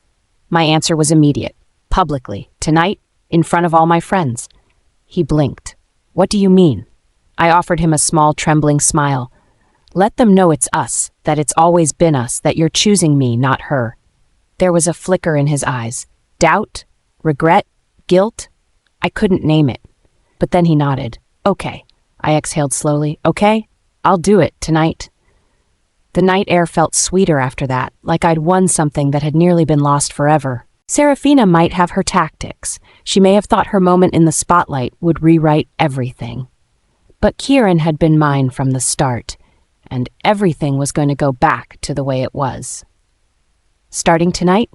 My answer was immediate. Publicly. Tonight, in front of all my friends. He blinked. What do you mean? I offered him a small, trembling smile. Let them know it's us, that it's always been us, that you're choosing me, not her. There was a flicker in his eyes. Doubt? Regret? Guilt? I couldn't name it. But then he nodded. Okay. I exhaled slowly. Okay? I'll do it tonight. The night air felt sweeter after that, like I'd won something that had nearly been lost forever. Serafina might have her tactics. She may have thought her moment in the spotlight would rewrite everything. But Kieran had been mine from the start, and everything was going to go back to the way it was. Starting tonight,